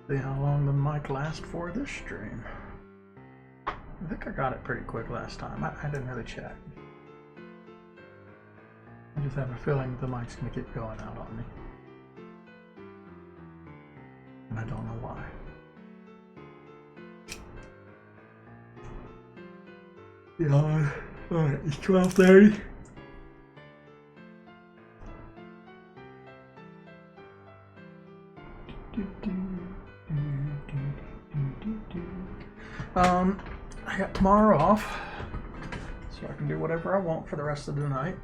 See how long the mic lasts for this stream. I think I got it pretty quick last time. I didn't really check. I just have a feeling the mic's gonna keep going out on me. And I don't know why. Yeah, alright, it's 12:30. I got tomorrow off, so I can do whatever I want for the rest of the night.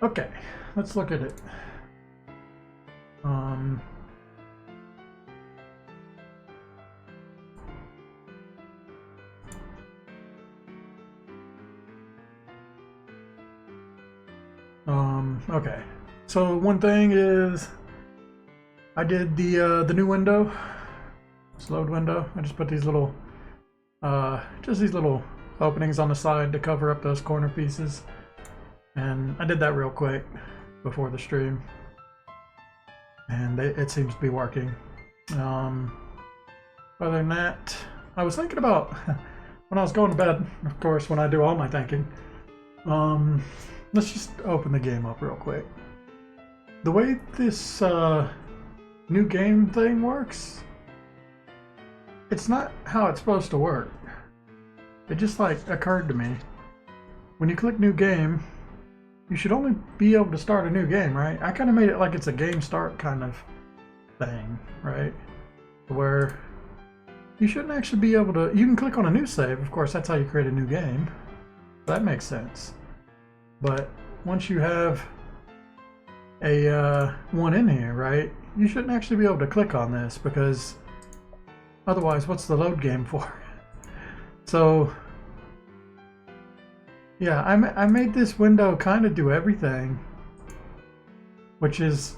Okay, let's look at it. Okay, so one thing is I did the new window, this load window. I just put these little openings on the side to cover up those corner pieces, and I did that real quick before the stream, and it seems to be working. Other than that, I was thinking about when I was going to bed, of course, when I do all my thinking. Let's just open the game up real quick. The way this new game thing works, it's not how it's supposed to work. It just like occurred to me. When you click new game, you should only be able to start a new game, right? I kind of made it like it's a game start kind of thing, right? Where you shouldn't actually be able to, you can click on a new save, of course, that's how you create a new game. That makes sense. But once you have a one in here, right, you shouldn't actually be able to click on this, because otherwise what's the load game for? So yeah, I made this window kind of do everything, which is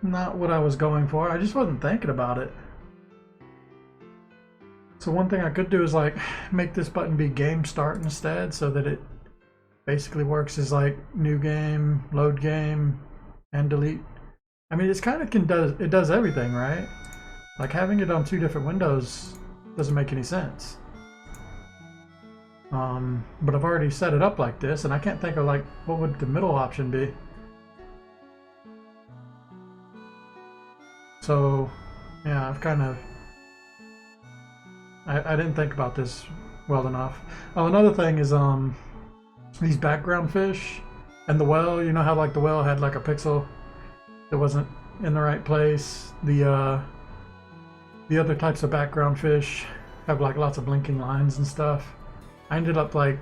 not what I was going for. I just wasn't thinking about it. So one thing I could do is like make this button be game start instead, so that it basically works as like new game, load game, and delete. I mean, it's kind of it does everything, right? Like having it on two different windows doesn't make any sense. But I've already set it up like this, and I can't think of like what would the middle option be. So yeah, I've kind of I didn't think about this well enough. Oh, another thing is these background fish and the well. You know how like the well had like a pixel that wasn't in the right place. The other types of background fish have like lots of blinking lines and stuff. I ended up like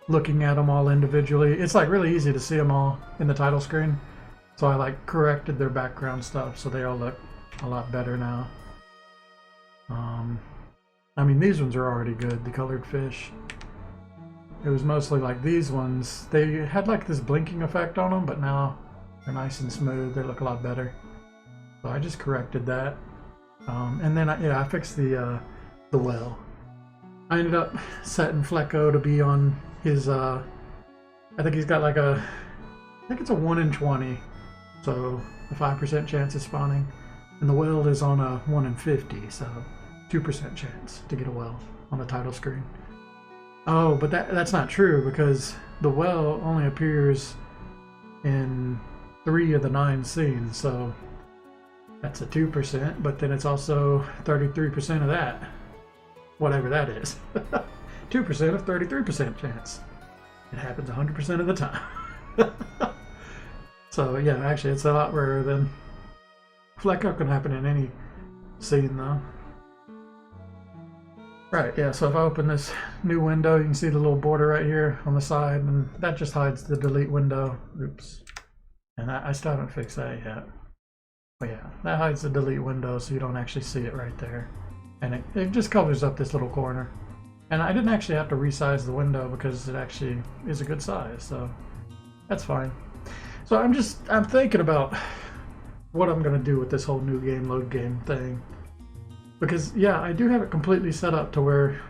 looking at them all individually. It's like really easy to see them all in the title screen. So I like corrected their background stuff so they all look a lot better now. I mean, these ones are already good, the colored fish. It was mostly like these ones. They had like this blinking effect on them, but now they're nice and smooth. They look a lot better. So I just corrected that. And then I fixed the well. I ended up setting Flecko to be on his, I think he's got like I think it's a 1 in 20. So a 5% chance of spawning. And the well is on a 1 in 50, so 2% chance to get a well on the title screen. Oh, but that's not true, because the well only appears in 3 of the 9 scenes, so that's a 2%, but then it's also 33% of that, whatever that is. 2% of 33% chance. It happens 100% of the time. So yeah, actually it's a lot rarer than Flecko. Can happen in any scene though. Right, yeah, so if I open this new window, you can see the little border right here on the side, and that just hides the delete window. Oops. And I still haven't fixed that yet. But yeah, that hides the delete window so you don't actually see it right there. And it just covers up this little corner. And I didn't actually have to resize the window because it actually is a good size, so that's fine. So I'm thinking about what I'm gonna do with this whole new game, load game thing. Because yeah, I do have it completely set up to where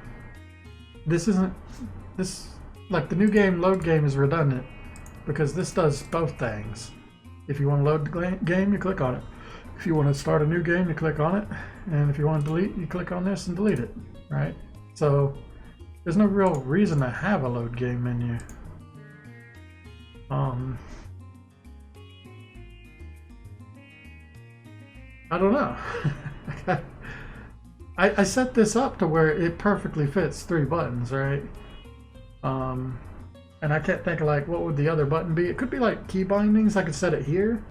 like the new game, load game is redundant. because this does both things. If you want to load the game, you click on it. If you want to start a new game, you click on it. And if you want to delete, you click on this and delete it, right? So there's no real reason to have a load game menu. I don't know. I set this up to where it perfectly fits 3 buttons, right? And I can't think of like what would the other button be. It could be like key bindings. I could set it here,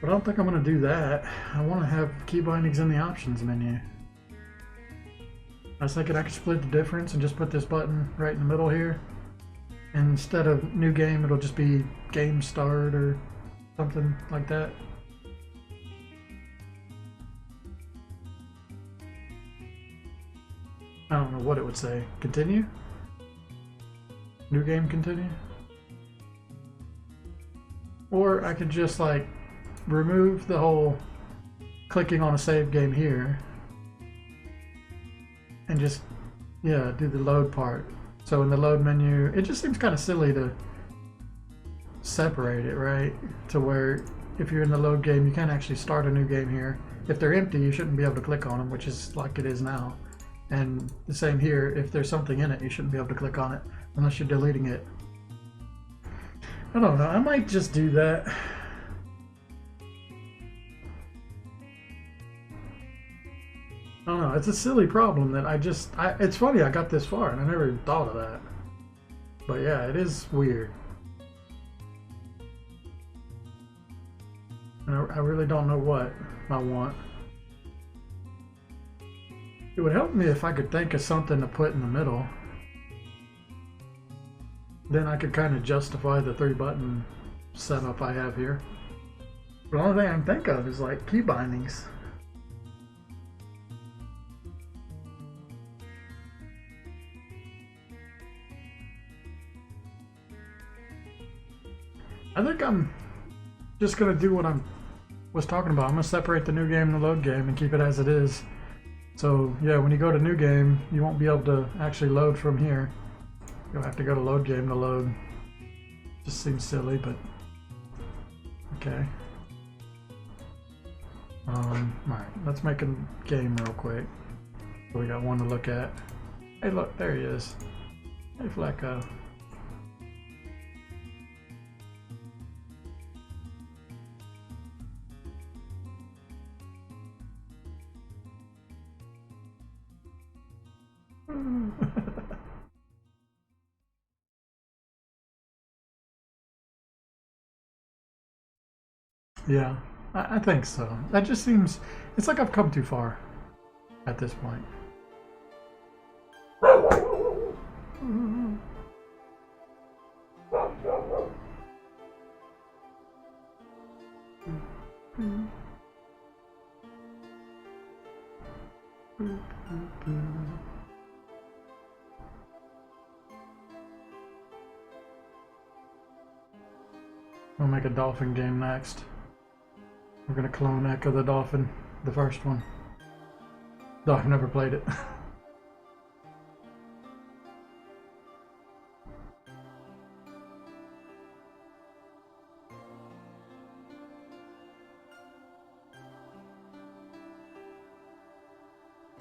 but I don't think I'm going to do that. I want to have key bindings in the options menu. I was thinking I could split the difference and just put this button right in the middle here. And instead of new game, it'll just be game start or something like that. I don't know what it would say. Continue? New game continue? Or I could just like remove the whole clicking on a save game here and just, yeah, do the load part. So in the load menu, it just seems kind of silly to separate it, right? To where if you're in the load game, you can't actually start a new game here. If they're empty, you shouldn't be able to click on them, which is like it is now. And the same here, if there's something in it, you shouldn't be able to click on it unless you're deleting it. I don't know, I might just do that. I don't know, it's a silly problem that it's funny I got this far and I never even thought of that. But yeah, it is weird. And I really don't know what I want. It would help me if I could think of something to put in the middle. Then I could kind of justify the 3-button setup I have here. The only thing I can think of is like key bindings. I think I'm just gonna do what I was talking about. I'm gonna separate the new game and the load game and keep it as it is. So yeah, when you go to new game, you won't be able to actually load from here. You'll have to go to load game to load. Just seems silly, but okay. Alright, let's make a game real quick. So we got one to look at. Hey look, there he is. Hey Flecko. Yeah, I think so. That just seems, it's like I've come too far at this point. We'll make a dolphin game next. We're gonna clone Echo the Dolphin, the first one. Though I've never played it.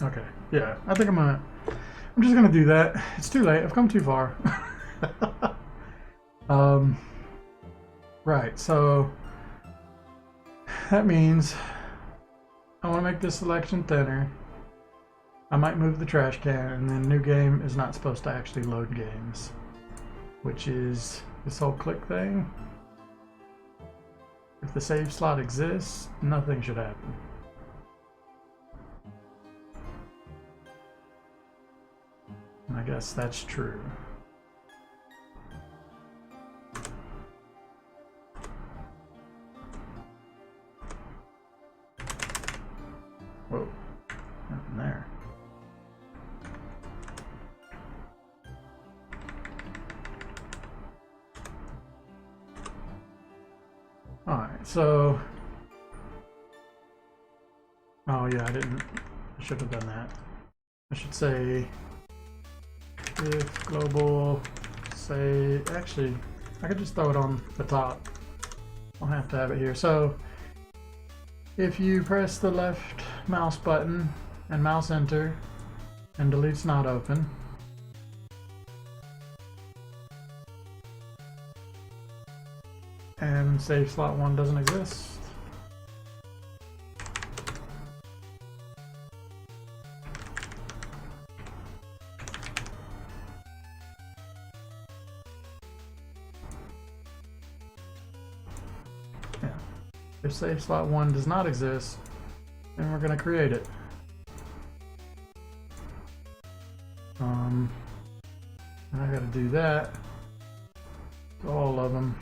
Okay, yeah, I think I'm just gonna do that. It's too late, I've come too far. Right, so that means I want to make this selection thinner. I might move the trash can, and then new game is not supposed to actually load games, which is this whole click thing. If the save slot exists, nothing should happen. And I guess that's true. Whoa, nothing there. Alright, so... Oh yeah, I should have done that. I should say if global say, actually, I could just throw it on the top. I don't have to have it here. So if you press the left mouse button and mouse enter and delete's not open, and save slot 1 doesn't exist. Yeah. If save slot 1 does not exist, then we're going to create it. I got to do that to all of them.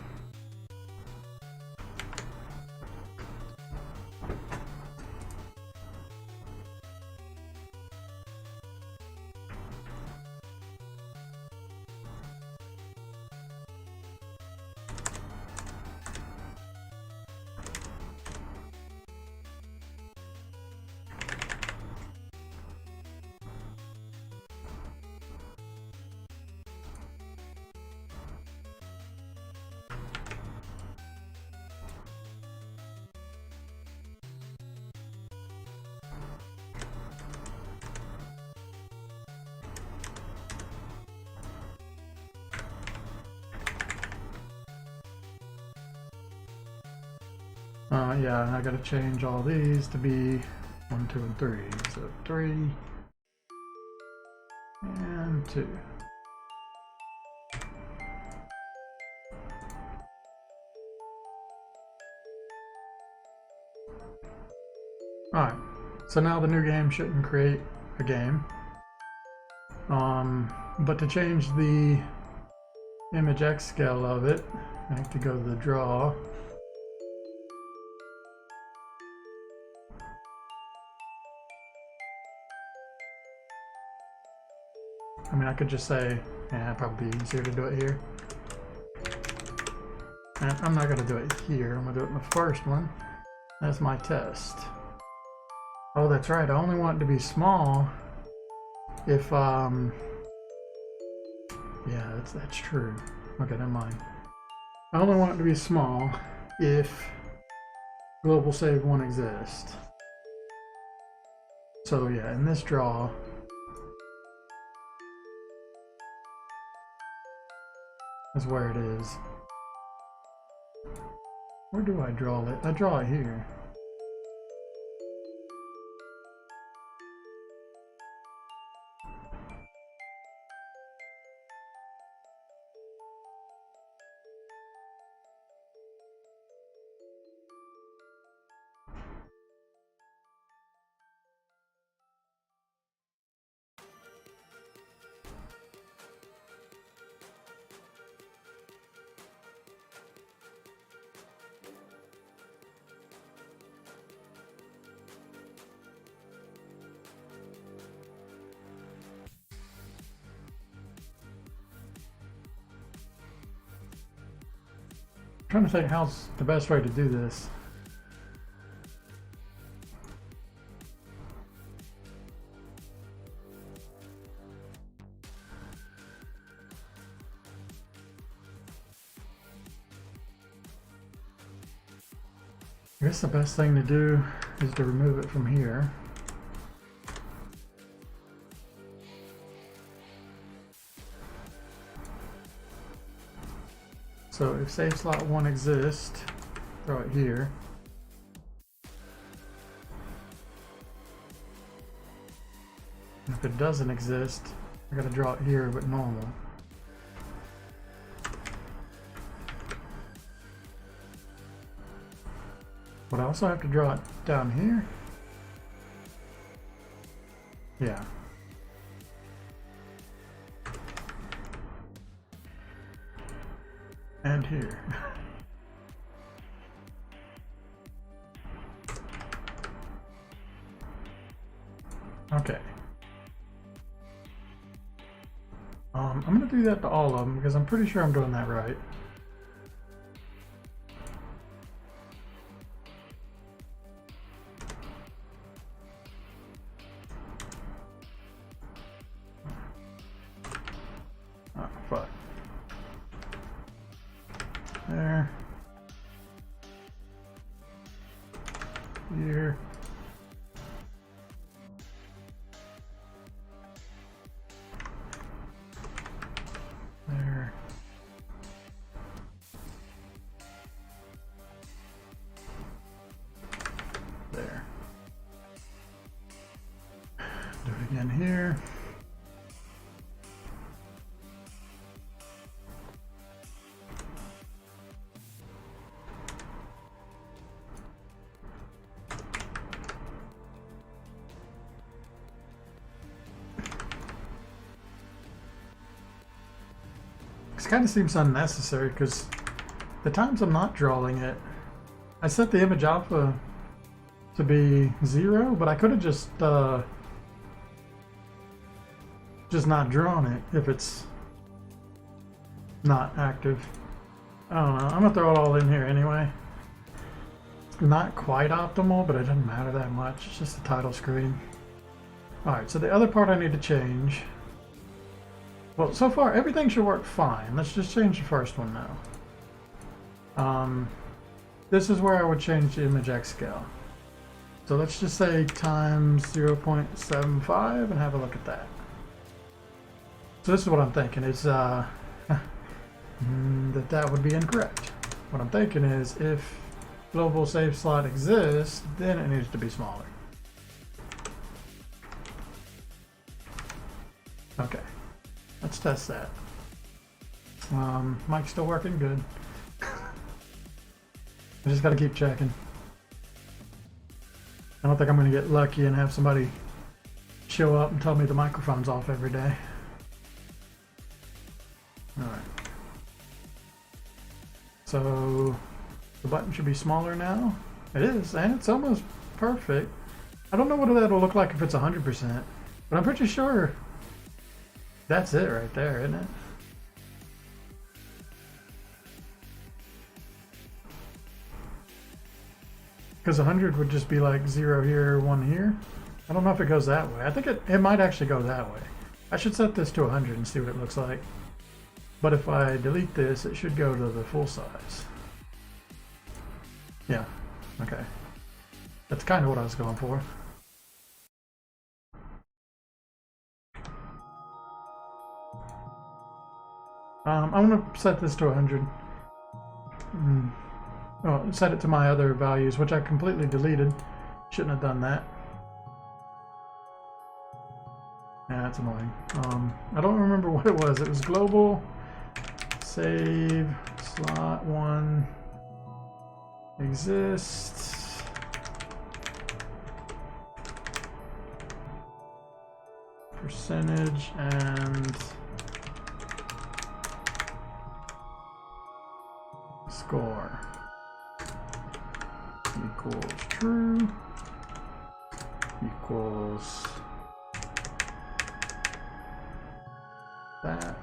Yeah, I gotta change all these to be 1, 2, and 3. So 3 and 2. Alright, so now the new game shouldn't create a game. But to change the image X scale of it, I have to go to the draw. I mean, I could just say, yeah, it'd probably be easier to do it here. And I'm not going to do it here. I'm going to do it in the first one. That's my test. Oh, that's right. I only want it to be small if, yeah, that's true. Okay, never mind. I only want it to be small if global save 1 exists. So yeah, in this draw, is where it is. Where do I draw it? I draw it here. I'm trying to think how's the best way to do this. I guess the best thing to do is to remove it from here. So if save slot 1 exists, throw it here. And if it doesn't exist, I gotta draw it here but normal. Would I also have to draw it down here? Yeah. And here. Okay. I'm gonna do that to all of them because I'm pretty sure I'm doing that right. Oh, fuck. There. Here. There. There. Do it again here. It kind of seems unnecessary because the times I'm not drawing it, I set the image alpha to be 0, but I could have just not drawn it if it's not active. I don't know. I'm gonna throw it all in here anyway. Not quite optimal, but it doesn't matter that much. It's just the title screen. Alright, so the other part I need to change. Well, so far everything should work fine. Let's just change the first one now. This is where I would change the image X scale. So let's just say times 0.75 and have a look at that. So this is what I'm thinking is that would be incorrect. What I'm thinking is if global save slot exists, then it needs to be smaller. Okay. Let's test that. Mic's still working good. I just gotta keep checking. I don't think I'm gonna get lucky and have somebody show up and tell me the microphone's off every day. Alright. So the button should be smaller now. It is, and it's almost perfect. I don't know what that'll look like if it's 100%, but I'm pretty sure that's it right there, isn't it? Because 100 would just be like 0 here, 1 here. I don't know if it goes that way. I think it might actually go that way. I should set this to 100 and see what it looks like. But if I delete this, it should go to the full size. Yeah, okay. That's kind of what I was going for. I'm going to set this to 100. Oh, set it to my other values, which I completely deleted. Shouldn't have done that. Yeah, that's annoying. I don't remember what it was. It was global save slot 1 exists. Percentage and score equals true equals that.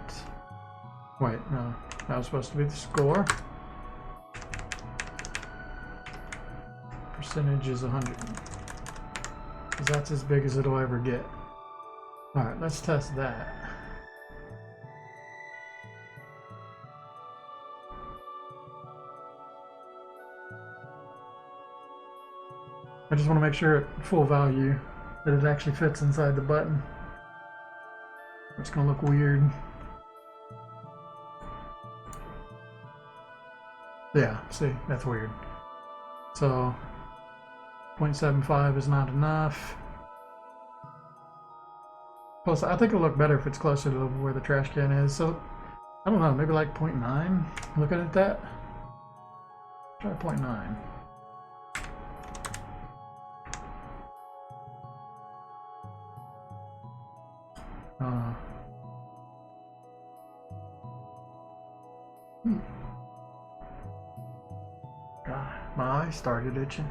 Wait, no, that was supposed to be the score. Percentage is 100 because that's as big as it'll ever get. All right, let's test that. I just want to make sure at full value that it actually fits inside the button. It's going to look weird. Yeah, see, that's weird. So 0.75 is not enough. Plus, I think it'll look better if it's closer to where the trash can is. So, I don't know, maybe like 0.9. Looking at that. Try 0.9. God, my eyes started itching.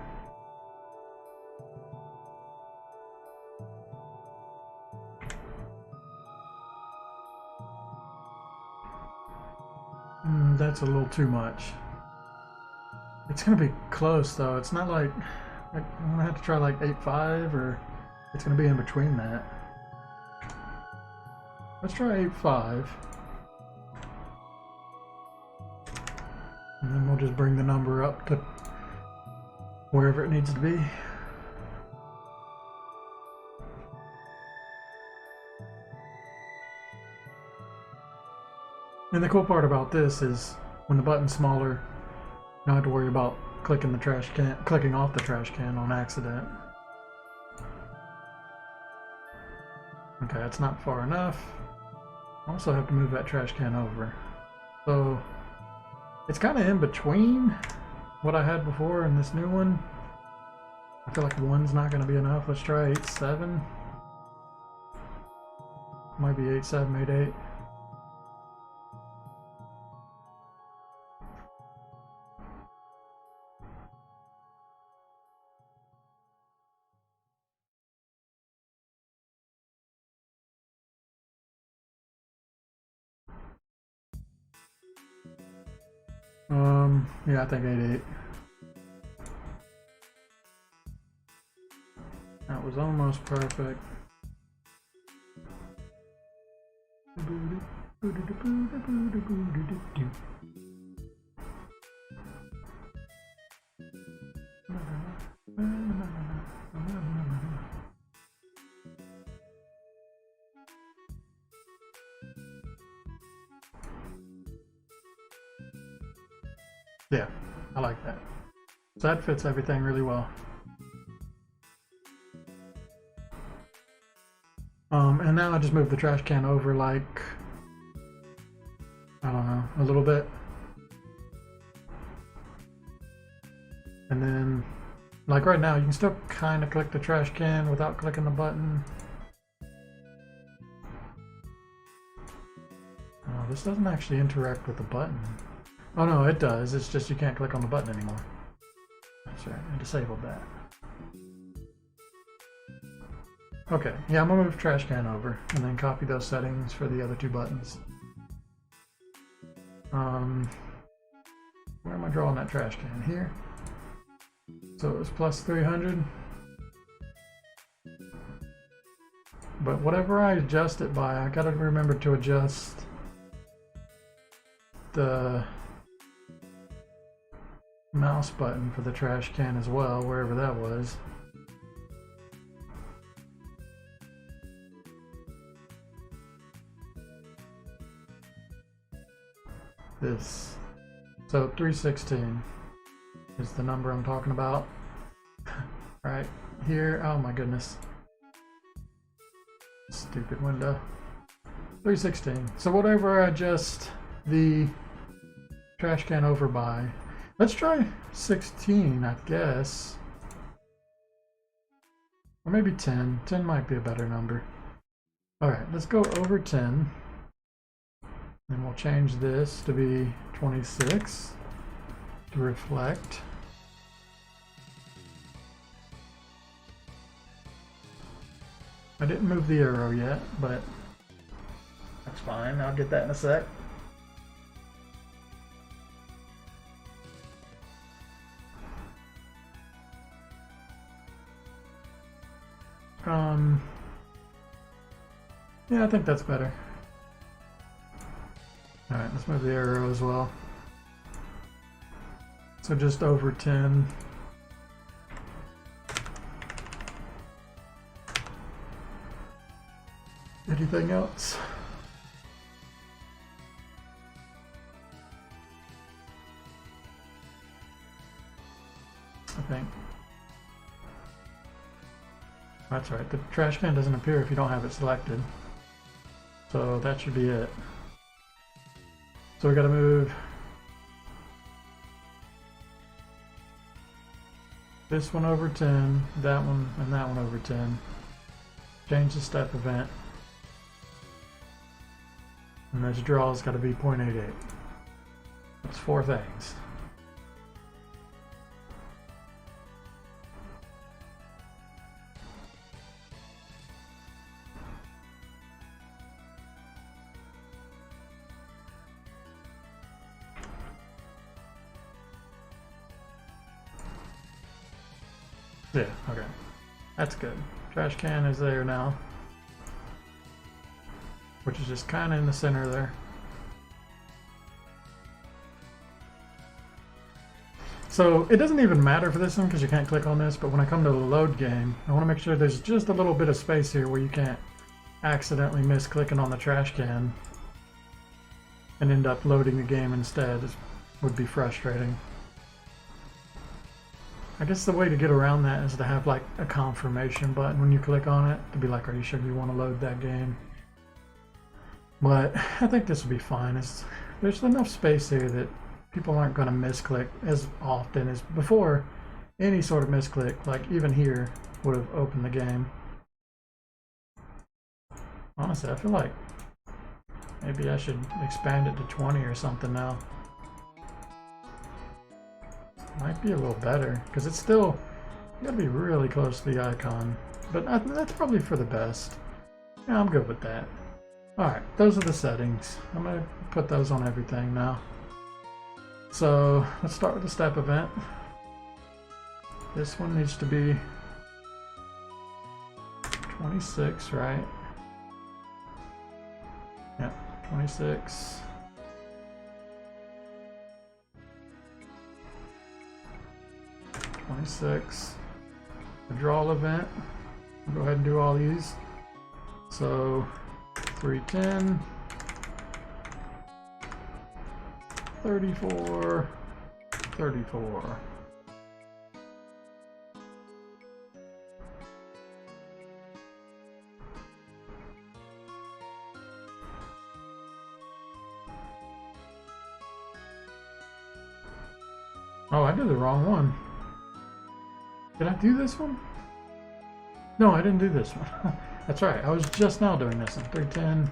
That's a little too much. It's gonna be close though. It's not like I'm gonna have to try like 8.5 or it's gonna be in between that. Let's try 8.5. And then we'll just bring the number up to wherever it needs to be. And the cool part about this is when the button's smaller, you don't have to worry about clicking off the trash can on accident. Okay, that's not far enough. I also have to move that trash can over. So it's kind of in between what I had before and this new one. I feel like one's not going to be enough. Let's try 8, 7. Might be 8, 7, 8, 8. Yeah, I think 8, 8. That was almost perfect. Yeah, I like that. So that fits everything really well. And now I just move the trash can over like, I don't know, a little bit. And then, like right now, you can still kind of click the trash can without clicking the button. Oh, this doesn't actually interact with the button. Oh no, it does. It's just you can't click on the button anymore. That's right, I disabled that. Okay, yeah, I'm gonna move trash can over and then copy those settings for the other two buttons. Where am I drawing that trash can? Here. So it was plus 300. But whatever I adjust it by, I gotta remember to adjust the mouse button for the trash can as well, wherever that was. This. So 316 is the number I'm talking about. Right here. Oh my goodness. Stupid window. 316. So whatever I adjust the trash can over by. Let's try 16, I guess. Or maybe 10. 10 might be a better number. Alright, let's go over 10. And we'll change this to be 26 to reflect. I didn't move the arrow yet, but that's fine. I'll get that in a sec. Yeah, I think that's better. Alright, let's move the arrow as well. So just over 10. Anything else? I think. That's right, the trash can doesn't appear if you don't have it selected. So that should be it. So we gotta move this one over 10, that one, and that one over 10. Change the step event. And this draw's gotta be 0.88. That's 4 things. Yeah, okay. That's good. Trash can is there now. Which is just kind of in the center there. So it doesn't even matter for this one because you can't click on this, but when I come to the load game, I want to make sure there's just a little bit of space here where you can't accidentally miss clicking on the trash can and end up loading the game instead. It would be frustrating. I guess the way to get around that is to have like a confirmation button when you click on it to be like, are you sure you want to load that game? But I think this will be fine. There's enough space here that people aren't going to misclick as often as before. Any sort of misclick, like even here, would have opened the game. Honestly, I feel like maybe I should expand it to 20 or something now. Might be a little better, because it's still, you gotta be really close to the icon. But that's probably for the best. Yeah, I'm good with that. Alright, those are the settings. I'm gonna put those on everything now. So, let's start with the step event. This one needs to be 26, right? Yeah, 26. The draw event. I'll go ahead and do all these. So 310, 34, 34. Oh, I did the wrong one. Did I do this one? No, I didn't do this one. That's right, I was just now doing this one. 310,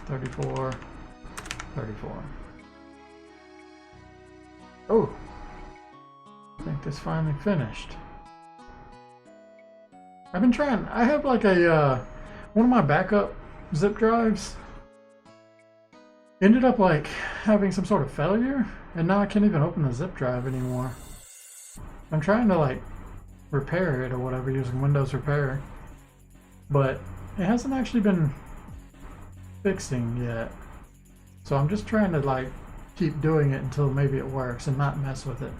34, 34. Oh! I think this finally finished. I've been trying, I have like a, one of my backup zip drives ended up like having some sort of failure, and now I can't even open the zip drive anymore. I'm trying to like repair it or whatever using Windows Repair, but it hasn't actually been fixing yet. So I'm just trying to like keep doing it until maybe it works and not mess with it,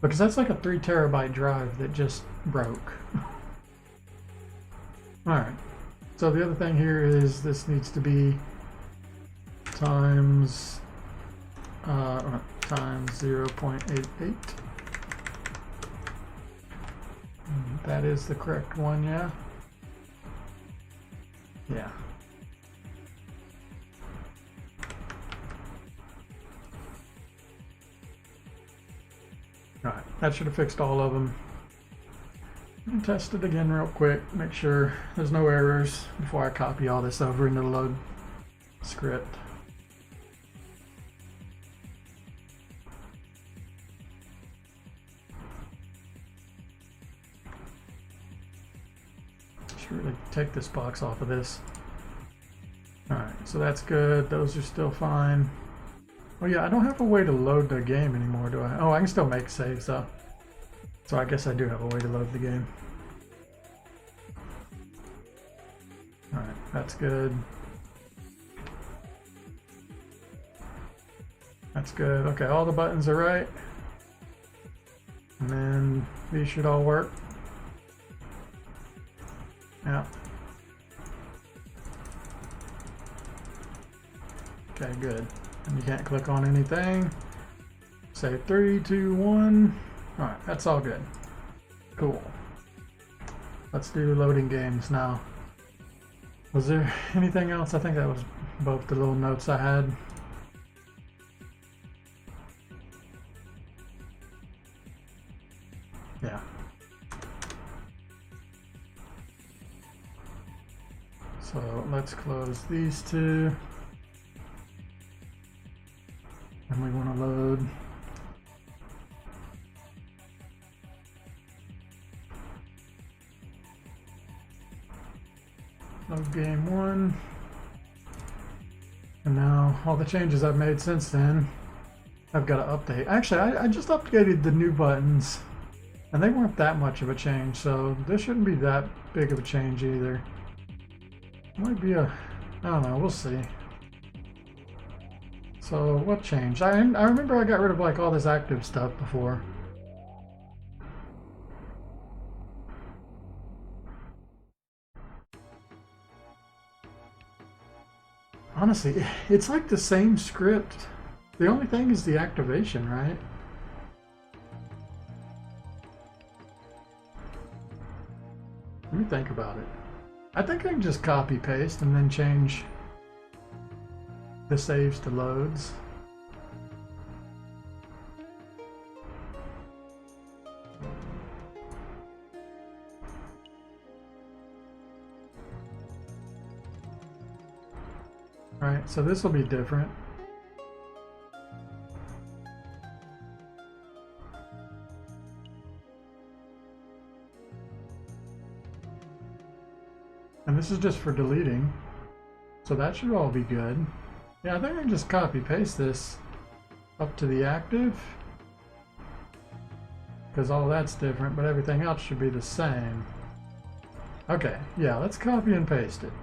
because that's like a 3 terabyte drive that just broke. Alright, so the other thing here is this needs to be times 0.88. That is the correct one, yeah? Yeah. Alright, that should have fixed all of them. And test it again real quick, make sure there's no errors before I copy all this over into the load script. Should really take this box off of this. Alright, so that's good. Those are still fine. Oh yeah, I don't have a way to load the game anymore, do I? Oh, I can still make saves though. So I guess I do have a way to load the game. Alright, that's good. That's good. Okay, all the buttons are right. And then these should all work. Yeah. Okay, good. And you can't click on anything. Say 3, 2, 1. Alright, that's all good. Cool. Let's do loading games now. Was there anything else? I think that was both the little notes I had. Yeah. So let's close these two. And we want to load game 1. And now all the changes I've made since then, I've got to update. Actually, I just updated the new buttons, and they weren't that much of a change, so this shouldn't be that big of a change either. Might be a, I don't know, we'll see. So what changed? I remember I got rid of like all this active stuff before. Honestly, it's like the same script. The only thing is the activation, right? Let me think about it. I think I can just copy paste and then change the saves to loads. Alright, so this will be different. And this is just for deleting. So that should all be good. Yeah, I think I can just copy paste this up to the active. Because all that's different, but everything else should be the same. Okay, yeah, let's copy and paste it.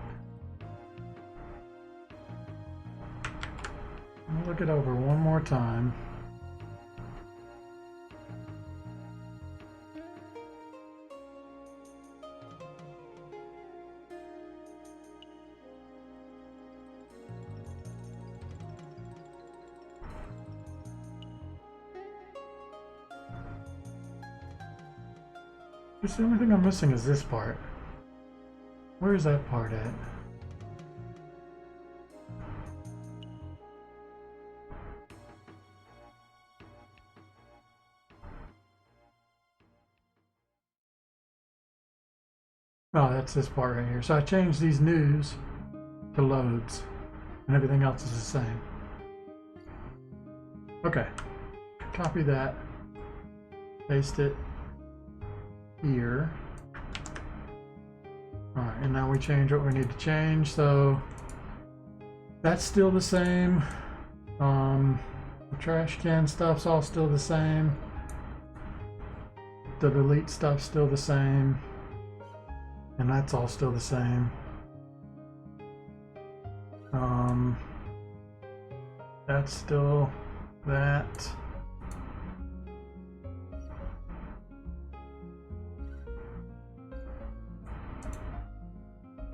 I'll look it over one more time. Just the only thing I'm missing is this part. Where is that part at? Oh, that's this part right here. So I changed these news to loads, and everything else is the same. Okay, copy that, paste it here. Alright, and now we change what we need to change. So that's still the same. The trash can stuff's all still the same. The delete stuff's still the same. And that's all still the same. That's still that.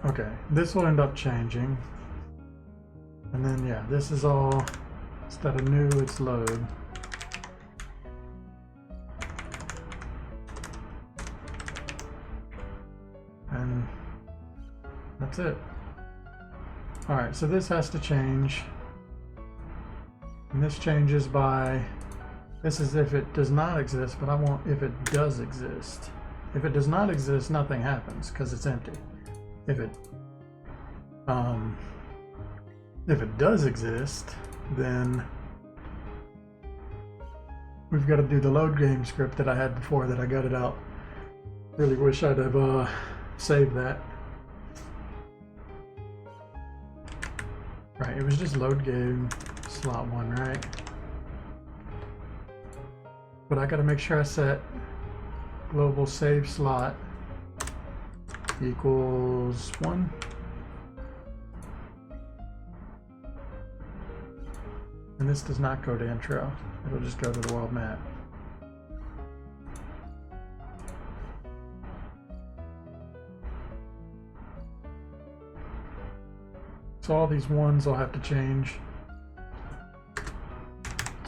Okay, this will end up changing. And then yeah, this is all, instead of new, it's load. And that's it. Alright, so this has to change. And this changes by, this is if it does not exist, but I want if it does exist. If it does not exist, nothing happens because it's empty. If it does exist, then we've got to do the load game script that I had before that I gutted out. Really wish I'd have saved that. Right, it was just load game slot 1, right? But I gotta make sure I set global save slot equals 1. And this does not go to intro. It'll just go to the world map. So all these ones will have to change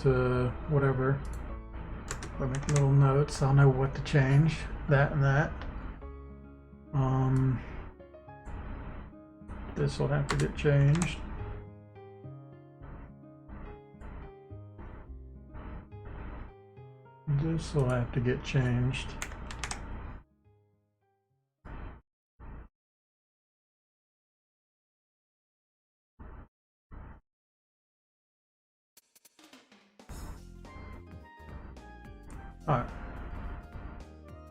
to whatever. If I make little notes, I'll know what to change. That and that. This will have to get changed. This will have to get changed. Alright.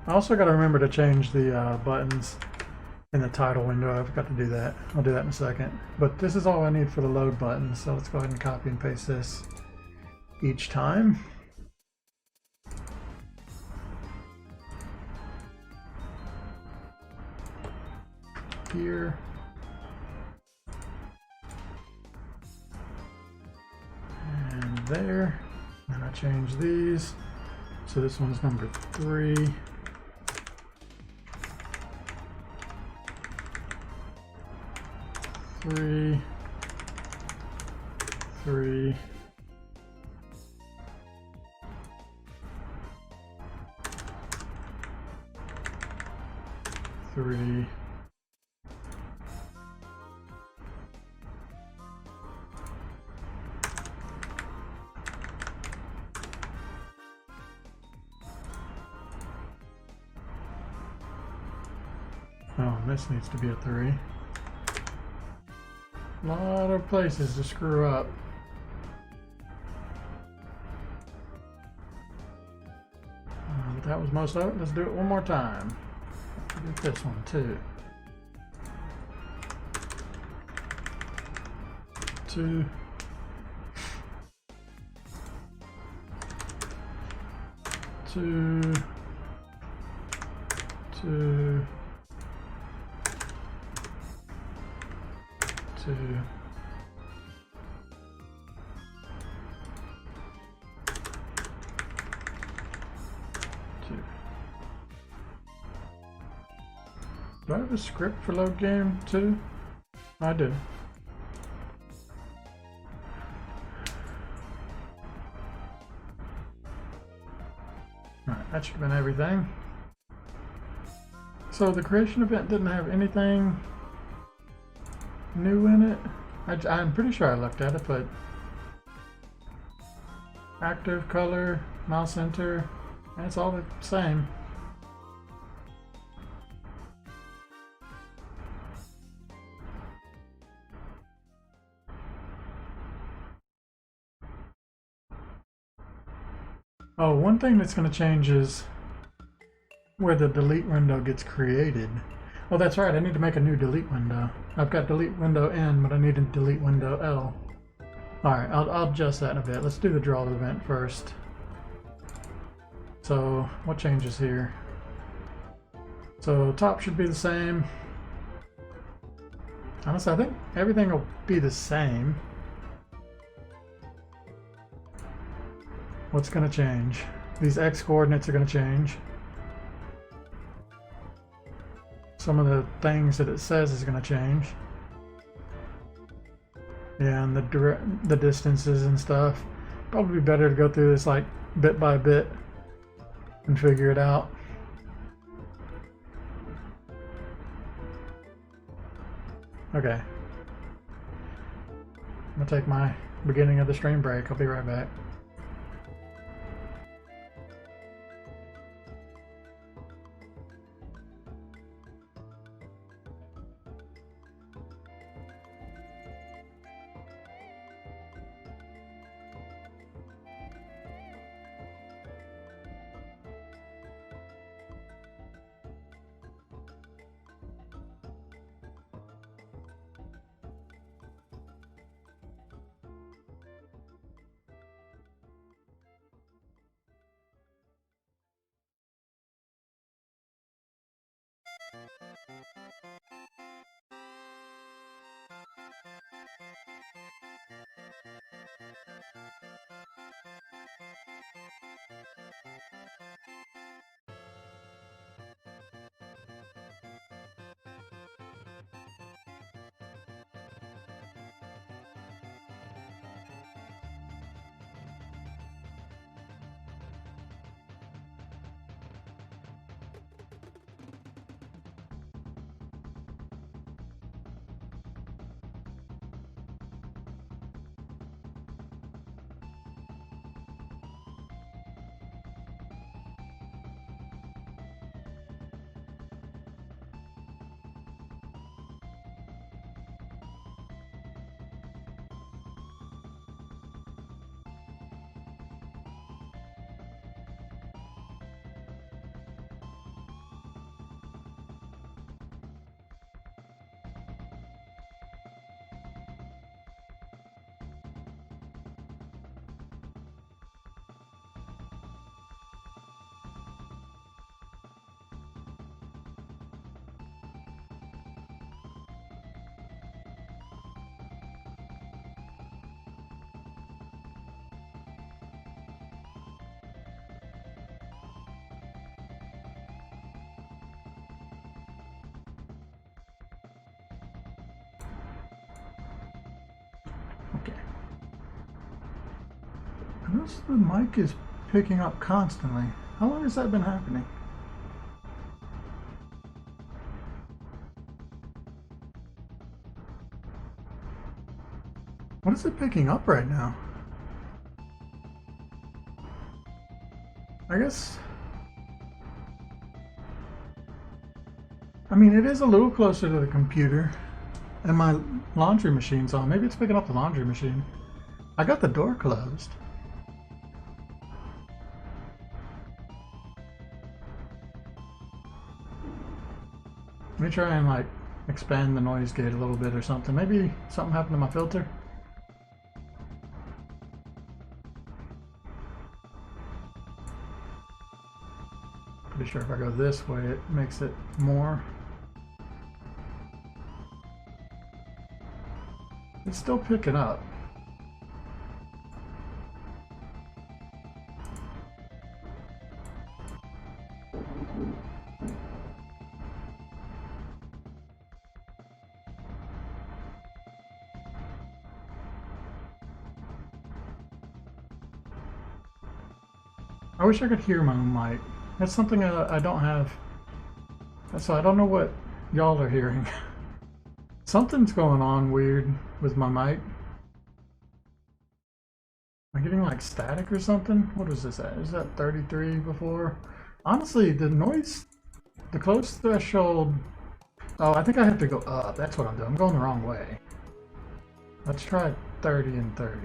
I also got to remember to change the buttons in the title window. I forgot to do that. I'll do that in a second. But this is all I need for the load button, so let's go ahead and copy and paste this each time. Here. there. And I change these. So this one's number 3. 3, 3. 3. Oh, this needs to be a 3. A lot of places to screw up. But that was most of it. Let's do it one more time. Get this one too. 2. 2. 2. 2. 2. Do I have a script for load game too? I do. Alright, that should have been everything. So the creation event didn't have anything new in it. I'm pretty sure I looked at it, but active, color, mouse enter, it's all the same. Oh, one thing that's going to change is where the delete window gets created. Oh, that's right, I need to make a new delete window. I've got delete window N, but I need a delete window L. Alright, I'll adjust that in a bit. Let's do the draw event first. So, what changes here? So, top should be the same. Honestly, I think everything will be the same. What's going to change? These X coordinates are going to change. Some of the things that it says is going to change. Yeah, and the distances and stuff. Probably better to go through this like bit by bit and figure it out. Okay. I'm gonna take my beginning of the stream break. I'll be right back. Okay. I notice the mic is picking up constantly. How long has that been happening? What is it picking up right now? I guess... I mean, it is a little closer to the computer. And my laundry machine's on. Maybe it's picking up the laundry machine. I got the door closed. Let me try and like expand the noise gate a little bit or something. Maybe something happened to my filter. Pretty sure if I go this way, it makes it more. It's still picking up. I wish I could hear my own mic. That's something I don't have. So I don't know what y'all are hearing. Something's going on weird with my mic. Am I getting like static or something? What is this at? Is that 33 before? Honestly, the noise, the close threshold. Oh, I think I have to go up. That's what I'm doing. I'm going the wrong way. Let's try 30 and 30.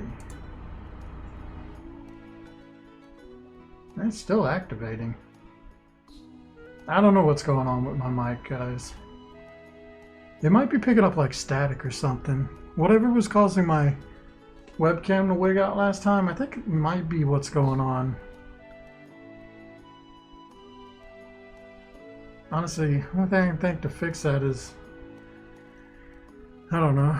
It's still activating. I don't know what's going on with my mic, guys. It might be picking up like static or something. Whatever was causing my webcam to wig out last time, I think it might be what's going on. Honestly, one thing I think to fix that is, I don't know,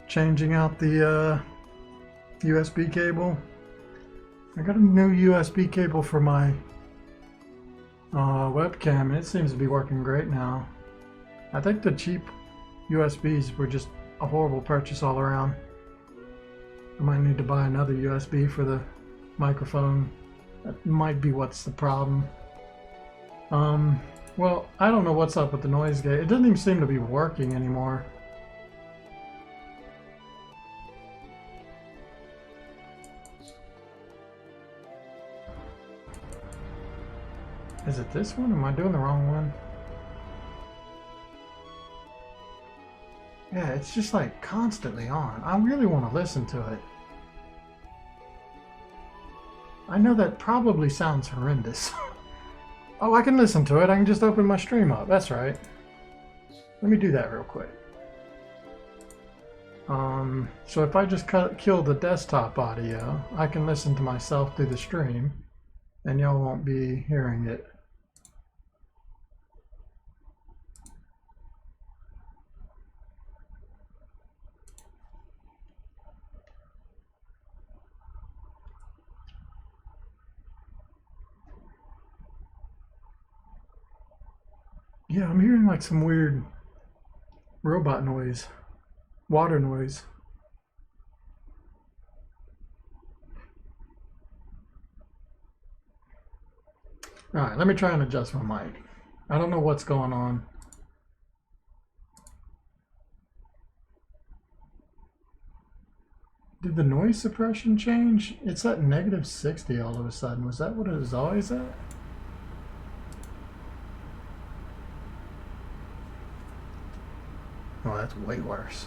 changing out the USB cable. I got a new USB cable for my webcam, and it seems to be working great now. I think the cheap USBs were just a horrible purchase all around. I might need to buy another USB for the microphone. That might be what's the problem. Well, I don't know what's up with the noise gate. It doesn't even seem to be working anymore. Is it this one? Am I doing the wrong one? Yeah, it's just like constantly on. I really want to listen to it. I know that probably sounds horrendous. Oh, I can listen to it. I can just open my stream up. That's right. Let me do that real quick. So if I just kill the desktop audio, I can listen to myself through the stream, and y'all won't be hearing it. Yeah, I'm hearing like some weird robot noise, water noise. All right, let me try and adjust my mic. I don't know what's going on. Did the noise suppression change? It's at -60 all of a sudden. Was that what it was always at? Oh, that's way worse.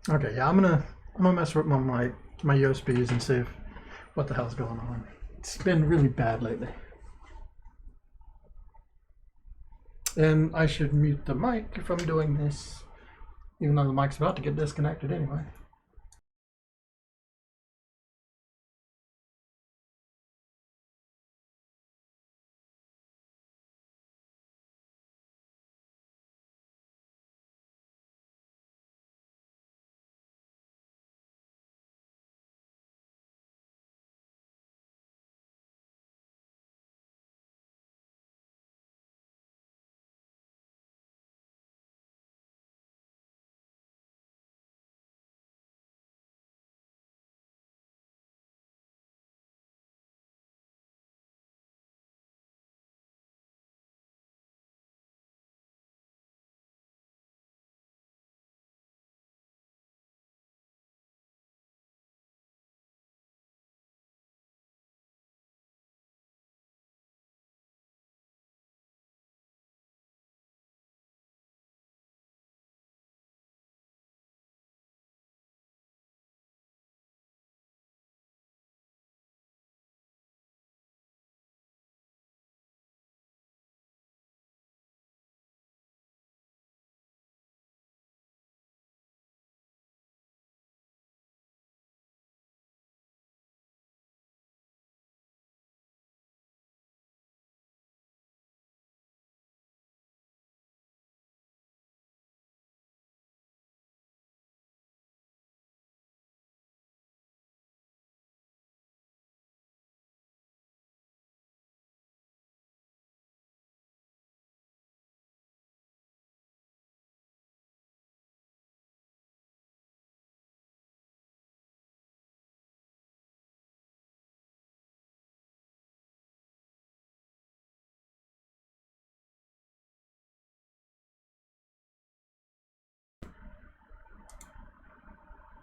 Okay, yeah, I'm gonna mess with my USBs and see what the hell's going on. It's been really bad lately. And I should mute the mic if I'm doing this, even though the mic's about to get disconnected anyway.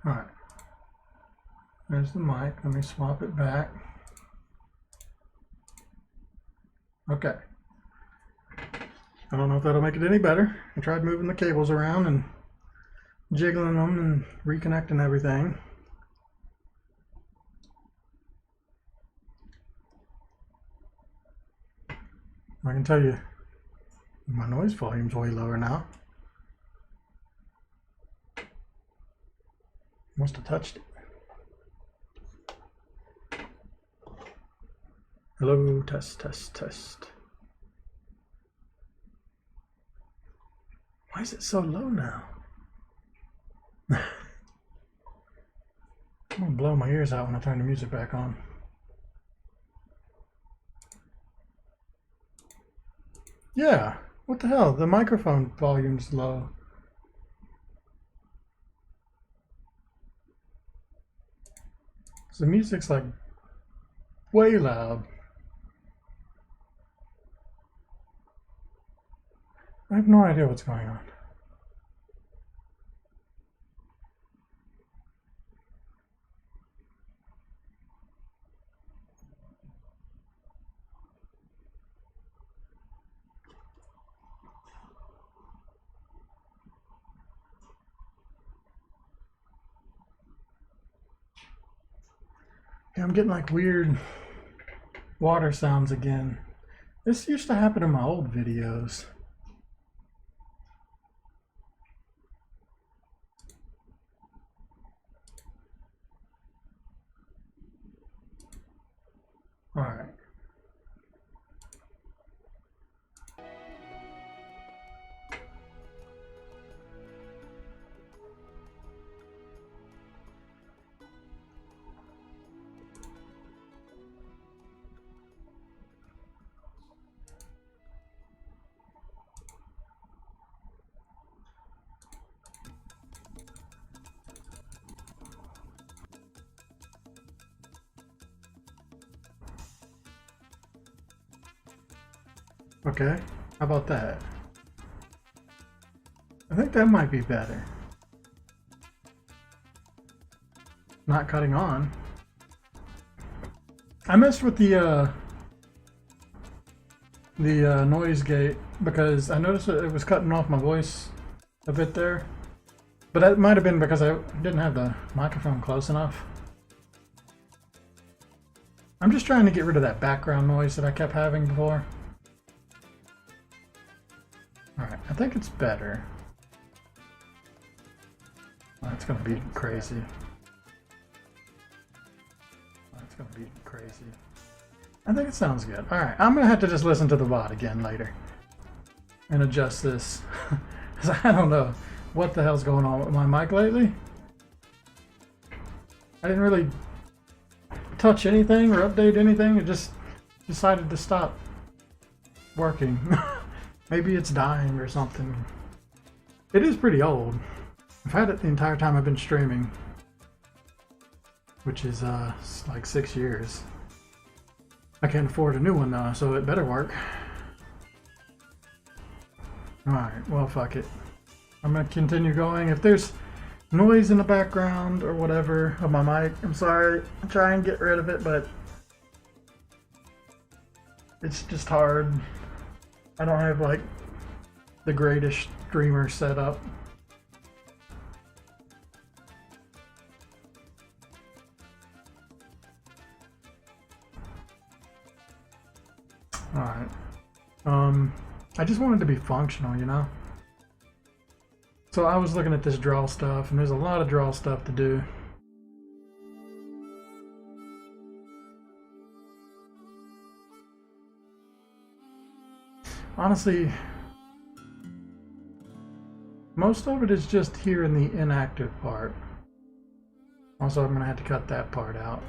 Alright. There's the mic. Let me swap it back. Okay. I don't know if that'll make it any better. I tried moving the cables around and jiggling them and reconnecting everything. I can tell you my noise volume's way lower now. Must have touched it. Hello, test, test, test. Why is it so low now? I'm gonna blow my ears out when I turn the music back on. Yeah, what the hell? The microphone volume's low. So the music's like way loud. I have no idea what's going on. Yeah, I'm getting like weird water sounds again. This used to happen in my old videos. All right. Okay, how about that? I think that might be better. Not cutting on. I messed with the noise gate because I noticed that it was cutting off my voice a bit there. But that might have been because I didn't have the microphone close enough. I'm just trying to get rid of that background noise that I kept having before. Alright, I think it's better. That's gonna be crazy. That's gonna be crazy. I think it sounds good. Alright, I'm gonna have to just listen to the VOD again later and adjust this. Because I don't know what the hell's going on with my mic lately. I didn't really touch anything or update anything. It just decided to stop working. Maybe it's dying or something. It is pretty old. I've had it the entire time I've been streaming, which is like 6 years. I can't afford a new one though, so it better work. Alright, well fuck it. I'm gonna continue going. If there's noise in the background or whatever of my mic, I'm sorry. I'll try and get rid of it, but it's just hard. I don't have like the greatest streamer setup. Alright. I just wanted to be functional, you know? So I was looking at this draw stuff, and there's a lot of draw stuff to do. Honestly, most of it is just here in the inactive part. Also, I'm gonna have to cut that part out.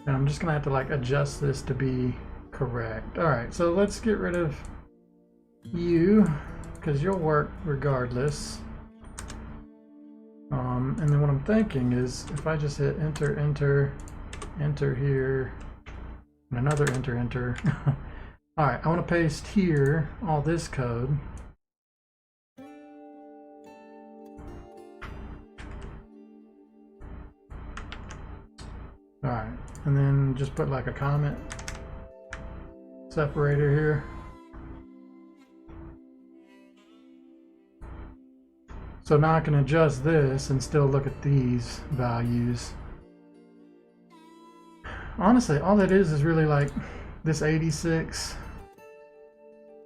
And I'm just gonna have to like adjust this to be correct. Alright, so let's get rid of you, because you'll work regardless. And then what I'm thinking is if I just hit enter, enter, enter here, and another enter, enter. Alright, I want to paste here all this code. and then just put like a comment separator here. So now I can adjust this and still look at these values. Honestly, all it is really like this 86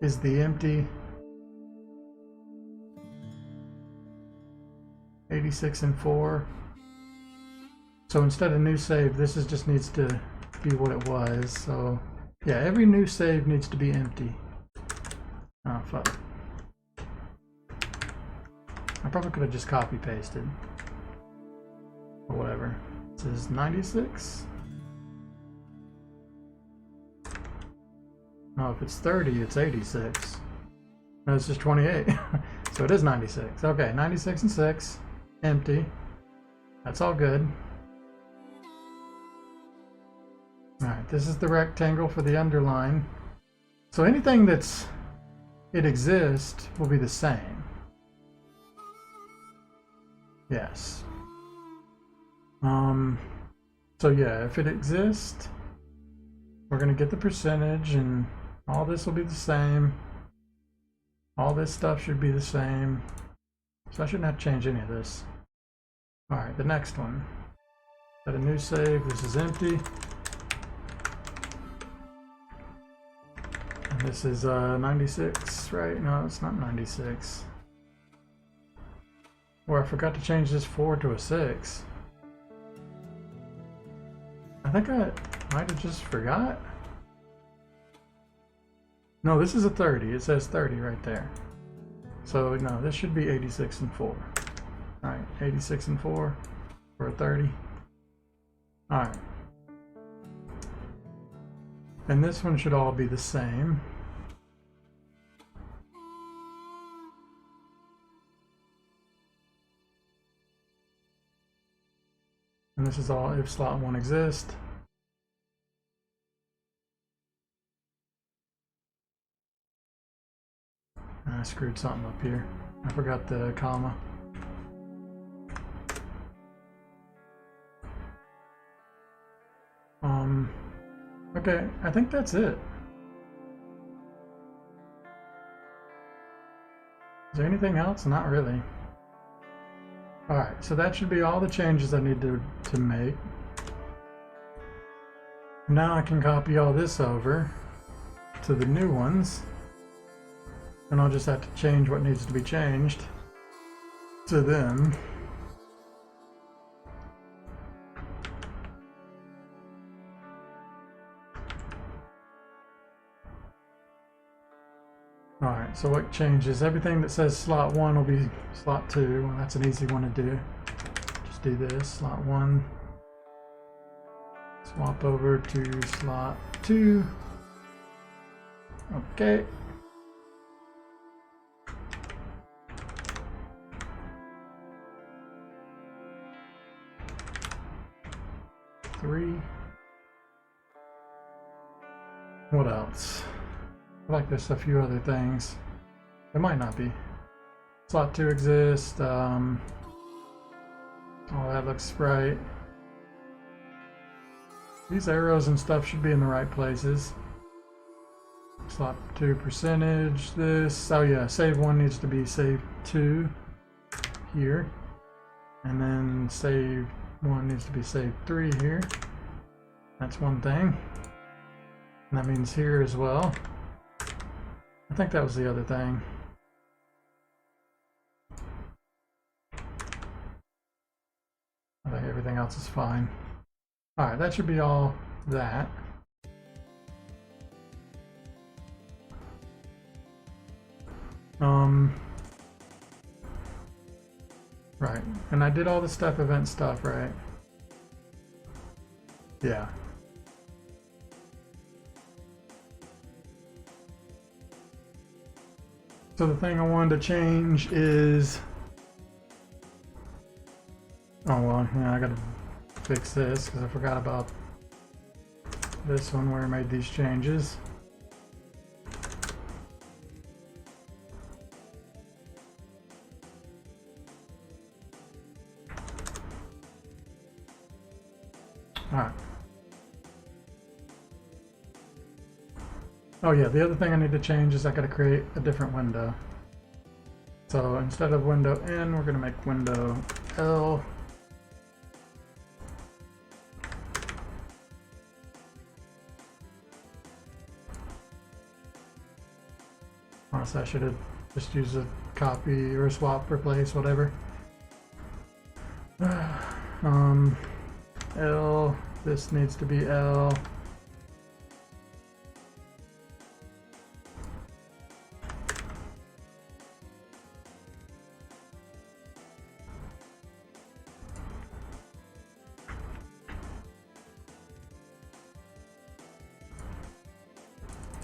is the empty. 86 and 4. So instead of new save, this is just needs to be what it was. So yeah, every new save needs to be empty. Oh fuck. I probably could have just copy pasted. Or whatever. This is 96. No, if it's 30, it's 86. No, it's just 28. So it is 96. Okay, 96 and 6. Empty. That's all good. Alright, this is the rectangle for the underline. So anything that's it exists will be the same. Yes. So yeah, if it exists, we're gonna get the percentage and all this will be the same. All this stuff should be the same. So I shouldn't have to change any of this. Alright, the next one. Got a new save, this is empty. And this is 96, right? No, it's not 96. Or I forgot to change this 4 to a 6. I think I might have just forgot. No, this is a 30. It says 30 right there. So no, this should be 86 and 4. Alright, 86 and 4 for a 30. Alright. And this one should all be the same. And this is all if slot 1 exists. I screwed something up here. I forgot the comma. Okay, I think that's it. Is there anything else? Not really. Alright, so that should be all the changes I need to make. Now I can copy all this over to the new ones. And I'll just have to change what needs to be changed to them. Alright, so what changes? Everything that says slot 1 will be slot 2. Well, that's an easy one to do. Just do this, slot 1. Swap over to slot 2. Okay. What else? I like there's a few other things. There might not be. Slot 2 exists. Oh, that looks right. These arrows and stuff should be in the right places. Slot 2 percentage. This. Oh yeah, save 1 needs to be save 2 here. And then save 1 needs to be save 3 here. That's one thing. And that means here as well. I think that was the other thing. I think everything else is fine. Alright, that should be all that. Right, and I did all the step event stuff, right? Yeah. So the thing I wanted to change is... Oh well, yeah, I gotta fix this because I forgot about this one where I made these changes. Alright, Oh yeah, the other thing I need to change is I gotta create a different window. So instead of window N, we're gonna make window L. Honestly, I should have just used a copy or a swap, replace, whatever. L, this needs to be L.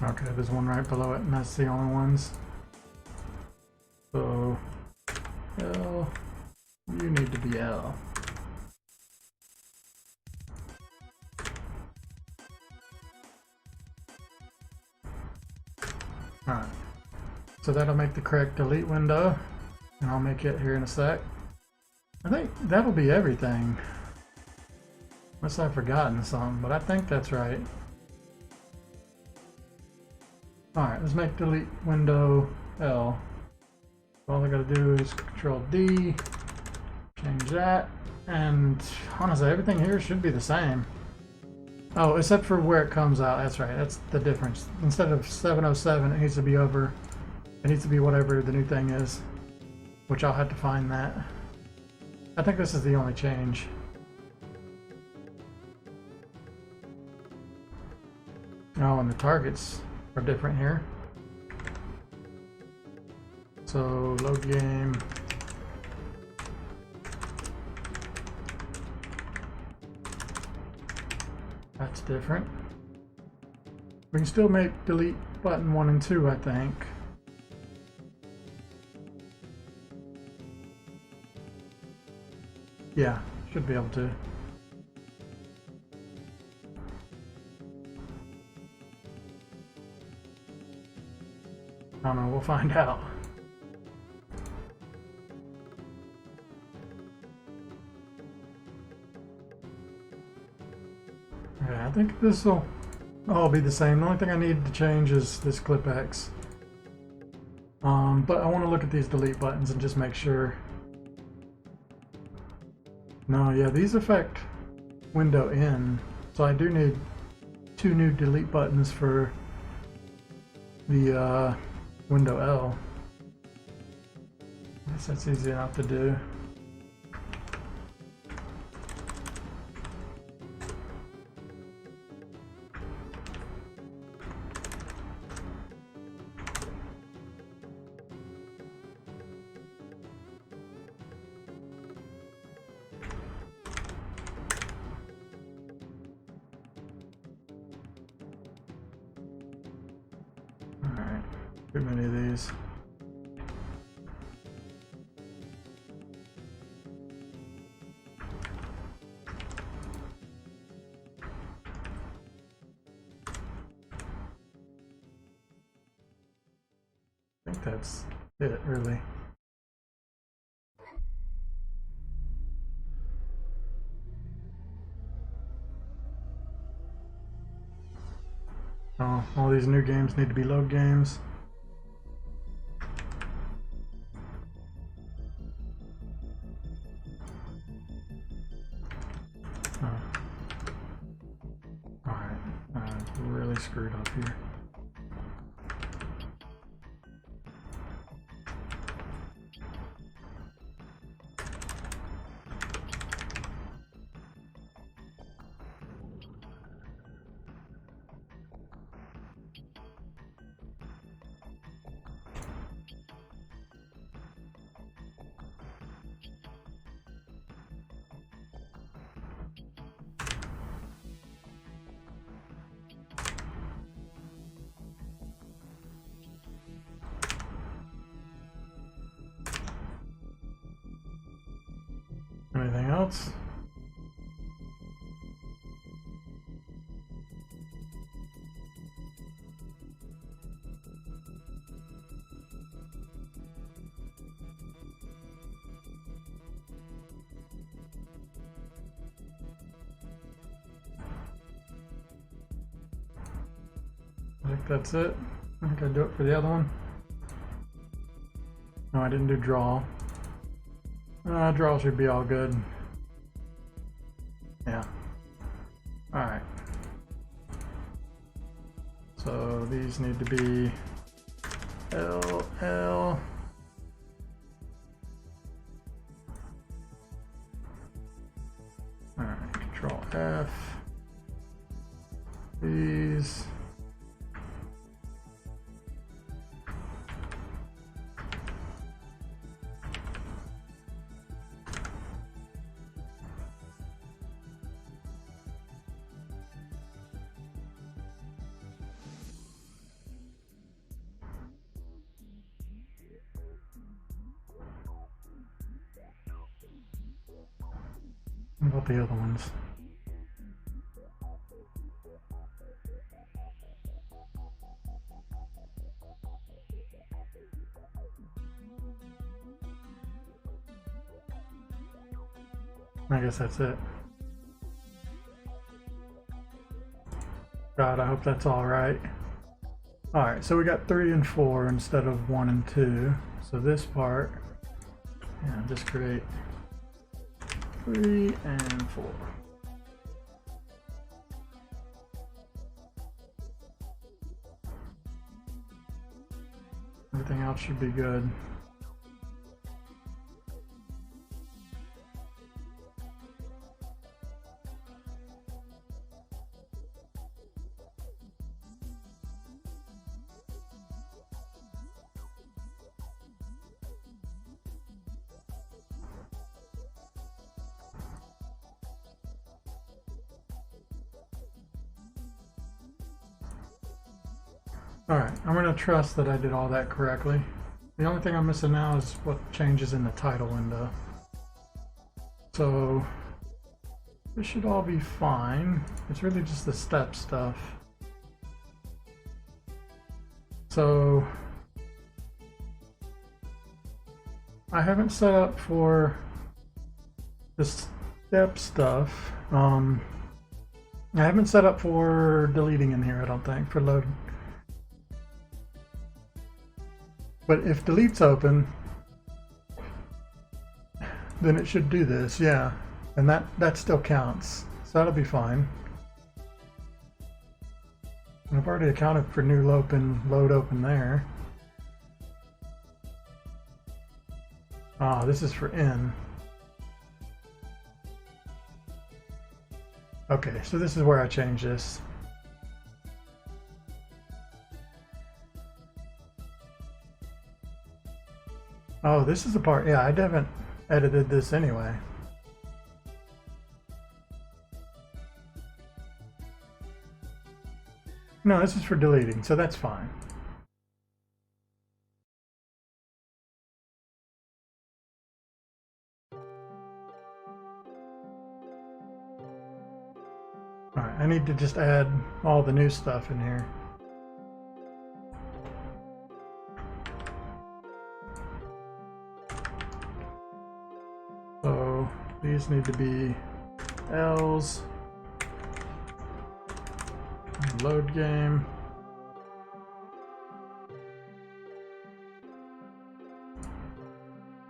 Okay, there's one right below it, and that's the only ones. So, L, you need to be L. Alright, so that'll make the correct delete window, and I'll make it here in a sec. I think that'll be everything. Unless I've forgotten something, but I think that's right. Alright, let's make delete window L. All I gotta do is Control D, change that, and honestly everything here should be the same. Oh, except for where it comes out, that's right, that's the difference. Instead of 707, it needs to be over, it needs to be whatever the new thing is, which I'll have to find that. I think this is the only change. Oh, and the targets are different here. So load game. That's different. We can still make delete button 1 and 2, I think. Yeah, should be able to. I don't know, we'll find out. Yeah, I think this will all be the same. The only thing I need to change is this clip X. But I want to look at these delete buttons and just make sure. No, yeah, these affect window N, so I do need 2 new delete buttons for the window L. I guess that's easy enough to do. Alright, too many of these. I think that's it, really. Oh, all these new games need to be load games. Oh. Alright, I'm really screwed up here. Anything else? I think that's it. I think I'd do it for the other one. No, I didn't do draw. Draw should be all good. Yeah. Alright. So these need to be L, L. Alright, Control F. These. What about the other ones? I guess that's it. God, I hope that's all right. All right, so we got 3 and 4 instead of 1 and 2. So this part, yeah, just create 3 and 4. Everything else should be good. Alright, I'm going to trust that I did all that correctly. The only thing I'm missing now is what changes in the title window. So this should all be fine. It's really just the step stuff. So I haven't set up for the step stuff. I haven't set up for deleting in here, I don't think, for loading. But if delete's open, then it should do this, yeah. And that still counts, so that'll be fine. And I've already accounted for new load open there. Ah, this is for in. Okay, so this is where I change this. Oh, this is the part, yeah, I haven't edited this anyway. No, this is for deleting, so that's fine. Alright, I need to just add all the new stuff in here. So these need to be L's. Load game.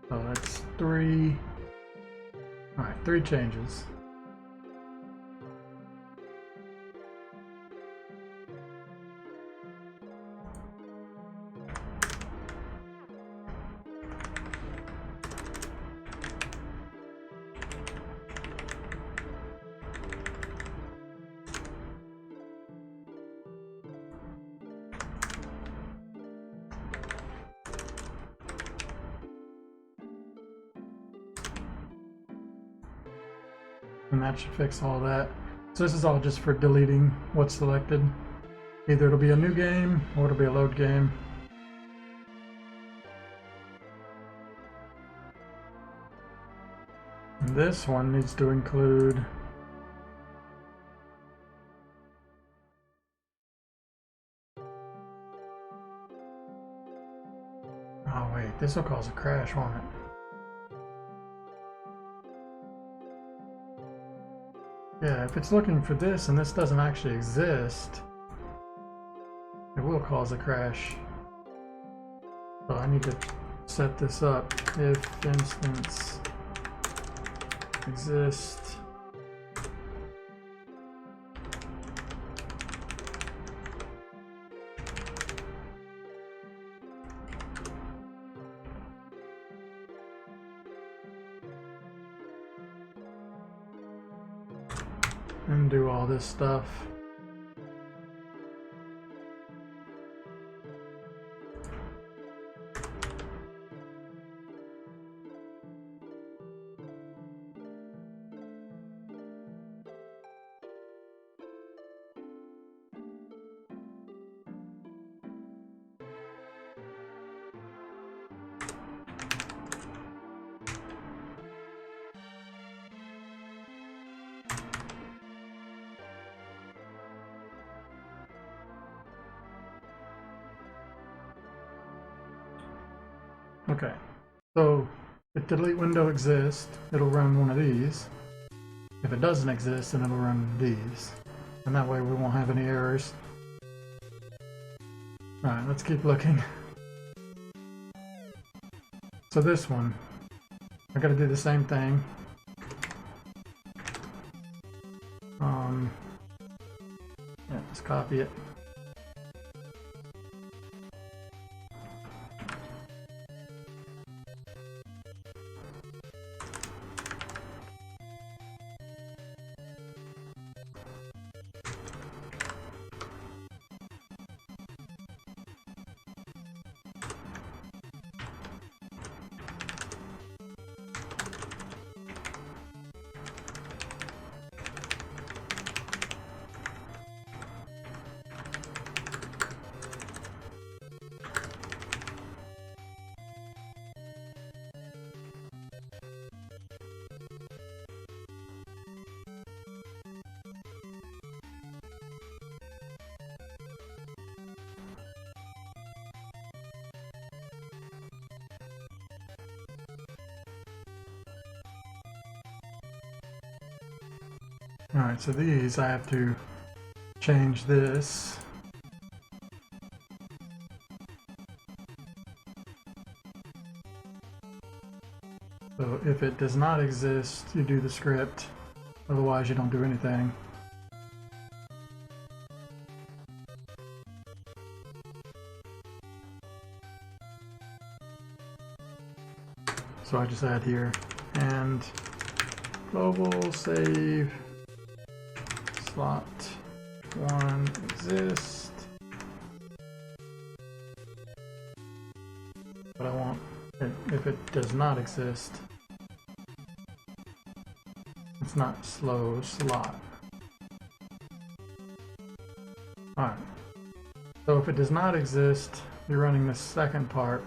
So that's 3. Alright, 3 changes. And that should fix all that. So this is all just for deleting what's selected. Either it'll be a new game or it'll be a load game. And this one needs to include oh wait, this will cause a crash, won't it? Yeah, if it's looking for this and this doesn't actually exist, it will cause a crash. So I need to set this up. If instance exist and do all this stuff. Okay, so if the delete window exists, it'll run one of these. If it doesn't exist, then it'll run these. And that way we won't have any errors. Alright, let's keep looking. So this one, I gotta do the same thing. Yeah, let's copy it. Alright, so these I have to change this. So if it does not exist, you do the script. Otherwise, you don't do anything. So I just add here and global save slot 1 exist. But I want it, if it does not exist, it's not slow slot. Alright. So if it does not exist, you're running the second part.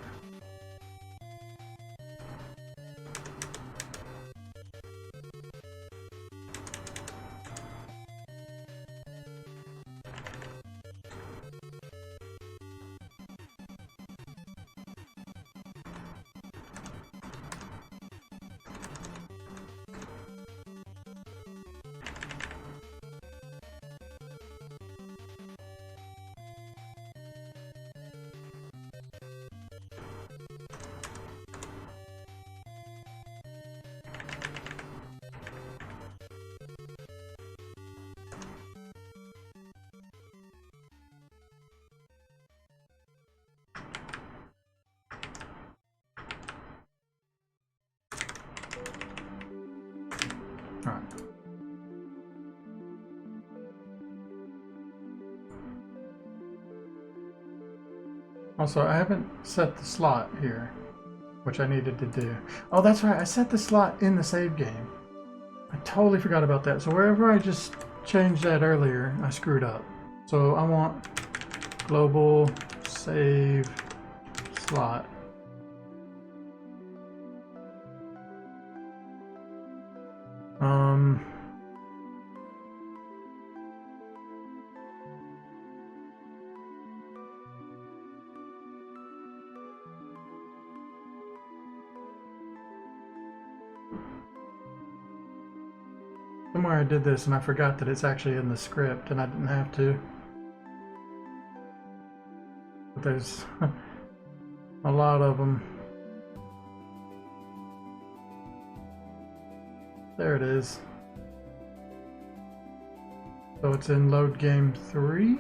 Alright. Also, I haven't set the slot here, which I needed to do. Oh, that's right, I set the slot in the save game. I totally forgot about that. So wherever I just changed that earlier, I screwed up. So I want global save slot. Somewhere I did this and I forgot that it's actually in the script and I didn't have to. But there's a lot of them. There it is. So it's in load game 3.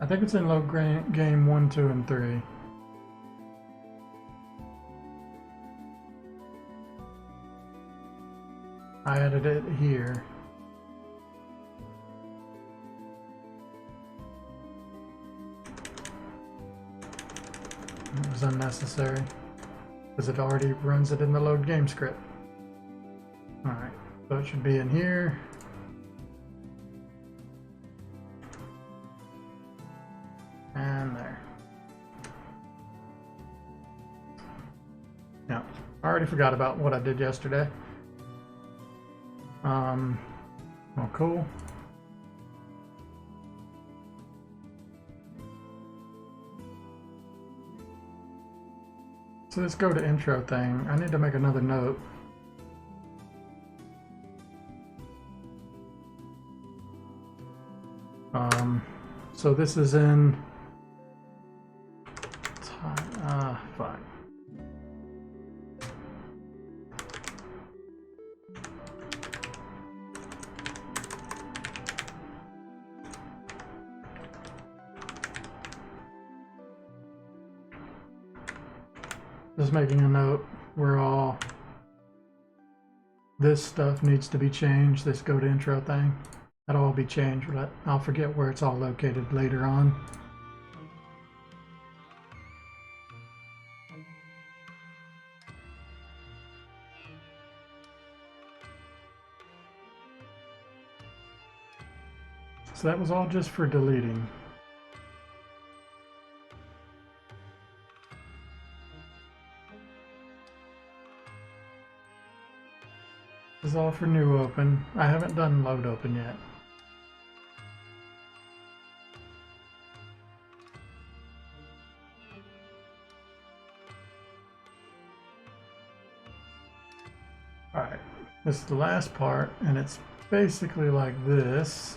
I think it's in load game 1, 2, and 3. I added it here. It was unnecessary because it already runs it in the load game script. Alright, so it should be in here. And there. Yeah, I already forgot about what I did yesterday. Well, cool. So let's go to intro thing. I need to make another note. So this is in fine. Just making a note where all this stuff needs to be changed. This go to intro thing. That'll all be changed, but I'll forget where it's all located later on. So that was all just for deleting. This is all for new open. I haven't done load open yet. Alright, this is the last part, and it's basically like this.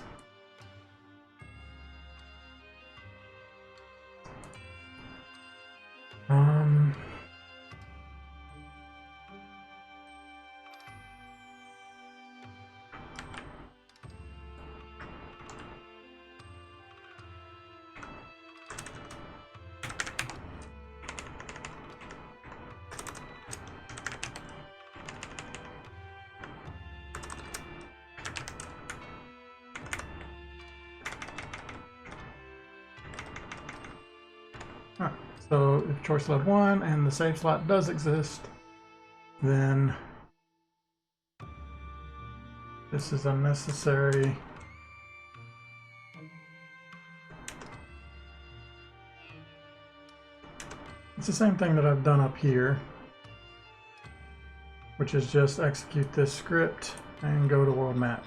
So if choice load 1 and the save slot does exist, then this is unnecessary. It's the same thing that I've done up here, which is just execute this script and go to world map,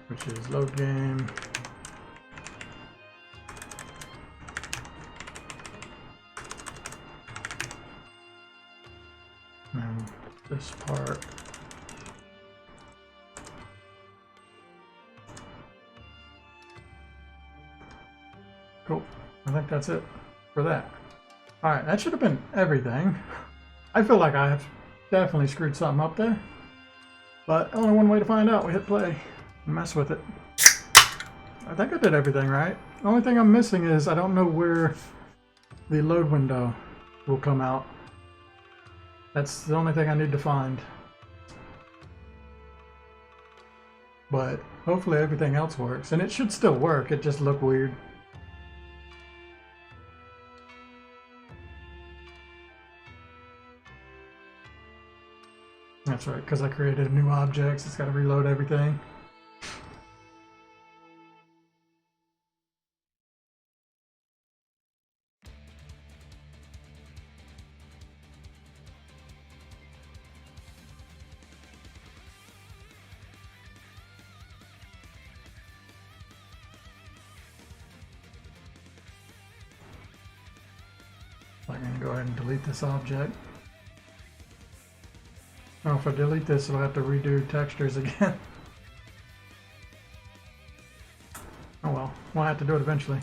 which is load game. And this part. Cool. I think that's it for that. Alright, that should have been everything. I feel like I have definitely screwed something up there. But only one way to find out. We hit play and mess with it. I think I did everything right. The only thing I'm missing is I don't know where the load window will come out. That's the only thing I need to find. But hopefully everything else works. And it should still work, it just looked weird. That's right, because I created new objects, it's got to reload everything. I'm going to go ahead and delete this object. Oh, if I delete this, I'll have to redo textures again. We'll have to do it eventually.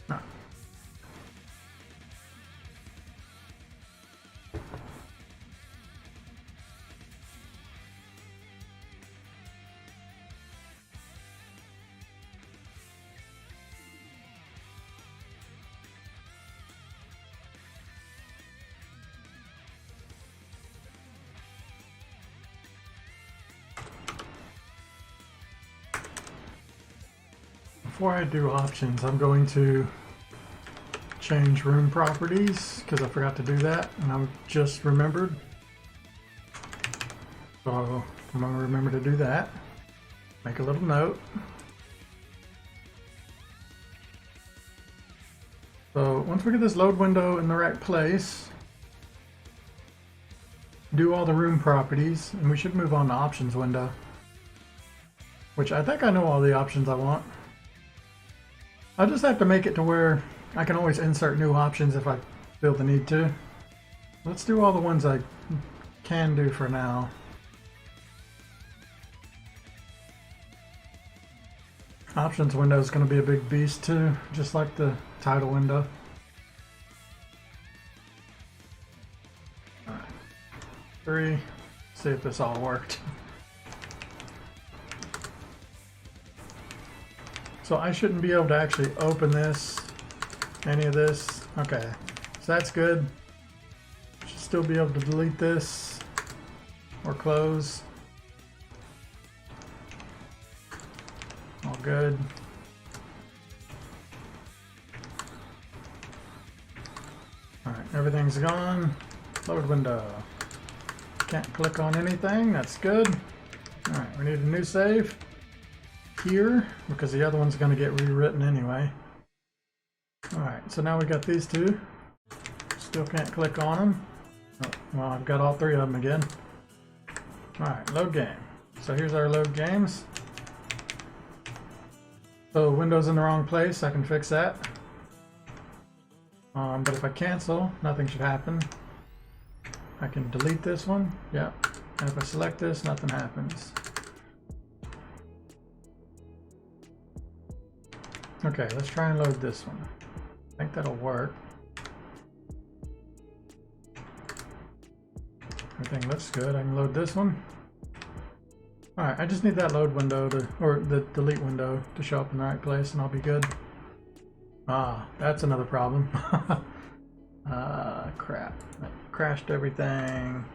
No. Before I do options, I'm going to change room properties because I forgot to do that and I just remembered. So I'm going to remember to do that. Make a little note. So once we get this load window in the right place, do all the room properties, and we should move on to options window, which I think I know all the options I want. I'll just have to make it to where I can always insert new options if I feel the need to. Let's do all the ones I can do for now. Options window is going to be a big beast too, just like the title window. All right. 3. See if this all worked. So I shouldn't be able to actually open this, any of this. Okay, so that's good. Should still be able to delete this or close. All good. All right, everything's gone. Load window. Can't click on anything, that's good. All right, we need a new save here because the other one's going to get rewritten anyway. Alright, so now we got these two. Still can't click on them. Oh, well, I've got all 3 of them again. Alright, load game. So here's our load games. So Windows in the wrong place, I can fix that. But if I cancel, nothing should happen. I can delete this one, yeah. And if I select this, nothing happens. Okay, let's try and load this one. I think that'll work. Everything looks good. I can load this one. Alright, I just need that load window to, or the delete window to show up in the right place and I'll be good. Ah, that's another problem. Crap. That crashed everything.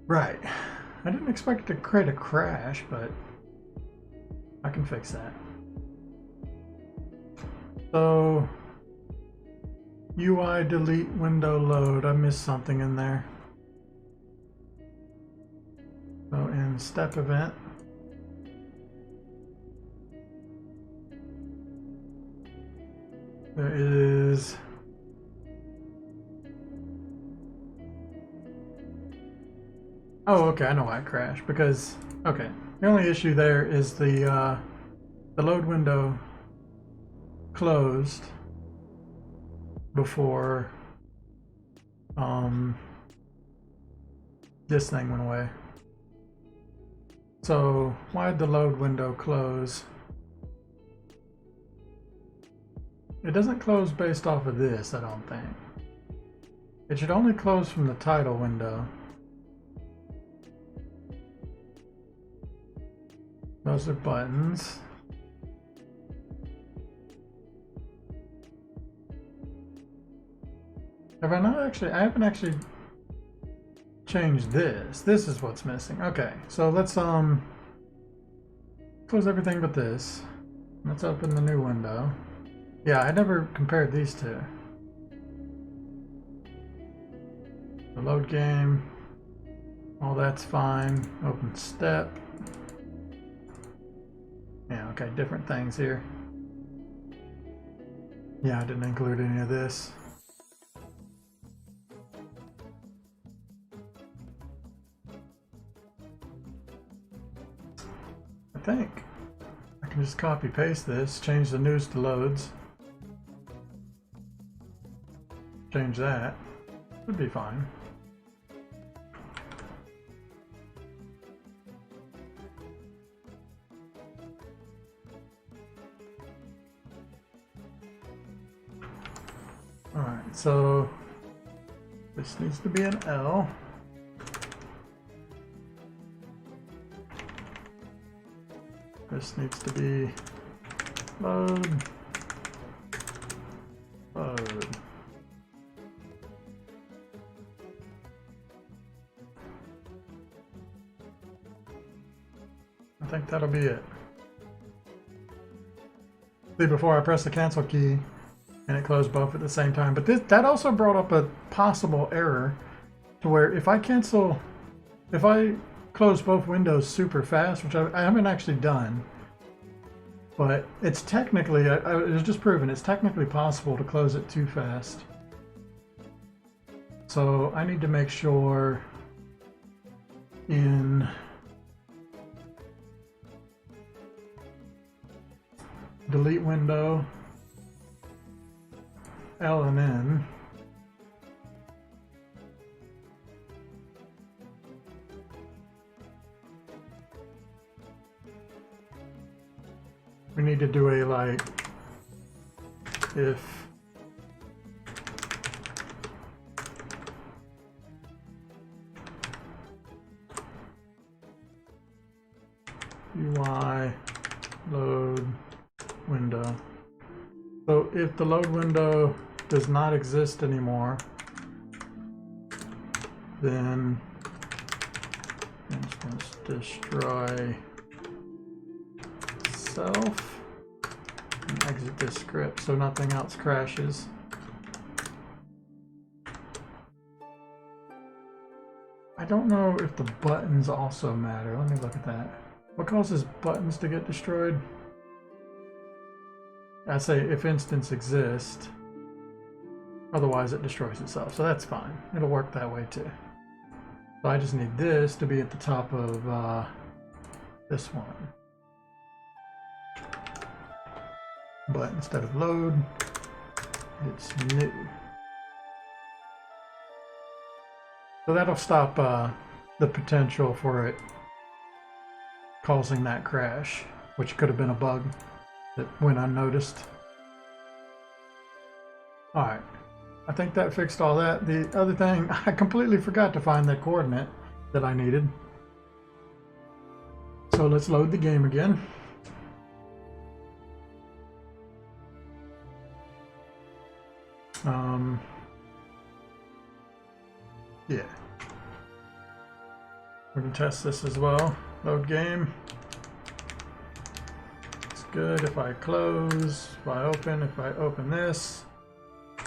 Right. I didn't expect it to create a crash, but I can fix that. So, UI delete window load. I missed something in there. So in step event, there is oh, okay, I know why it crashed because okay, the only issue there is the load window closed before this thing went away. So why did the load window close? It doesn't close based off of this, I don't think. It should only close from the title window. Those are buttons. Have I not actually, I haven't actually changed this. This is what's missing. Okay, so let's close everything but this. Let's open the new window. Yeah, I never compared these two. The load game, all that's fine. Open step. Yeah, okay, different things here. Yeah, I didn't include any of this. think I can just copy paste this, change the news to loads. Change that. Should be fine. Alright, so this needs to be an L. This needs to be load. Load. I think that'll be it. See, before I press the cancel key and it closed both at the same time. But that also brought up a possible error to where if I close both windows super fast, which I haven't actually done, but it's technically, it was just proven, it's technically possible to close it too fast. So I need to make sure in delete window, L and N, we need to do a like if UI load window. So if the load window does not exist anymore, then instance destroy self and exit this script so nothing else crashes. I don't know if the buttons also matter. Let me look at that. What causes buttons to get destroyed? I say if instance exists, otherwise it destroys itself. So that's fine. It'll work that way too. So I just need this to be at the top of this one. But instead of load, it's new. So that'll stop the potential for it causing that crash, which could have been a bug that went unnoticed. Alright, I think that fixed all that. The other thing, I completely forgot to find that coordinate that I needed. So let's load the game again. Yeah. We can test this as well. Load game. It's good if I close, if I open this,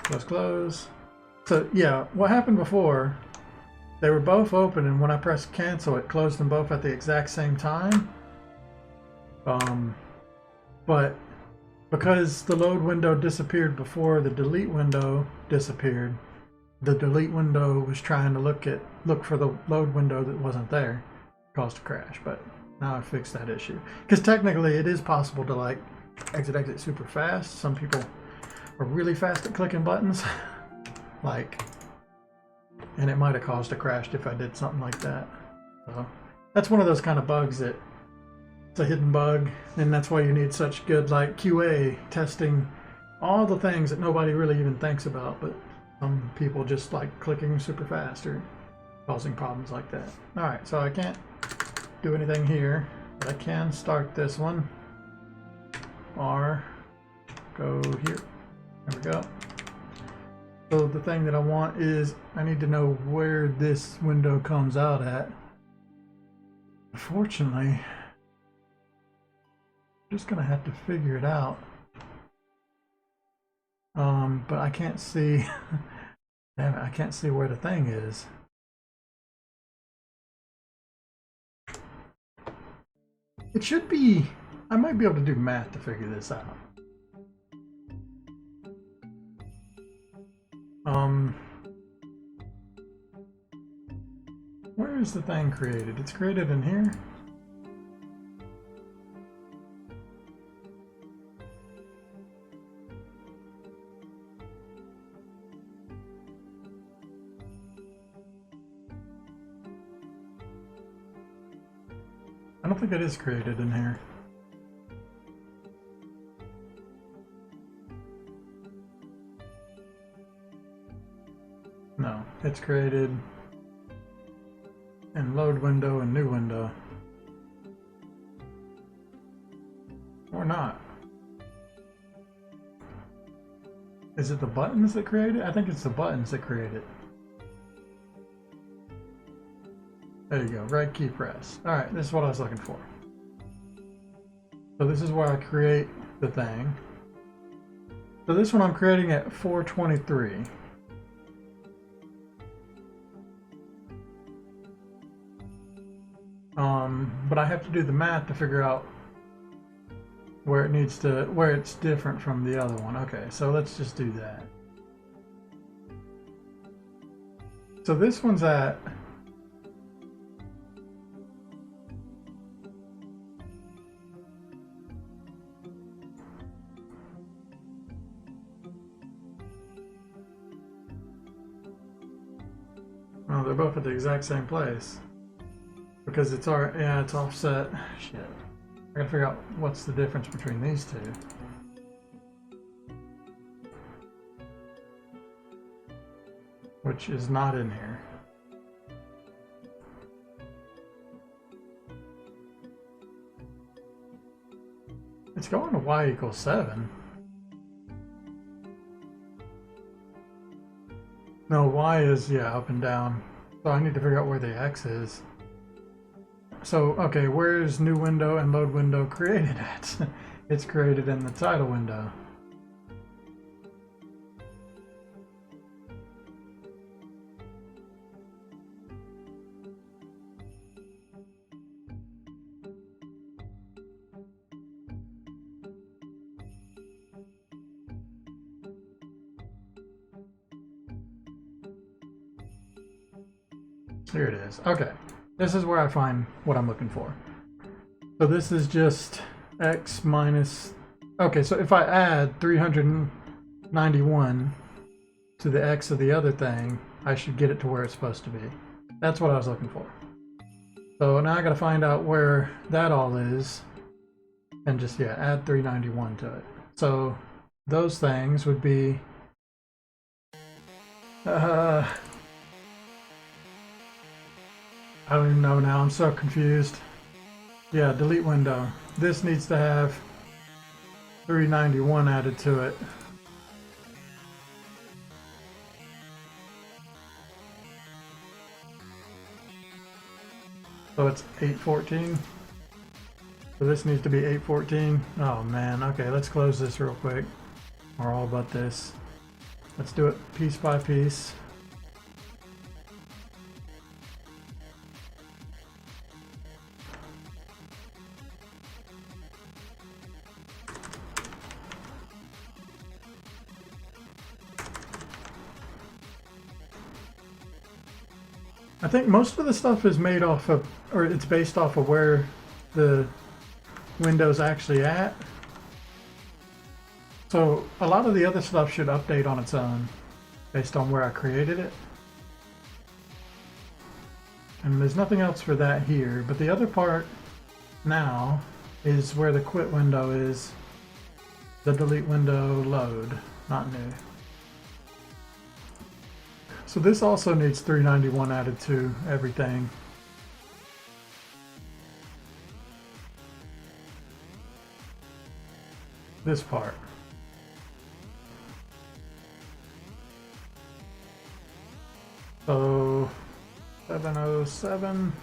close. So yeah, what happened before, they were both open and when I pressed cancel, it closed them both at the exact same time. But because the load window disappeared before the delete window disappeared, the delete window was trying to look for the load window that wasn't there, caused a crash. But now I fixed that issue, because technically it is possible to like exit super fast. Some people are really fast at clicking buttons, like, and it might have caused a crash if I did something like that. So that's one of those kind of bugs that it's a hidden bug, and that's why you need such good like QA testing all the things that nobody really even thinks about, but some people just like clicking super fast or causing problems like that. All right, so I can't do anything here, but I can start this one. R, go here. There we go. So the thing that I want is I need to know where this window comes out at. Unfortunately, I'm just gonna have to figure it out. But I can't see. Damn it, I can't see where the thing is. It should be. I might be able to do math to figure this out. Where is the thing created? It's created in here. I don't think it is created in here. No, it's created in load window and new window. Or not. Is it the buttons that create it? I think it's the buttons that create it. There you go, right key press. All right, this is what I was looking for. So this is where I create the thing. So this one I'm creating at 423. But I have to do the math to figure out where it needs to, where it's different from the other one. Okay, so let's just do that. So this one's at oh, they're both at the exact same place because it's yeah, it's offset. Shit. I gotta figure out what's the difference between these two. Which is not in here. It's going to y equals 7. No, y is, yeah, up and down. So I need to figure out where the x is. So, okay, where is new window and load window created at? It's created in the title window. Here it is. Okay. This is where I find what I'm looking for. So this is just x minus... Okay, so if I add 391 to the x of the other thing, I should get it to where it's supposed to be. That's what I was looking for. So now I gotta find out where that all is, and just, yeah, add 391 to it. So those things would be... I don't even know now, I'm so confused. Yeah, delete window. This needs to have 391 added to it. So it's 814. So this needs to be 814. Oh man, okay, let's close this real quick. Or all but this. Let's do it piece by piece. I think most of the stuff is made off of, or it's based off of where the window's actually at. So a lot of the other stuff should update on its own based on where I created it. And there's nothing else for that here, but the other part now is where the quit window is, the delete window load, not new. So this also needs 391 added to everything. This part. So 707.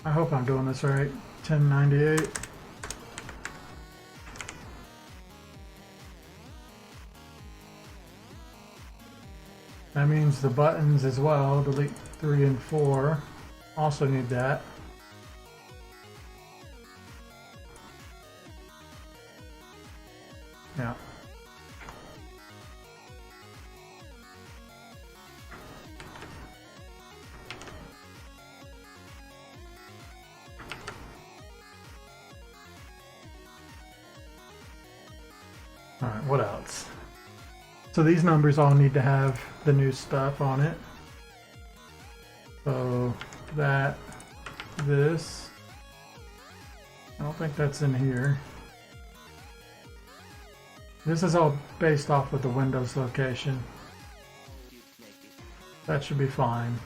I hope I'm doing this right. 1098. That means the buttons as well, delete 3 and 4, also need that. Yeah. All right, what else? So these numbers all need to have the new stuff on it. So that, this, I don't think that's in here. This is all based off of the Windows location. That should be fine.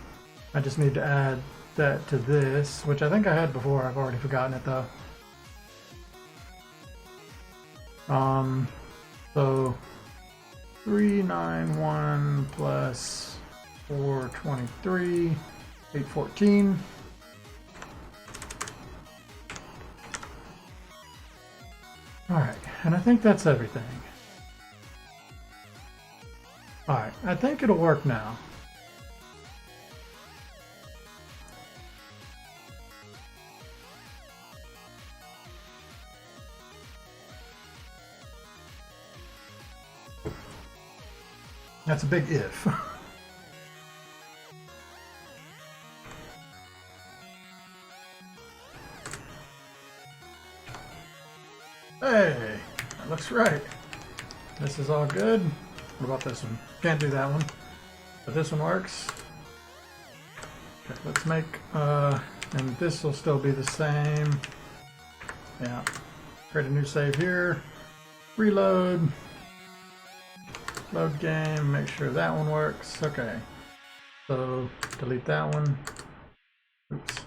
I just need to add that to this, which I think I had before. I've already forgotten it though. So 391 plus 423, 814. All right, and I think that's everything. All right, I think it'll work now. That's a big if. Hey, that looks right. This is all good. What about this one? Can't do that one, but this one works. Okay, let's make, and this will still be the same. Yeah, create a new save here, reload, load game, make sure that one works. Okay, so delete that one. Oops.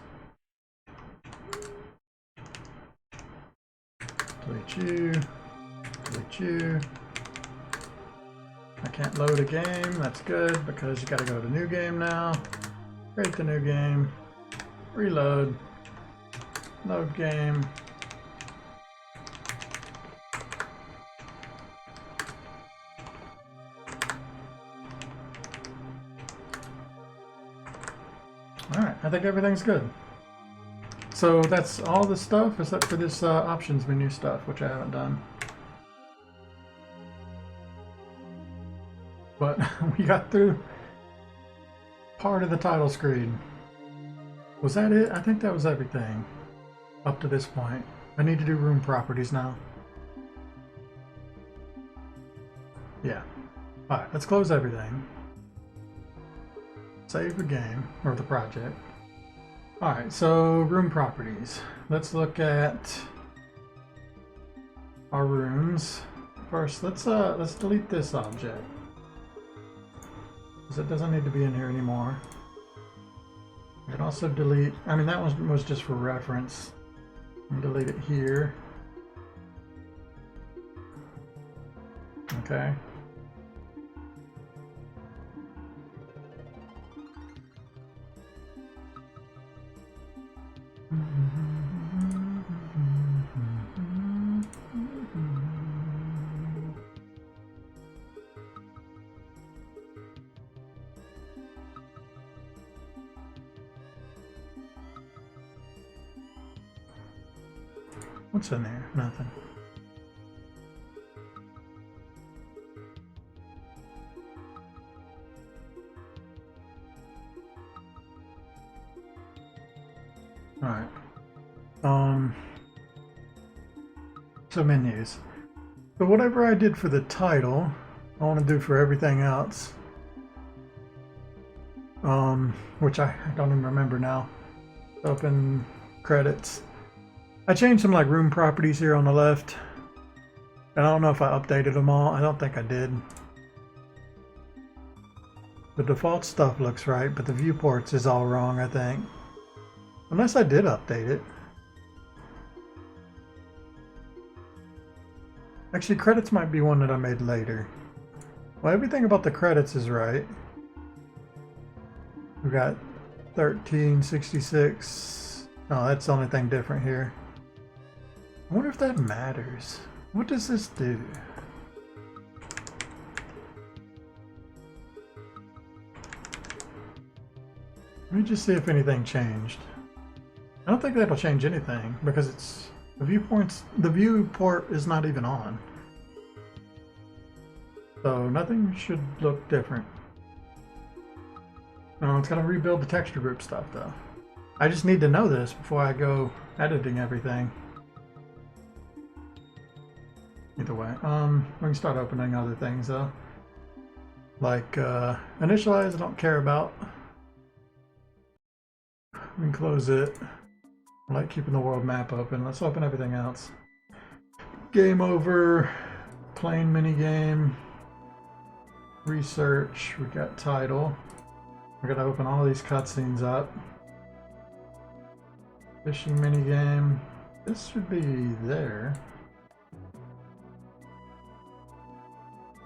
Delete you, delete you. I can't load a game, that's good because you gotta go to new game now. Create the new game, reload, load game. Alright, I think everything's good. So that's all the stuff except for this options menu stuff, which I haven't done. But we got through part of the title screen. Was that it? I think that was everything up to this point. I need to do room properties now. Yeah. Alright, let's close everything. Save the game, or the project. Alright, so room properties. Let's look at our rooms. First, let's delete this object. Because it doesn't need to be in here anymore. I can also delete, I mean that one was just for reference. And delete it here. Okay. What's in there? Nothing. Alright. So menus. So whatever I did for the title, I want to do for everything else. Which I don't even remember now. Open credits. I changed some like room properties here on the left. And I don't know if I updated them all. I don't think I did. The default stuff looks right, but the viewports is all wrong, I think. Unless I did update it. Actually, credits might be one that I made later. Well, everything about the credits is right. We got 1366. Oh, that's the only thing different here. I wonder if that matters. What does this do? Let me just see if anything changed. I don't think that'll change anything because it's the viewport is not even on. So nothing should look different. No, it's gonna rebuild the texture group stuff though. I just need to know this before I go editing everything. Either way, we can start opening other things though. Like initialize, I don't care about. Let me close it. I like keeping the world map open. Let's open everything else. Game over. Plane minigame. Research. We got title. We gotta open all these cutscenes up. Fishing minigame. This should be there.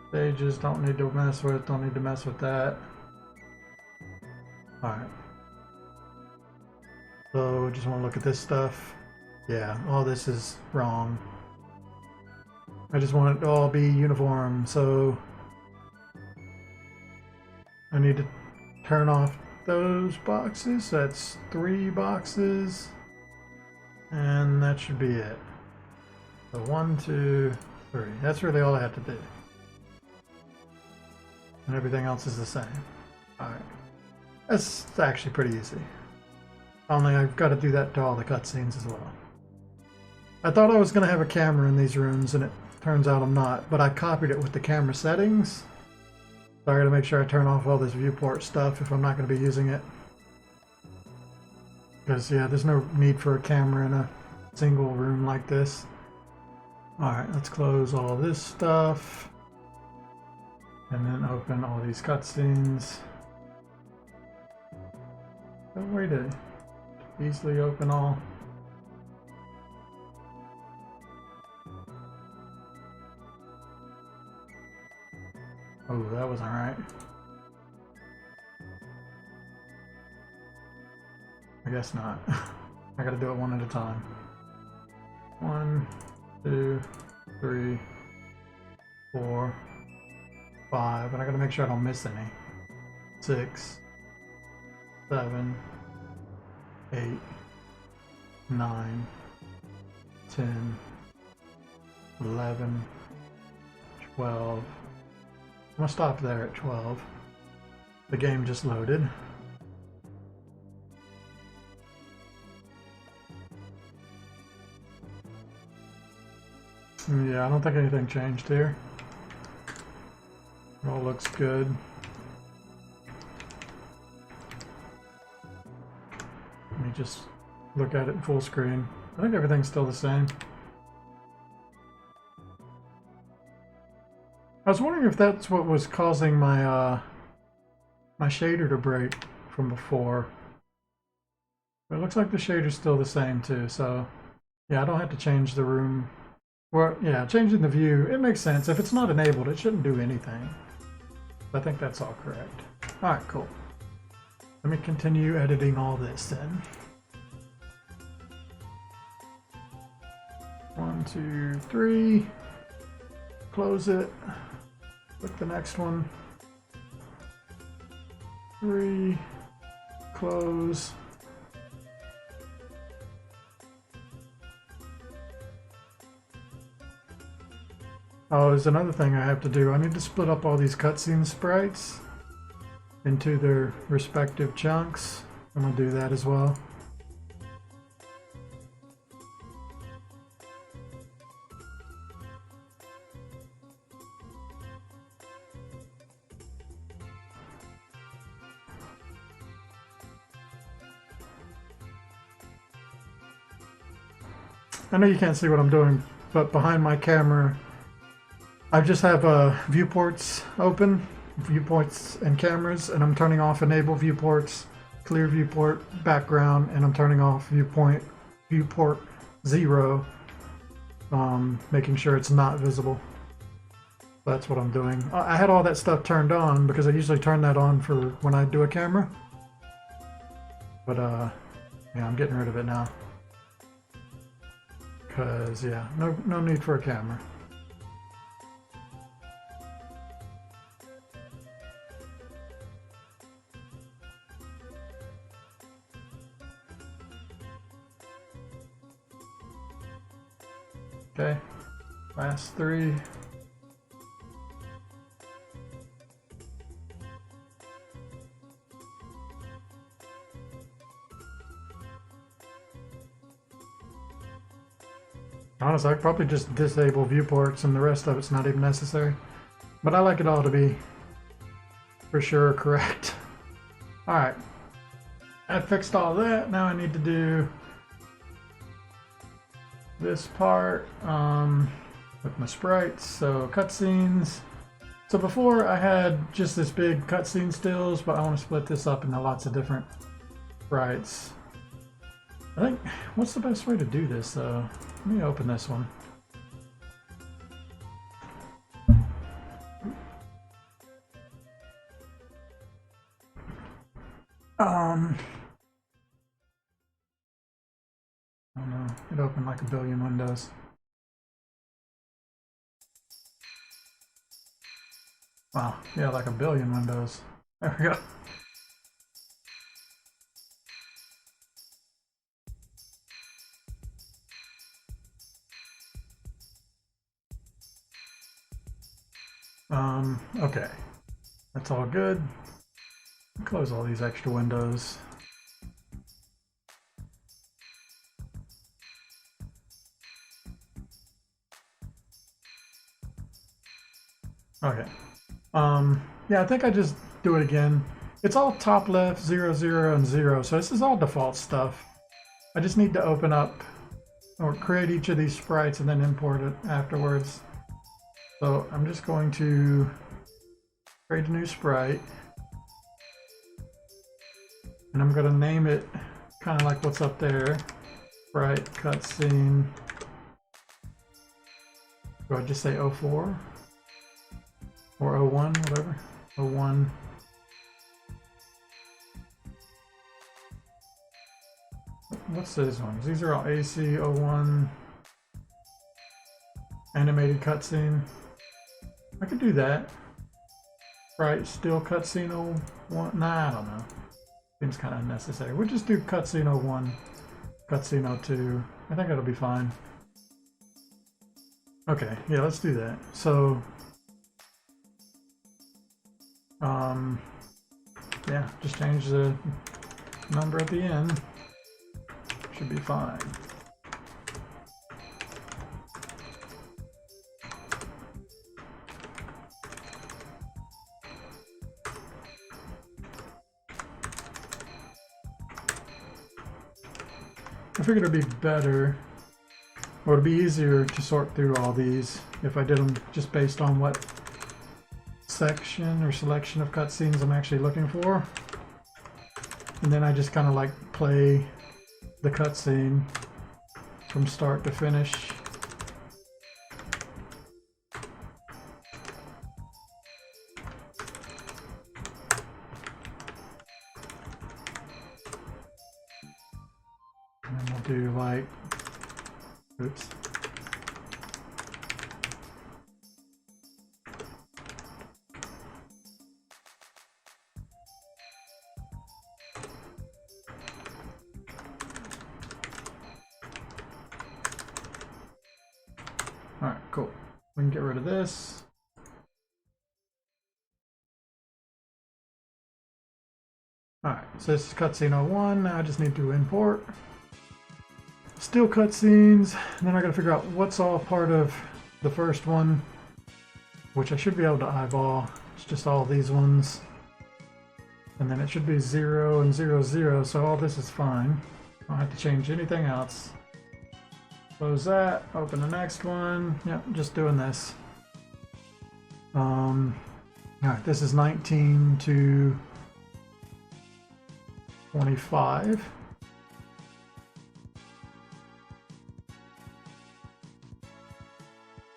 Stages don't need to mess with. Don't need to mess with that. Alright. So, just want to look at this stuff. Yeah, all this is wrong. I just want it to all be uniform, so I need to turn off those boxes. That's 3 boxes, and that should be it. So 1, 2, 3. That's really all I have to do. And everything else is the same. Alright. That's actually pretty easy. Only I've got to do that to all the cutscenes as well. I thought I was going to have a camera in these rooms, and it turns out I'm not, but I copied it with the camera settings. So I got to make sure I turn off all this viewport stuff if I'm not going to be using it. Because, yeah, there's no need for a camera in a single room like this. Alright, let's close all this stuff. And then open all these cutscenes. No way to easily open all. Oh, that wasn't right. I guess not. I gotta do it one at a time. 1, 2, 3, 4, 5, and I gotta make sure I don't miss any. 6, 7, 8, 9, 10, 11, 12. I'm gonna stop there at 12. The game just loaded. Yeah, I don't think anything changed here. It all looks good. Let me just look at it in full screen. I think everything's still the same. I was wondering if that's what was causing my my shader to break from before. But it looks like the shader's still the same too, so yeah, I don't have to change the room. Well, yeah, changing the view, it makes sense. If it's not enabled, it shouldn't do anything. I think that's all correct. Alright, cool. Let me continue editing all this then. 1, 2, 3. Close it. Click the next one. 3. Close. Oh, there's another thing I have to do. I need to split up all these cutscene sprites into their respective chunks. I'm gonna do that as well. I know you can't see what I'm doing, but behind my camera I just have viewports open, viewports and cameras, and I'm turning off enable viewports, clear viewport background, and I'm turning off viewport 0, making sure it's not visible. That's what I'm doing. I had all that stuff turned on because I usually turn that on for when I do a camera. But yeah, I'm getting rid of it now. Because yeah, no need for a camera. Okay, last 3. Honestly, I'd probably just disable viewports and the rest of it's not even necessary. But I like it all to be for sure correct. Alright. I fixed all that. Now I need to do this part with my sprites. So cutscenes. So before I had just this big cutscene stills, but I want to split this up into lots of different sprites. I think, what's the best way to do this though? Let me open this one. I don't know, it opened like a billion windows. Wow, yeah, like a billion windows. There we go. Okay. That's all good. Close all these extra windows. Okay. Yeah, I think I just do it again. It's all top left, 0, 0, and 0, so this is all default stuff. I just need to open up or create each of these sprites and then import it afterwards. So I'm just going to create a new sprite. And I'm going to name it kind of like what's up there. Sprite cutscene. Do I just say 04? Or 01, whatever. 01. What's these ones? These are all AC01 animated cutscene. I could do that. Right, still cutscene 01. Nah, I don't know. Seems kind of unnecessary. We'll just do cutscene 01, cutscene 02. I think it'll be fine. Okay, yeah, let's do that. So, yeah, just change the number at the end. Should be fine. I figured it'd be better, or it'd be easier to sort through all these if I did them just based on what section or selection of cutscenes I'm actually looking for. And then I just kind of like play the cutscene from start to finish. And then we'll do like, oops. All right, cool. We can get rid of this. All right, so this is cutscene 01. Now I just need to import still cutscenes, and then I gotta figure out what's all part of the first one, which I should be able to eyeball. It's just all these ones. And then it should be 0 and 0, 0, so all this is fine. I don't have to change anything else. Close that, open the next one. Yep, just doing this. Alright, this is 19 to 25.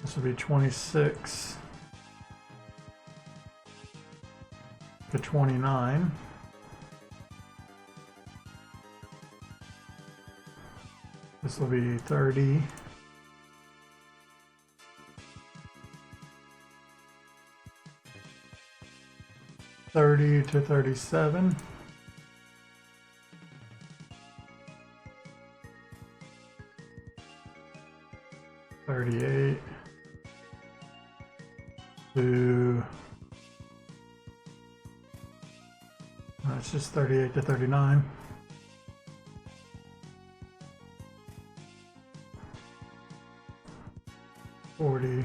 This will be 26 to 29. This will be 30. (30 to 37). (38 to) it's just 38 to 39. (40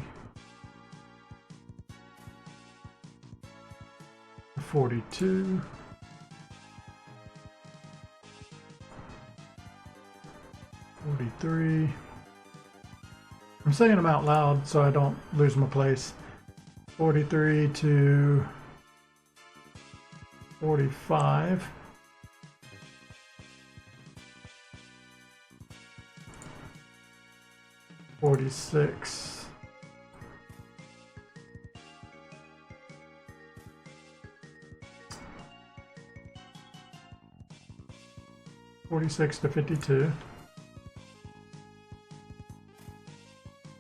to 42). 43. I'm saying them out loud so I don't lose my place. 43 to 45. 46. 46 to 52.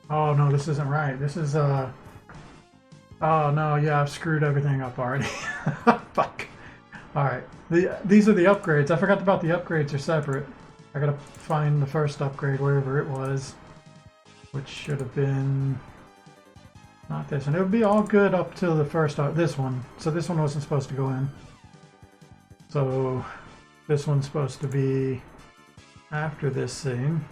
Oh no, this isn't right. This is oh no, yeah, I've screwed everything up already. Fuck. Alright. These are the upgrades. I forgot about the upgrades are separate. I gotta find the first upgrade wherever it was. Which should have been not this. And it would be all good up till the first this one. So this one wasn't supposed to go in. So this one's supposed to be after this thing.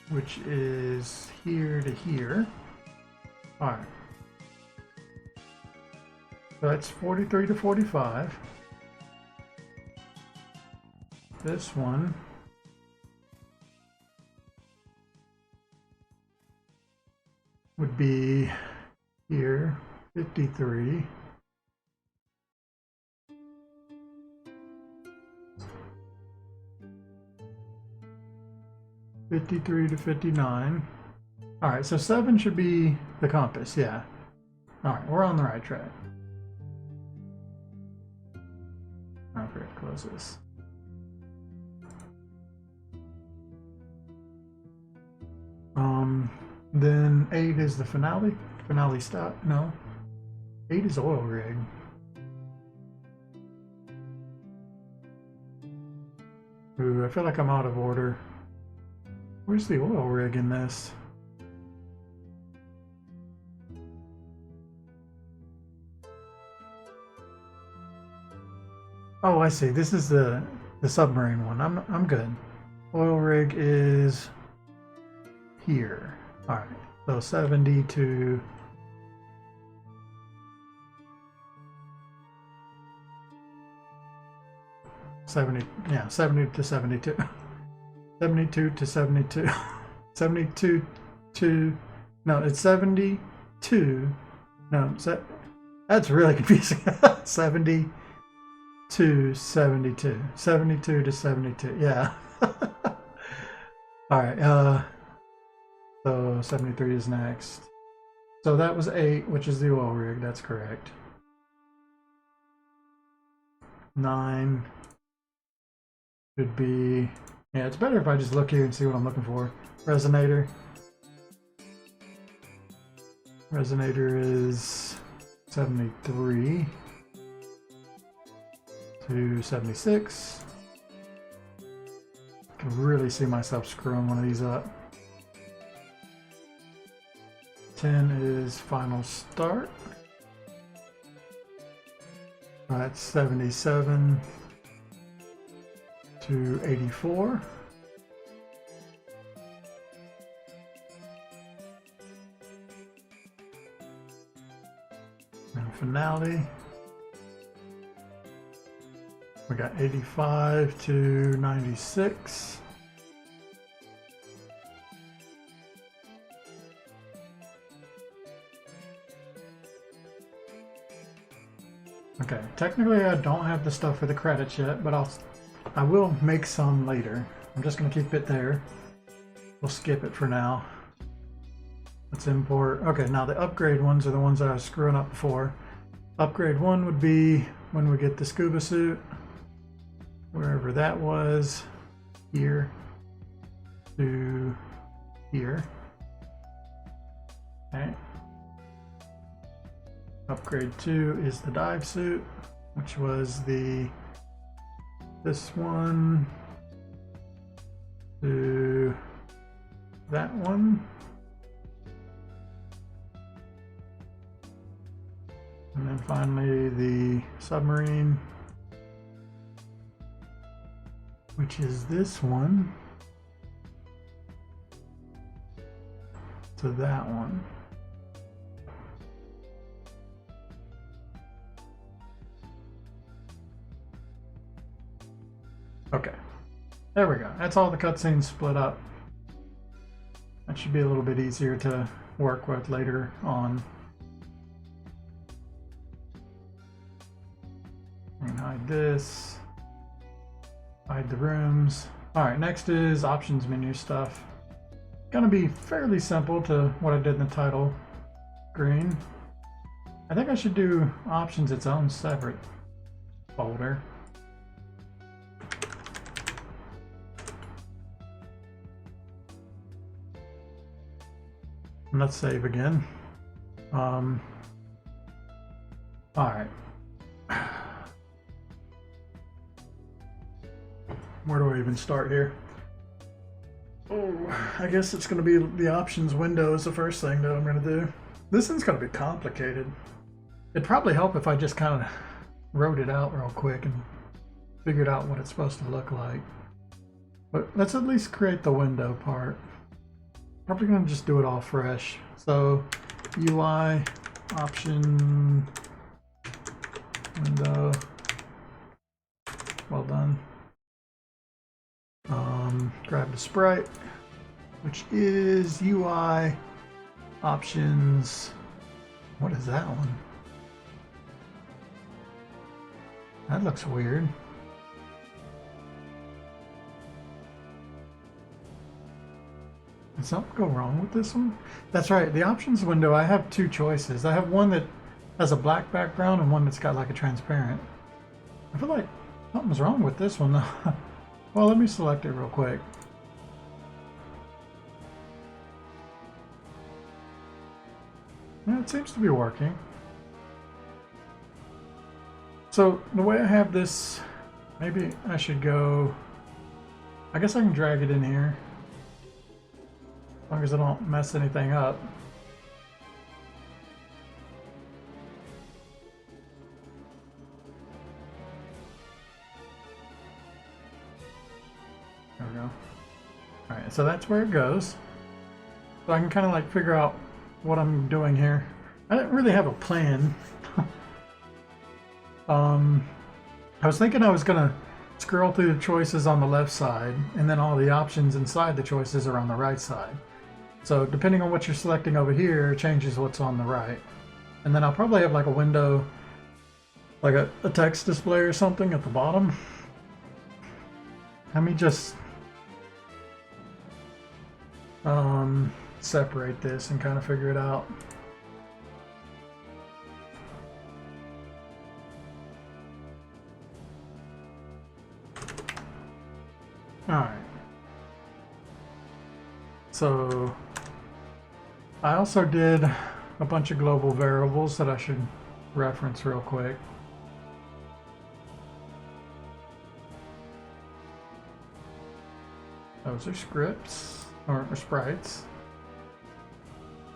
Which is here to here. Alright. So that's 43 to 45. This one would be here, 53. '53 to 59. All right, so 7 should be the compass, yeah. All right, we're on the right track. I forgot to close this. Then 8 is the finale. Finale stop. No. 8 is oil rig. Ooh, I feel like I'm out of order. Where's the oil rig in this? Oh, I see. This is the submarine one. I'm good. Oil rig is here. All right. So 70 to 70. Yeah, 70 to 72. 72 to 72. 72 to no, it's 72. No, that's really confusing. 70 to 72. 72 to 72. Yeah. All right. So 73 is next. So that was 8, which is the oil rig. That's correct. 9 should be. Yeah, it's better if I just look here and see what I'm looking for. Resonator. Resonator is 73 to 76. I can really see myself screwing one of these up. 10 is final start. That's 77 to 84. And finale. We got 85 to 96. Okay, technically I don't have the stuff for the credits yet, but I will make some later. I'm just gonna keep it there. We'll skip it for now. Let's import. Okay, now the upgrade ones are the ones that I was screwing up before. Upgrade 1 would be when we get the scuba suit, wherever that was, here to here. Okay. Upgrade 2 is the dive suit, which was this one to that one. And then finally the submarine, which is this one to that one. There we go. That's all the cutscenes split up. That should be a little bit easier to work with later on. And hide this. Hide the rooms. Alright, next is options menu stuff. Gonna be fairly simple to what I did in the title screen. I think I should do options its own separate folder. And let's save again. Alright. Where do I even start here? Oh, I guess it's going to be the options window is the first thing that I'm going to do. This thing's going to be complicated. It'd probably help if I just kind of wrote it out real quick and figured out what it's supposed to look like. But let's at least create the window part. Probably going to just do it all fresh. So UI option window. Well done. Grab the sprite, which is UI options. What is that one? That looks weird. Did something go wrong with this one? That's right, the options window, I have two choices. I have one that has a black background and one that's got like a transparent. I feel like something's wrong with this one though. Well, let me select it real quick. Yeah, it seems to be working. So the way I have this, maybe I should go, I guess I can drag it in here. As long as I don't mess anything up. There we go. Alright, so that's where it goes. So I can kind of like figure out what I'm doing here. I didn't really have a plan. I was thinking I was gonna scroll through the choices on the left side and then all the options inside the choices are on the right side. So depending on what you're selecting over here, it changes what's on the right. And then I'll probably have like a window, like a text display or something at the bottom. Let me just separate this and kind of figure it out. Alright. So I also did a bunch of global variables that I should reference real quick. Those are scripts or sprites.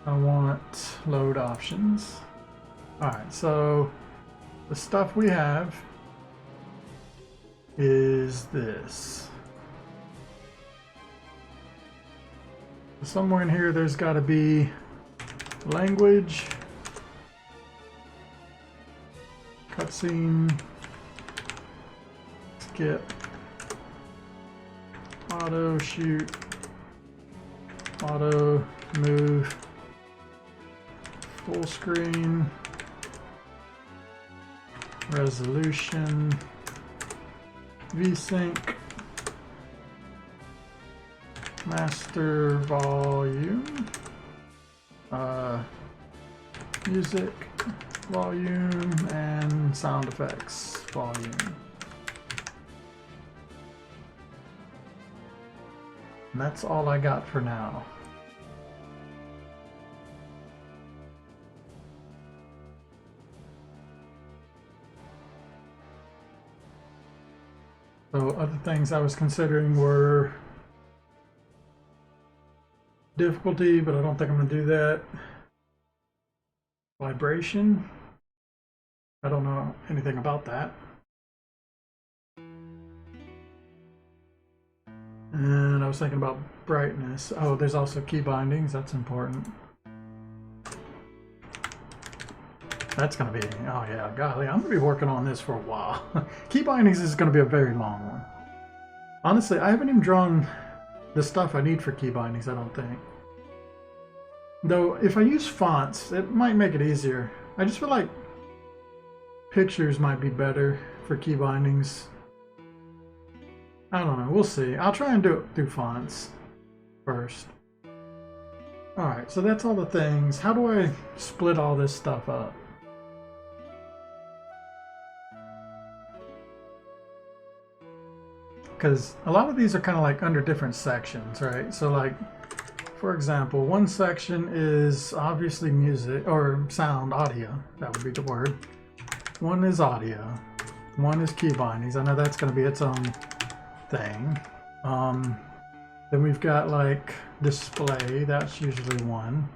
I want load options. Alright, so the stuff we have is this. Somewhere in here there's got to be language, cutscene, skip, auto shoot, auto move, full screen, resolution, VSync, master volume, music volume, and sound effects volume. And that's all I got for now. So other things I was considering were difficulty, but I don't think I'm going to do that. Vibration. I don't know anything about that. And I was thinking about brightness. Oh, there's also key bindings. That's important. That's going to be, oh yeah, golly, I'm going to be working on this for a while. Key bindings is going to be a very long one. Honestly, I haven't even drawn the stuff I need for key bindings, I don't think. Though, if I use fonts, it might make it easier. I just feel like pictures might be better for key bindings. I don't know, we'll see. I'll try and do it through fonts first. Alright, so that's all the things. How do I split all this stuff up? Because a lot of these are kind of like under different sections, right? So like, for example, one section is obviously music, or sound, audio. That would be the word. One is audio. One is key bindings. I know that's going to be its own thing. Then we've got like display. That's usually one.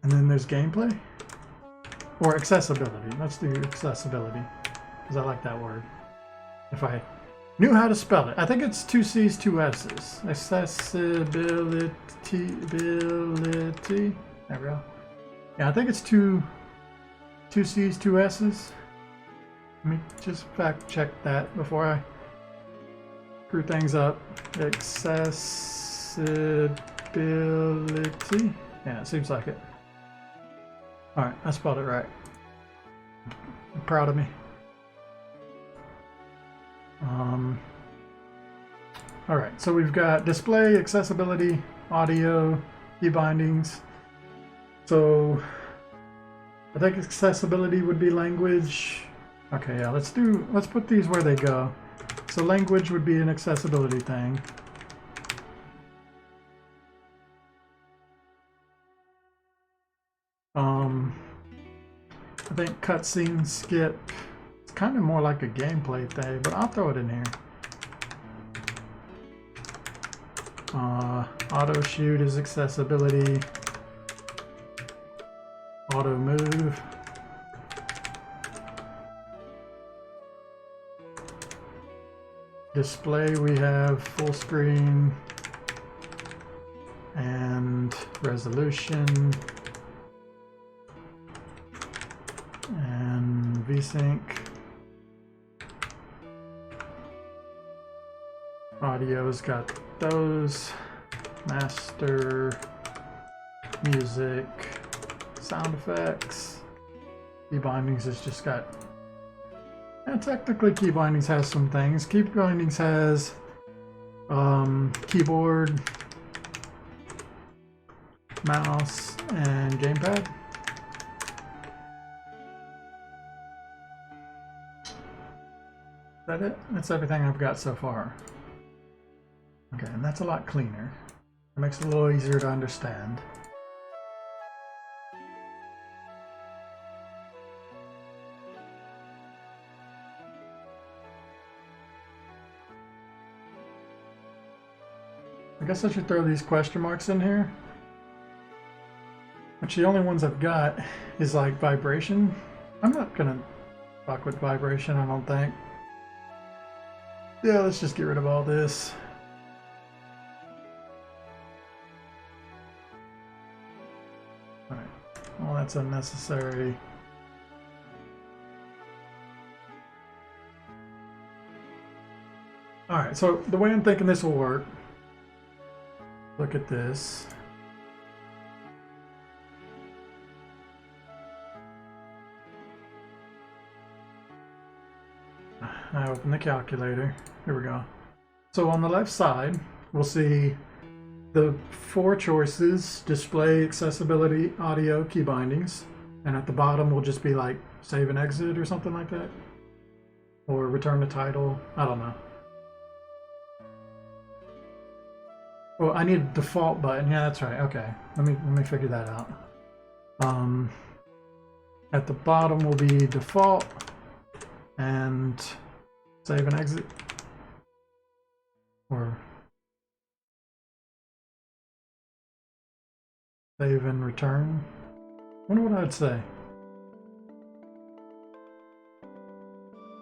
And then there's gameplay. Or accessibility. Let's do accessibility. Because I like that word. If I knew how to spell it. I think it's 2 C's, 2 S's. Accessibility. There we go. Yeah, I think it's 2 C's, 2 S's. Let me just fact check that before I screw things up. Accessibility. Yeah, it seems like it. Alright, I spelled it right. I'm proud of me. Alright, so we've got display, accessibility, audio, key bindings. So I think accessibility would be language. Okay, yeah, let's put these where they go. So language would be an accessibility thing. I think cutscene skip. It's kind of more like a gameplay thing, but I'll throw it in here. Auto shoot is accessibility. Auto move. Display, we have full screen and resolution and VSync. Audio's got those. Master, music, sound effects. Key bindings has just got. And technically, key bindings has some things. Key bindings has keyboard, mouse, and gamepad. Is that it? That's everything I've got so far. Okay, and that's a lot cleaner. It makes it a little easier to understand. I guess I should throw these question marks in here. Which the only ones I've got is like vibration. I'm not gonna fuck with vibration, I don't think. Yeah, let's just get rid of all this. Alright, well that's unnecessary. Alright, so the way I'm thinking this will work, look at this. I open the calculator. Here we go. So on the left side, we'll see the 4 choices: display, accessibility, audio, key bindings. And at the bottom will just be like save and exit or something like that. Or return the title. I don't know. Oh, I need a default button. Yeah, that's right. Okay. Let me figure that out. At the bottom will be default and save and exit. Or save and return. I wonder what I'd say.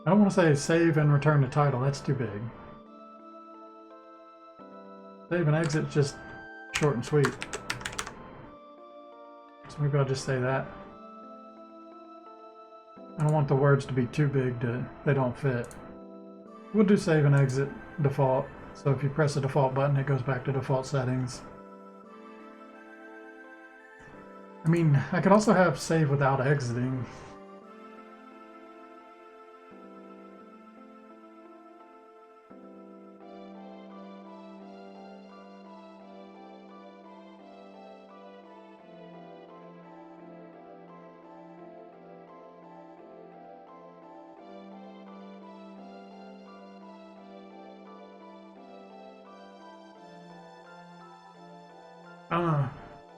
I don't want to say save and return the title. That's too big. Save and exit, just short and sweet. So maybe I'll just say that. I don't want the words to be too big they don't fit. We'll do save and exit default. So if you press the default button, it goes back to default settings. I mean, I could also have save without exiting.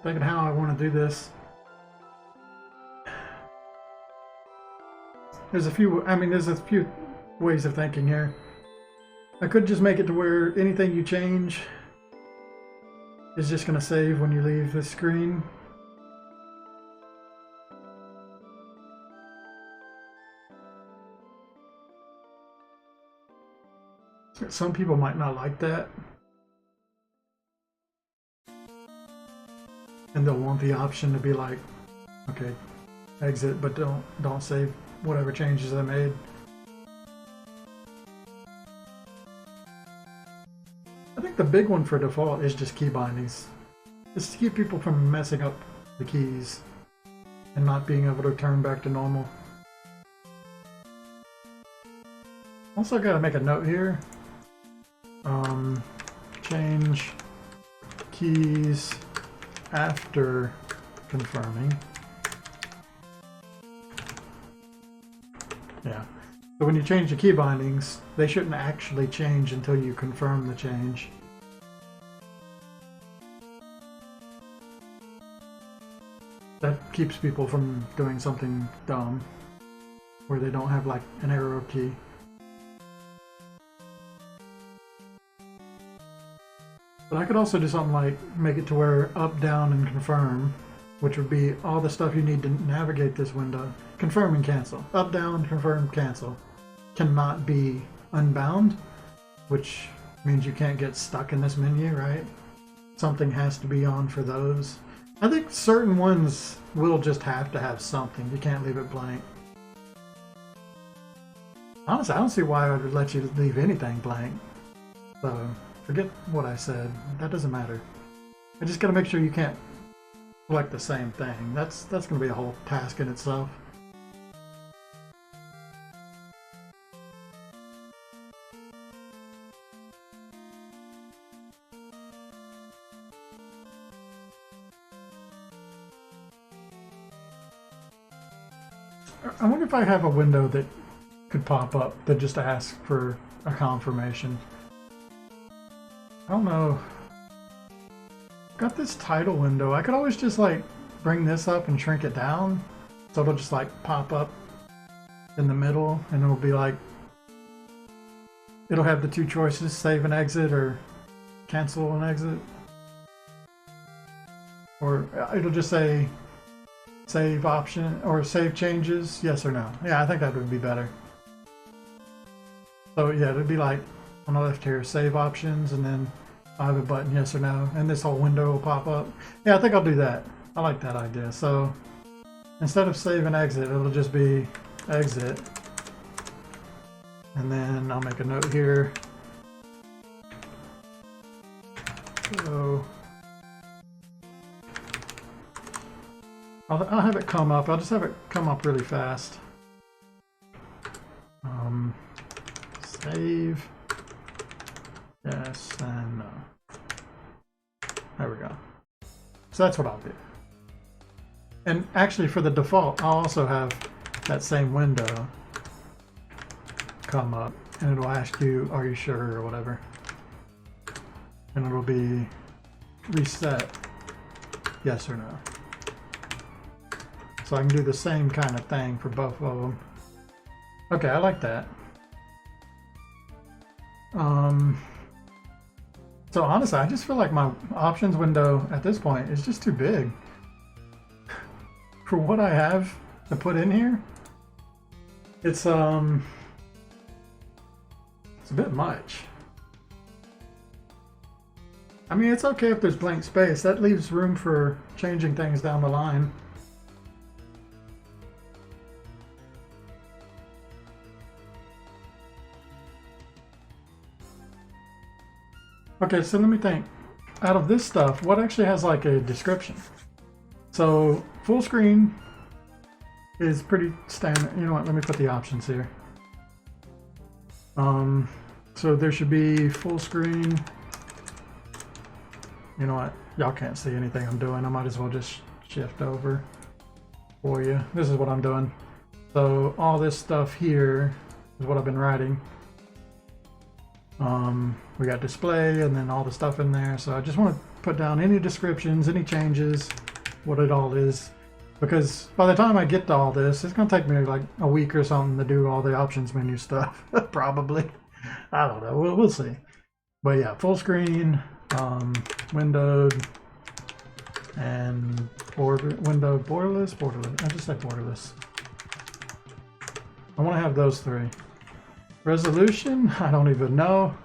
Thinking how I want to do this. There's a few ways of thinking here. I could just make it to where anything you change is just going to save when you leave the screen. Some people might not like that. And they'll want the option to be like, okay, exit, but don't save whatever changes I made. I think the big one for default is just key bindings. Just to keep people from messing up the keys and not being able to turn back to normal. Also gotta make a note here. Change keys after confirming. Yeah. So when you change the key bindings, they shouldn't actually change until you confirm the change. That keeps people from doing something dumb where they don't have like an arrow key. But I could also do something like make it to where up, down, and confirm, which would be all the stuff you need to navigate this window. Confirm and cancel. Up, down, confirm, cancel. Cannot be unbound, which means you can't get stuck in this menu, right? Something has to be on for those. I think certain ones will just have to have something. You can't leave it blank. Honestly, I don't see why I would let you leave anything blank. So forget what I said. That doesn't matter. I just gotta make sure you can't select the same thing. That's gonna be a whole task in itself. I wonder if I have a window that could pop up that just asks for a confirmation. I don't know. Got this title window. I could always just like bring this up and shrink it down. So it'll just like pop up in the middle and it'll be like, it'll have the two choices, save and exit or cancel and exit. Or it'll just say save option or save changes, yes or no. Yeah, I think that would be better. So yeah, it'd be like on the left here, save options, and then I have a button, yes or no, and this whole window will pop up. Yeah, I think I'll do that. I like that idea. So instead of save and exit, it'll just be exit. And then I'll make a note here. So I'll have it come up. I'll just have it come up really fast. Save. Yes and no. There we go. So that's what I'll do. And actually for the default, I'll also have that same window come up and it'll ask you, are you sure, or whatever. And it'll be reset, yes or no. So I can do the same kind of thing for both of them. Okay, I like that. So honestly, I just feel like my options window at this point is just too big. For what I have to put in here, it's a bit much. I mean, it's okay if there's blank space. That leaves room for changing things down the line. Okay, so let me think. Out of this stuff, what actually has like a description? So full screen is pretty standard. You know what? Let me put the options here. So there should be full screen. You know what? Y'all can't see anything I'm doing. I might as well just shift over for you. This is what I'm doing. So all this stuff here is what I've been writing. We got display and then all the stuff in there. So I just want to put down any descriptions, any changes, what it all is. Because by the time I get to all this, it's going to take me like a week or something to do all the options menu stuff. Probably. I don't know. We'll see. But yeah, full screen, windowed, and borderless. I just said borderless. I want to have those three. Resolution, I don't even know.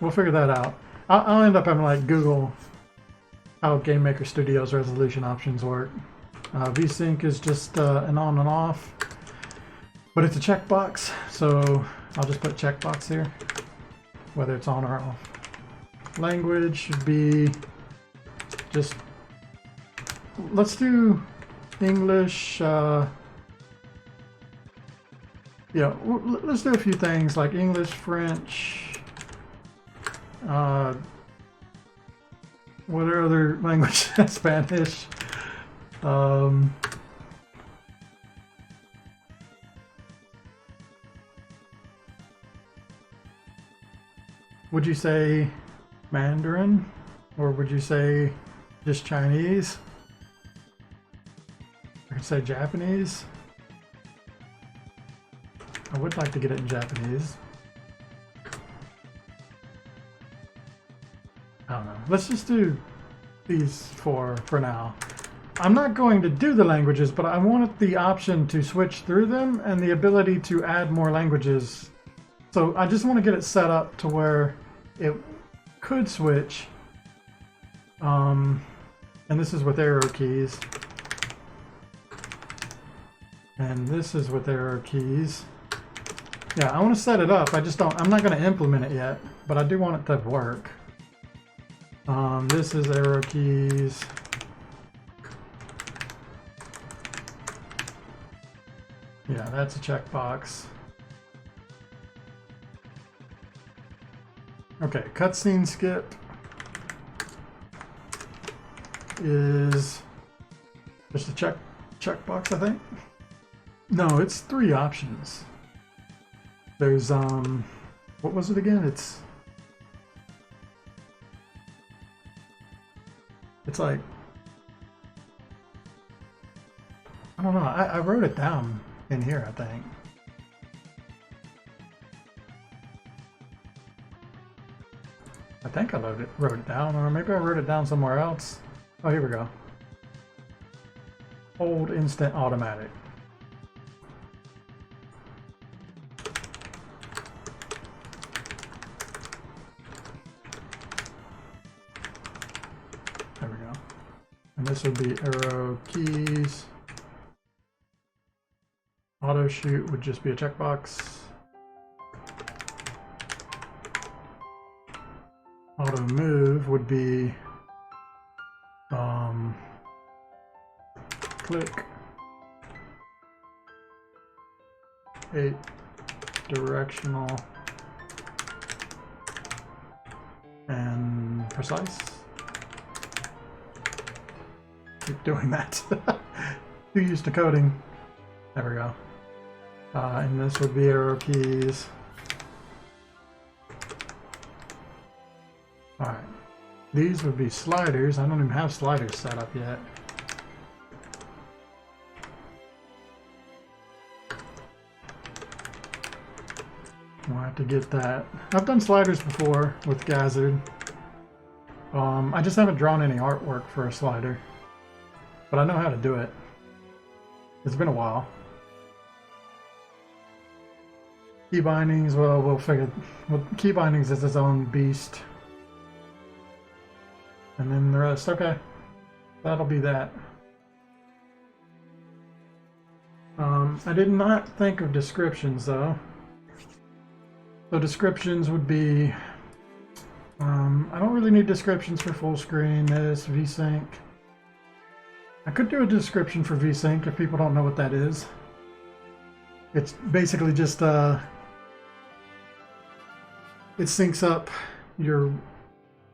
We'll figure that out. I'll end up having like Google how Game Maker Studio's resolution options work. VSync is just an on and off, but it's a checkbox, so I'll just put checkbox here, whether it's on or off. Language should be just, let's do English. Yeah, let's do a few things like English, French. What are other languages? Spanish. Would you say Mandarin, or would you say just Chinese? I could say Japanese. I would like to get it in Japanese. I don't know. Let's just do these four for now. I'm not going to do the languages, but I wanted the option to switch through them and the ability to add more languages. So I just want to get it set up to where it could switch. And this is with arrow keys. And this is with arrow keys. Yeah, I want to set it up. I'm not going to implement it yet, but I do want it to work. This is arrow keys. Yeah, that's a checkbox. Okay, cutscene skip is just a checkbox, I think. No, it's 3 options. There's what was it again? It's like, I don't know. I wrote it down in here, I think. I wrote it down, or maybe I wrote it down somewhere else. Oh, here we go. Hold instant automatic. There we go. And this would be arrow keys. Auto shoot would just be a checkbox. Auto move would be click 8 directional and precise. Keep doing that. Too used to coding. There we go. And this would be arrow keys. Alright. These would be sliders. I don't even have sliders set up yet. We'll have to get that. I've done sliders before with Gazzard. I just haven't drawn any artwork for a slider. But I know how to do it. It's been a while. Key bindings, well, we'll figure. Well, key bindings is its own beast. And then the rest, okay. That'll be that. I did not think of descriptions though. So descriptions would be, I don't really need descriptions for full screen, this, VSync. I could do a description for VSync if people don't know what that is. It's basically just, it syncs up your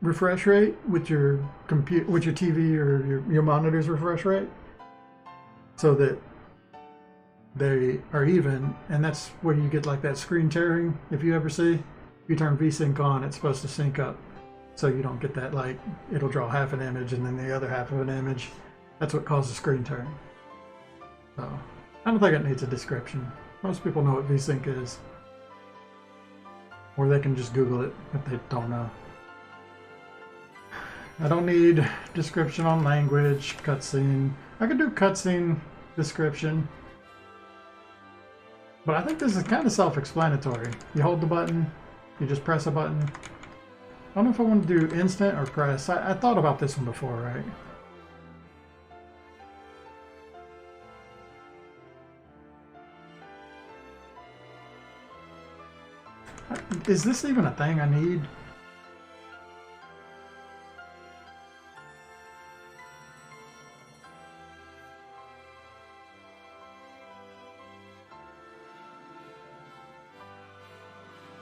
refresh rate with your with your TV or your monitor's refresh rate, so that they are even, and that's where you get like that screen tearing. If you ever see, if you turn VSync on, it's supposed to sync up, so you don't get that, like it'll draw half an image and then the other half of an image. That's what causes screen tearing. So I don't think it needs a description. Most people know what VSync is, or they can just Google it if they don't know. I don't need description on language, cutscene. I could do cutscene description, but I think this is kind of self-explanatory. You hold the button, you just press a button. I don't know if I want to do instant or press. I thought about this one before, right? Is this even a thing I need?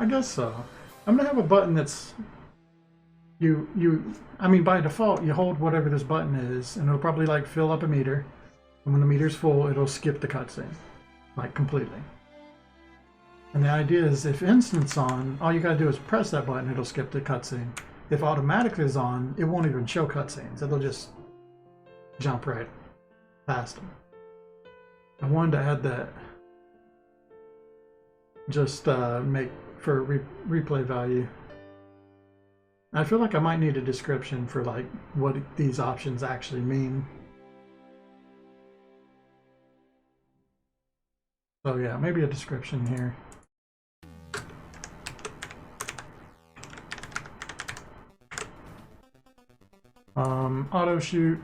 I guess so. I'm gonna have a button that's I mean, by default you hold whatever this button is and it'll probably like fill up a meter, and when the meter's full it'll skip the cutscene like completely. And the idea is if instant's on, all you gotta do is press that button, it'll skip the cutscene. If automatic is on, it won't even show cutscenes, it'll just jump right past them. I wanted to add that just make for replay value. I feel like I might need a description for like what these options actually mean. So yeah, maybe a description here. Auto shoot,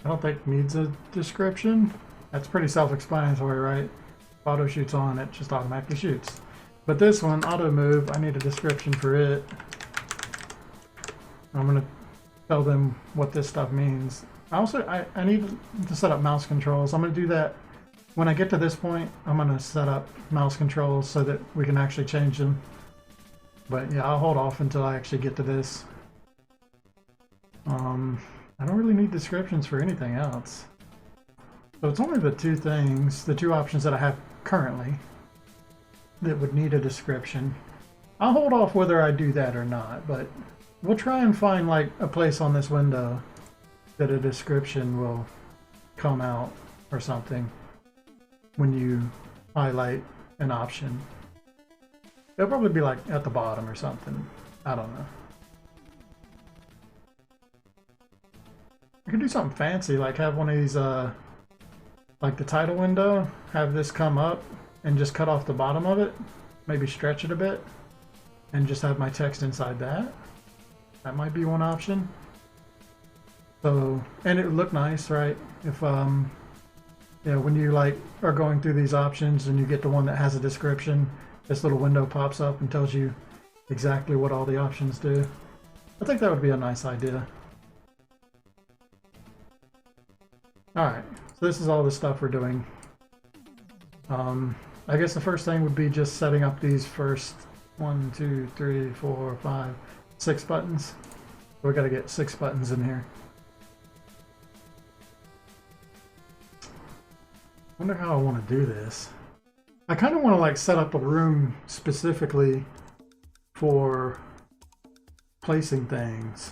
I don't think needs a description. That's pretty self-explanatory, right? If auto shoots on, it just automatically shoots. But this one, auto move, I need a description for it. I'm gonna tell them what this stuff means. I need to set up mouse controls. I'm gonna do that when I get to this point. I'm gonna set up mouse controls so that we can actually change them. But yeah, I'll hold off until I actually get to this. I don't really need descriptions for anything else. So it's only the two options that I have currently that would need a description. I'll hold off whether I do that or not, but we'll try and find like a place on this window that a description will come out or something when you highlight an option. It'll probably be like at the bottom or something. I don't know. I could do something fancy, like have one of these, like the title window, have this come up and just cut off the bottom of it, maybe stretch it a bit, and just have my text inside that. That might be one option. So, and it would look nice, right? If, yeah, when you like are going through these options and you get the one that has a description, this little window pops up and tells you exactly what all the options do. I think that would be a nice idea. Alright, so this is all the stuff we're doing. I guess the first thing would be just setting up these first 1, 2, 3, 4, 5, 6 buttons. We gotta get 6 buttons in here. Wonder how I want to do this. I kind of want to like set up a room specifically for placing things.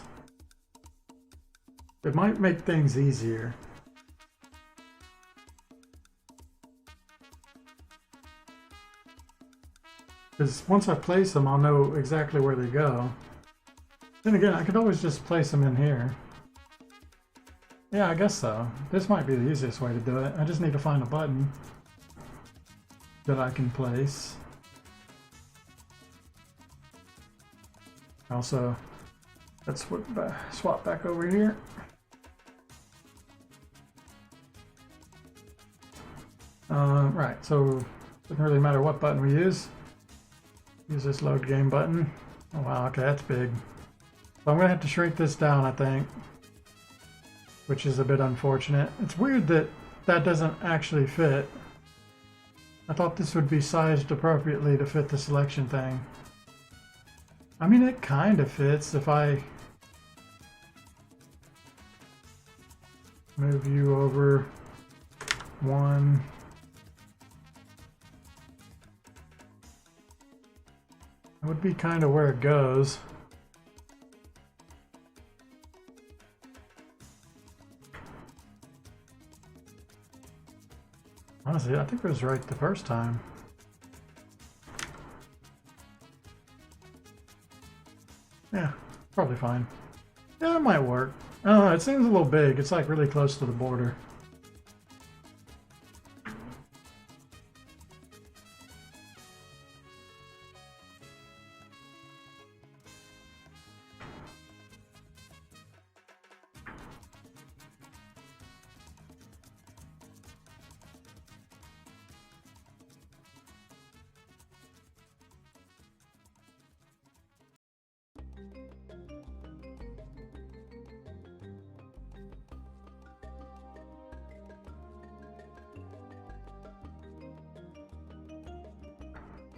It might make things easier. Because once I place them, I'll know exactly where they go. Then again, I could always just place them in here. Yeah, I guess so. This might be the easiest way to do it. I just need to find a button that I can place. Also, let's swap back over here. Right, so it doesn't really matter what button we use. Use this load game button. Oh wow, okay, that's big. So I'm gonna have to shrink this down, I think, which is a bit unfortunate. It's weird that that doesn't actually fit. I thought this would be sized appropriately to fit the selection thing. I mean, it kind of fits if I move you over one. That would be kind of where it goes. Honestly, I think it was right the first time. Yeah, probably fine. Yeah, it might work. I don't know, it seems a little big. It's like really close to the border.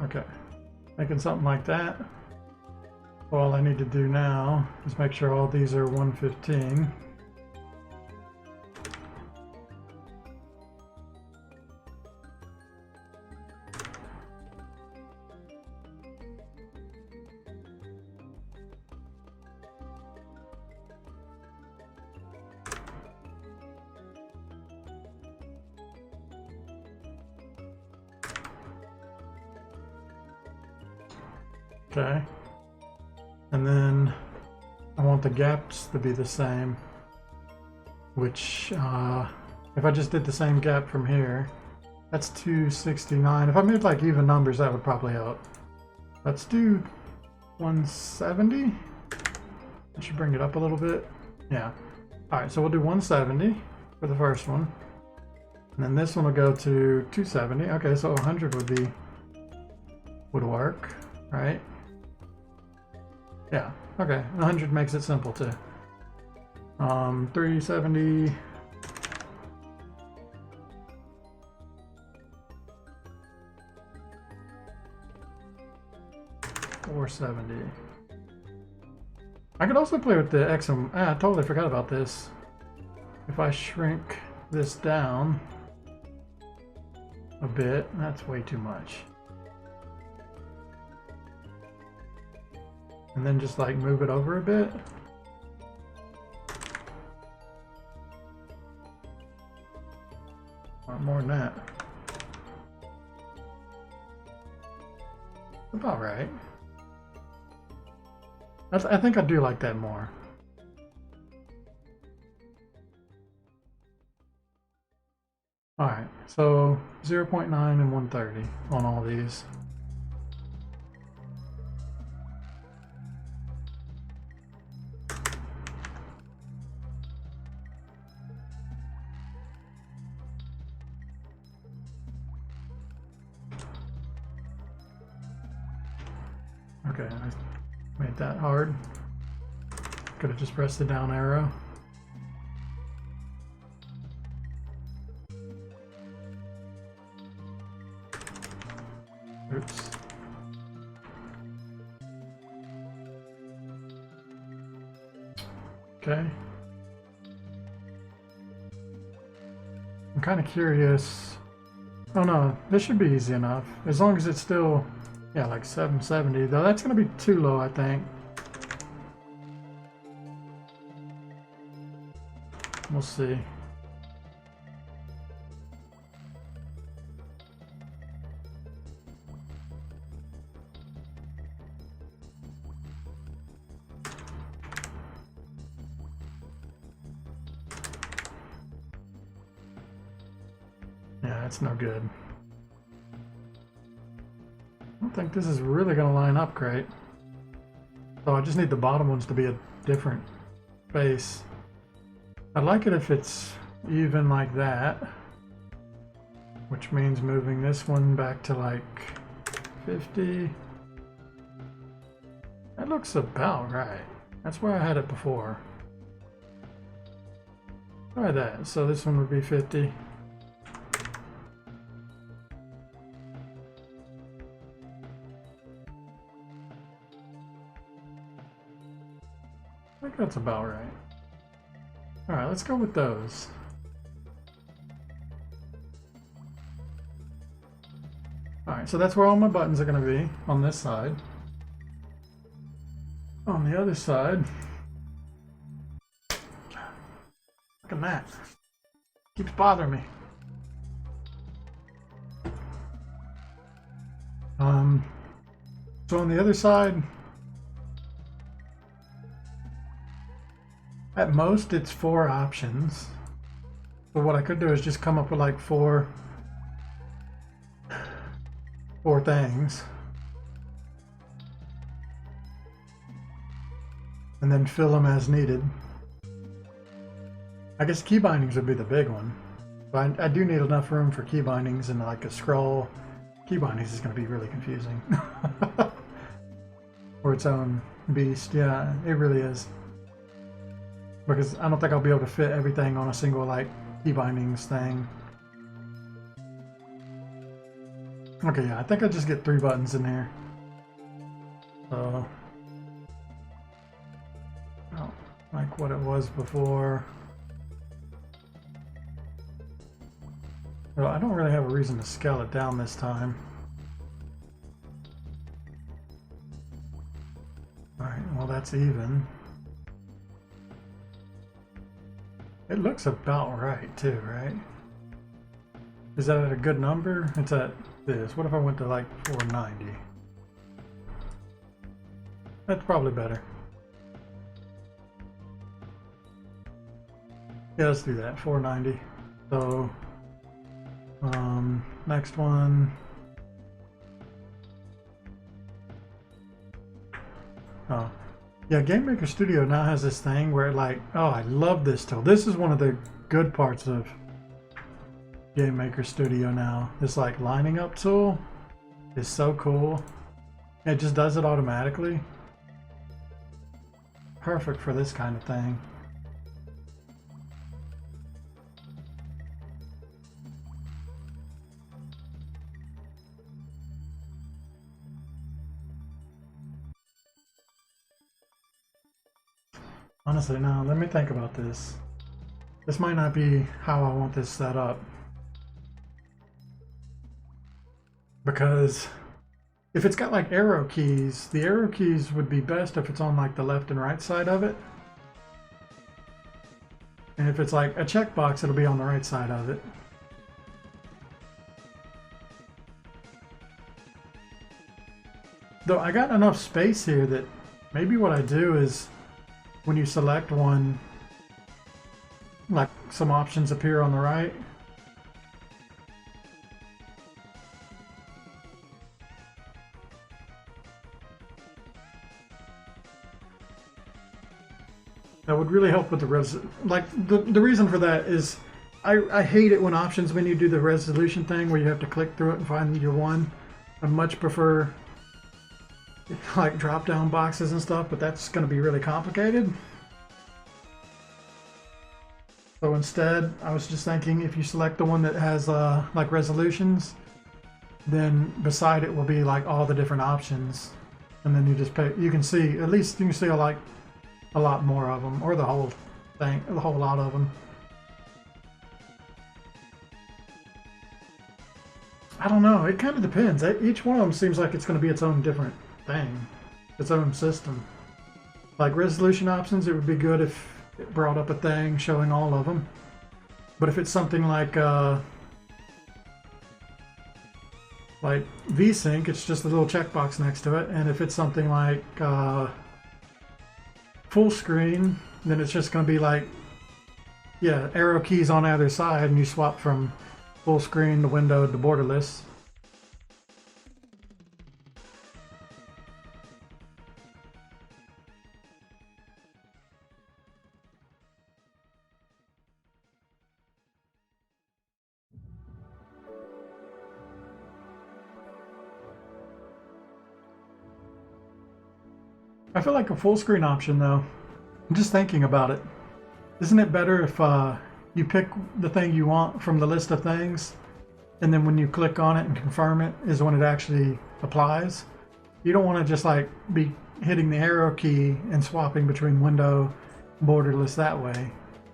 Okay, making something like that. All I need to do now is make sure all these are 115. Okay, and then I want the gaps to be the same, which if I just did the same gap from here, that's 269. If I made like even numbers, that would probably help. Let's do 170. I should bring it up a little bit. Yeah. All right, so we'll do 170 for the first one, and then this one will go to 270. Okay, so 100 would work, right? Yeah, okay, 100 makes it simple too. 370. 470. I could also play with the XM. I totally forgot about this. If I shrink this down a bit, that's way too much. And then just like move it over a bit. Not more than that. About right. I think I do like that more. Alright, so 0.9 and 130 on all these. Okay, I made that hard. Could have just pressed the down arrow. Oops. Okay. I'm kind of curious. Oh no, this should be easy enough. As long as it's still, yeah, like 770. Though that's going to be too low, I think. We'll see. Yeah, that's no good. I don't think this is really going to line up great. So I just need the bottom ones to be a different base. I like it if it's even like that. which means moving this one back to like 50. That looks about right. That's where I had it before. Try that. So this one would be 50. I think that's about right. Alright, let's go with those. Alright, so that's where all my buttons are going to be on this side. On the other side, look at that. Keeps bothering me. So on the other side, at most it's 4 options. So what I could do is just come up with like four things. And then fill them as needed. I guess key bindings would be the big one. But I do need enough room for key bindings and like a scroll. Key bindings is going to be really confusing. Or its own beast. Yeah, it really is. Because I don't think I'll be able to fit everything on a single like key bindings thing. Okay, yeah, I think I'll just get 3 buttons in there. So, oh, like what it was before. Well, I don't really have a reason to scale it down this time. Alright, well that's even. It looks about right too, right? Is that at a good number? It's at this. What if I went to like 490? That's probably better. Yeah, let's do that. 490. So, next one. Oh, yeah. Game Maker Studio now has this thing where, like, oh, I love this tool. This is one of the good parts of Game Maker Studio now. This like lining up tool is so cool. It just does it automatically. Perfect for this kind of thing. Honestly, no, let me think about this. This might not be how I want this set up. Because if it's got like arrow keys, the arrow keys would be best if it's on like the left and right side of it. And if it's like a checkbox, it'll be on the right side of it. Though I got enough space here that maybe what I do is when you select one, like some options appear on the right. That would really help with the the reason for that is I hate it when options menu do the resolution thing where you have to click through it and find your one. I much prefer like drop down boxes and stuff, but that's going to be really complicated. So instead, I was just thinking if you select the one that has like resolutions, then beside it will be like all the different options, and then you just pay. You can see at least you can see like a lot more of them, or the whole thing, the whole lot of them. I don't know. It kind of depends. Each one of them seems like it's going to be its own different thing, its own system. Like resolution options, it would be good if it brought up a thing showing all of them. But if it's something like VSync, it's just a little checkbox next to it. And if it's something like full screen, then it's just going to be like, yeah, arrow keys on either side, and you swap from full screen to window to borderless. I feel like a full screen option though. I'm just thinking about it. Isn't it better if you pick the thing you want from the list of things, and then when you click on it and confirm it is when it actually applies? You don't want to just like be hitting the arrow key and swapping between window and borderless that way.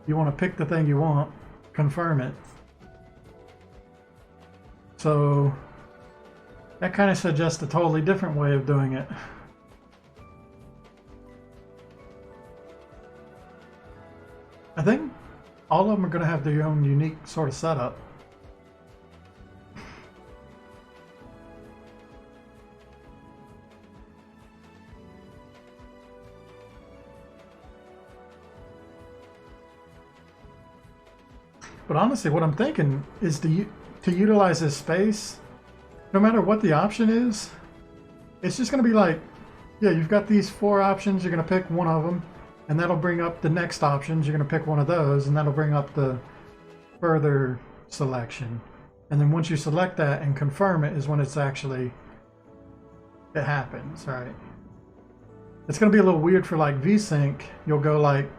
You want to pick the thing you want, confirm it. So that kind of suggests a totally different way of doing it. I think all of them are going to have their own unique sort of setup. But honestly, what I'm thinking is to utilize this space, no matter what the option is, it's just going to be like, yeah, you've got these 4 options, you're going to pick one of them, and that'll bring up the next options, you're going to pick one of those, and that'll bring up the further selection. And then once you select that and confirm it is when it's actually, it happens, right? It's going to be a little weird for like VSync. You'll go like,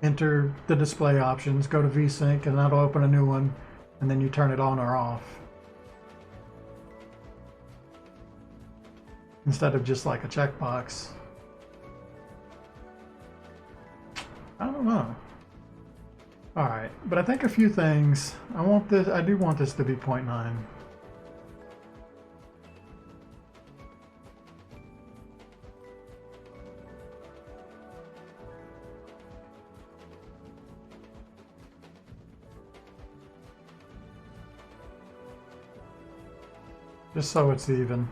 enter the display options, go to VSync, and that'll open a new one, and then you turn it on or off. Instead of just like a checkbox. I don't know. Alright, but I think a few things. I do want this to be 0.9. Just so it's even.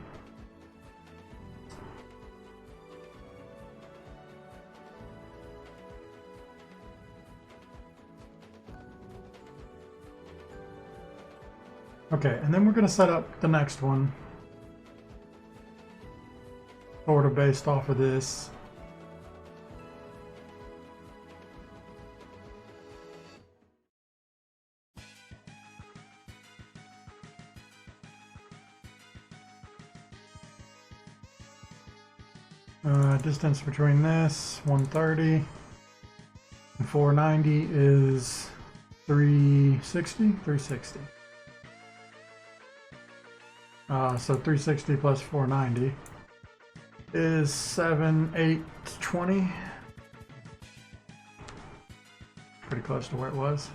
Okay, and then we're going to set up the next one, sort of based off of this. Distance between this 130 and 490 is 360. So 360 plus 490 is 7820. Pretty close to where it was.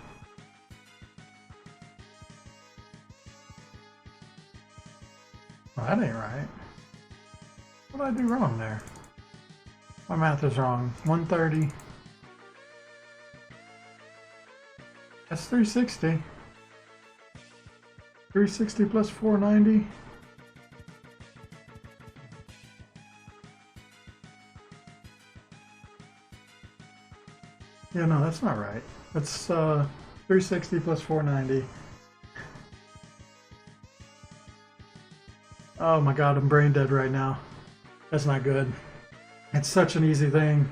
Well, that ain't right. What did I do wrong there? My math is wrong. 130. That's 360. 360 plus 490. Yeah, no, that's not right. That's 360 plus 490. Oh my god, I'm brain dead right now. That's not good. It's such an easy thing.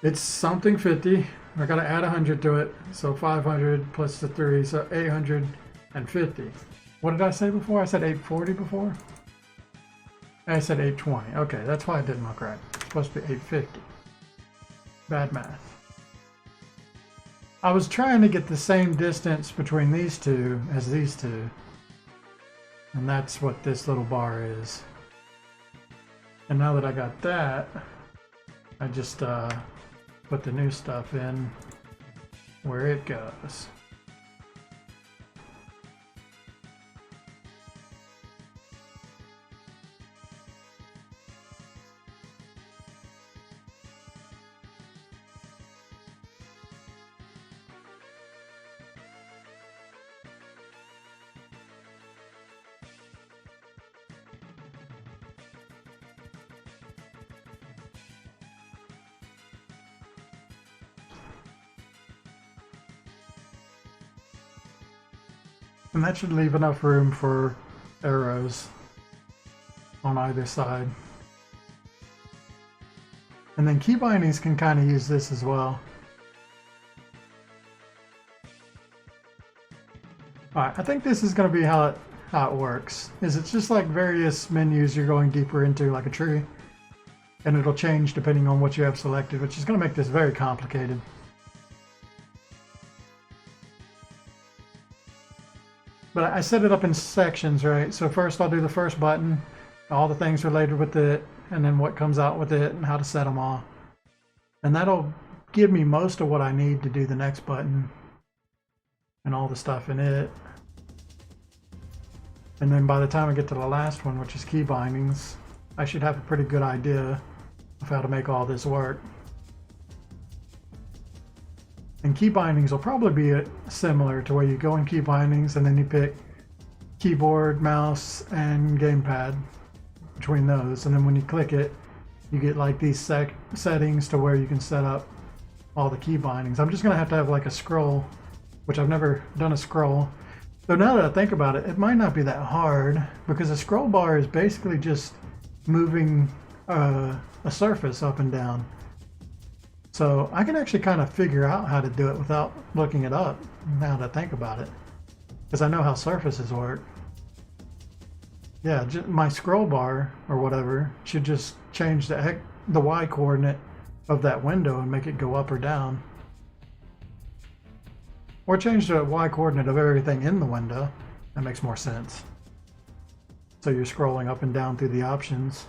It's something 50. I gotta add 100 to it. So 500 plus the 3, so 850. What did I say before? I said 840 before? I said 820. Okay, that's why it didn't look right. It's supposed to be 850. Bad math. I was trying to get the same distance between these two as these two. And that's what this little bar is. And now that I got that, I just put the new stuff in where it goes. And that should leave enough room for arrows on either side. And then key bindings can kind of use this as well. Alright, I think this is going to be how it works. It's just like various menus you're going deeper into, like a tree. and it'll change depending on what you have selected, which is going to make this very complicated. But I set it up in sections, right? So first I'll do the first button, all the things related with it, and then what comes out with it and how to set them all. And that'll give me most of what I need to do the next button and all the stuff in it. And then by the time I get to the last one, which is key bindings, I should have a pretty good idea of how to make all this work. And key bindings will probably be similar to where you go in key bindings and then you pick keyboard, mouse, and gamepad between those. And then when you click it, you get like these settings to where you can set up all the key bindings. I'm just going to have like a scroll, which I've never done a scroll. So now that I think about it, it might not be that hard because a scroll bar is basically just moving a surface up and down. So I can actually kind of figure out how to do it without looking it up now that I think about it, because I know how surfaces work. Yeah, my scroll bar or whatever should just change the Y coordinate of that window and make it go up or down. Or change the Y coordinate of everything in the window. That makes more sense. So you're scrolling up and down through the options.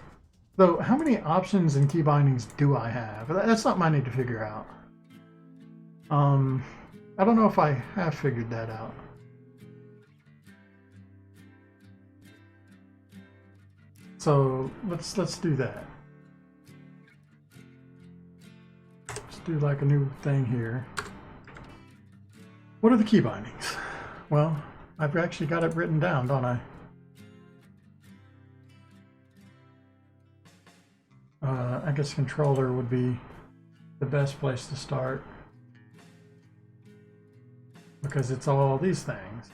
Though, how many options and key bindings do I have? That's something I need to figure out. I don't know if I have figured that out. So let's do that. Let's do like a new thing here. What are the key bindings? Well, I've actually got it written down, don't I? I guess controller would be the best place to start because it's all these things.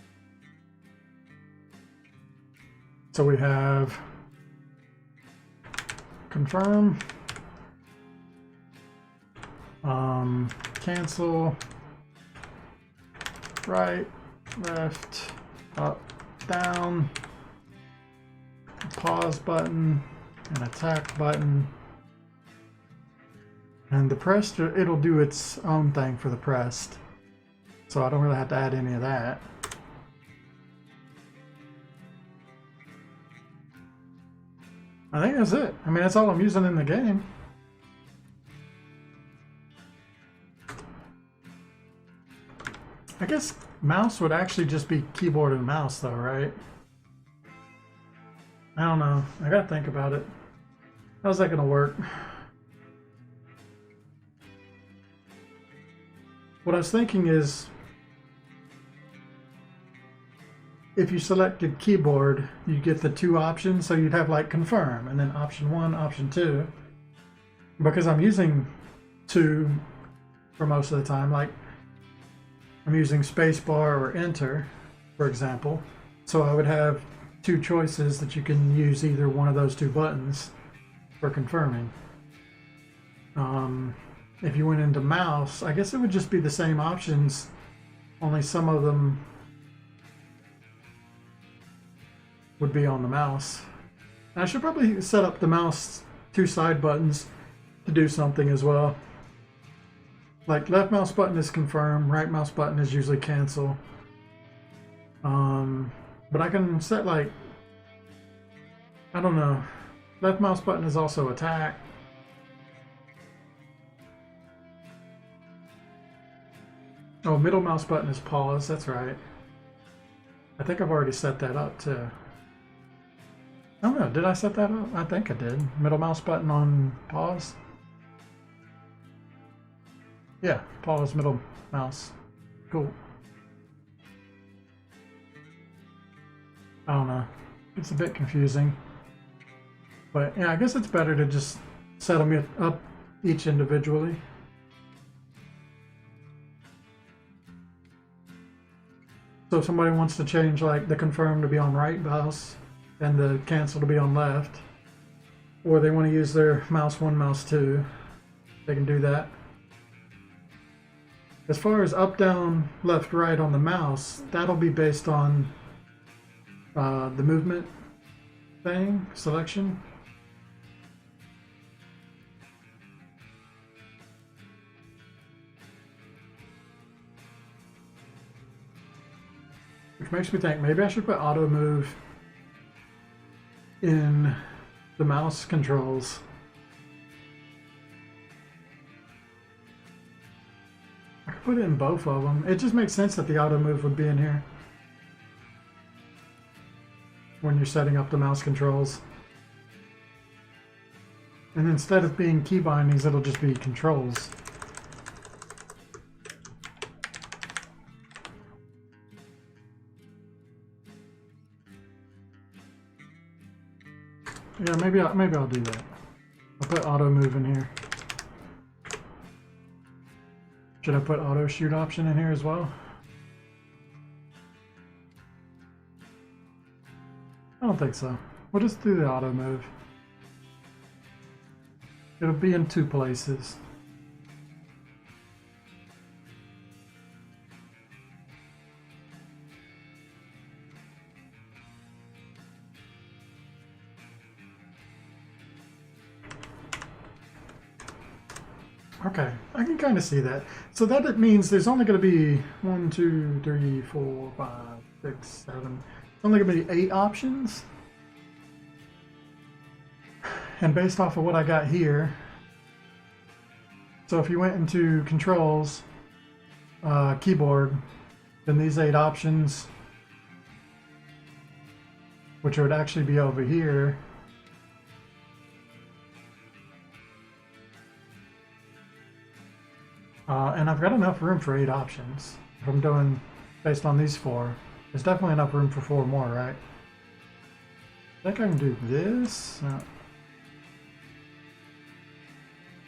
So we have confirm, cancel, right, left, up, down, pause button, an attack button, and the pressed, it'll do its own thing for the pressed, so I don't really have to add any of that. I think that's it. I mean, that's all I'm using in the game. I guess mouse would actually just be keyboard and mouse though, right? I don't know. I gotta think about it. How's that gonna work? What I was thinking is, if you selected keyboard, you get the two options, so you'd have like confirm and then option 1, option 2. Because I'm using 2 for most of the time, like I'm using spacebar or enter, for example. So I would have 2 choices that you can use either one of those 2 buttons for confirming. If you went into mouse, I guess it would just be the same options, only some of them would be on the mouse. And I should probably set up the mouse 2 side buttons to do something as well. Like left mouse button is confirm, right mouse button is usually cancel. But I can set like, I don't know, left mouse button is also attack. Oh, middle mouse button is pause, that's right. I think I've already set that up too. I don't know, did I set that up? I think I did. Middle mouse button on pause. Yeah, pause, middle mouse. Cool. I don't know. It's a bit confusing. But yeah, I guess it's better to just set them up each individually. So if somebody wants to change like the confirm to be on right mouse and the cancel to be on left, or they want to use their mouse 1, mouse 2, they can do that. As far as up, down, left, right on the mouse, that'll be based on the movement thing, selection. Which makes me think maybe I should put auto move in the mouse controls. I could put it in both of them. It just makes sense that the auto move would be in here when you're setting up the mouse controls. And instead of being key bindings, it'll just be controls. Yeah, maybe I'll do that. I'll put auto move in here. Should I put auto shoot option in here as well? I don't think so. We'll just do the auto move. It'll be in 2 places. Okay, I can kind of see that. So that means there's only going to be 1, 2, 3, 4, 5, 6, 7. Only going to be 8 options. And based off of what I got here, so if you went into controls, keyboard, then these 8 options, which would actually be over here, and I've got enough room for 8 options. If I'm doing based on these 4, there's definitely enough room for 4 more, right? I think I can do this. No.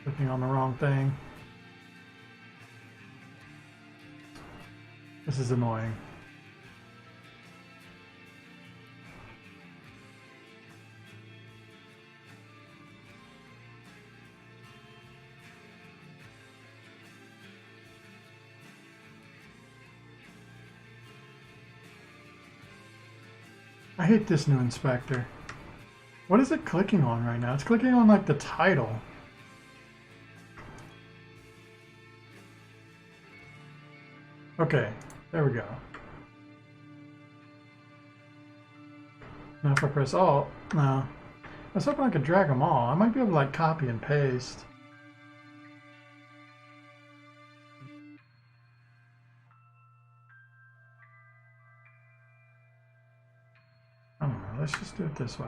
Clicking on the wrong thing. This is annoying. I hate this new inspector. What is it clicking on right now? It's clicking on like the title. Okay, there we go. Now if I press Alt, no. I was hoping I could drag them all. I might be able to like copy and paste. I don't know, let's just do it this way.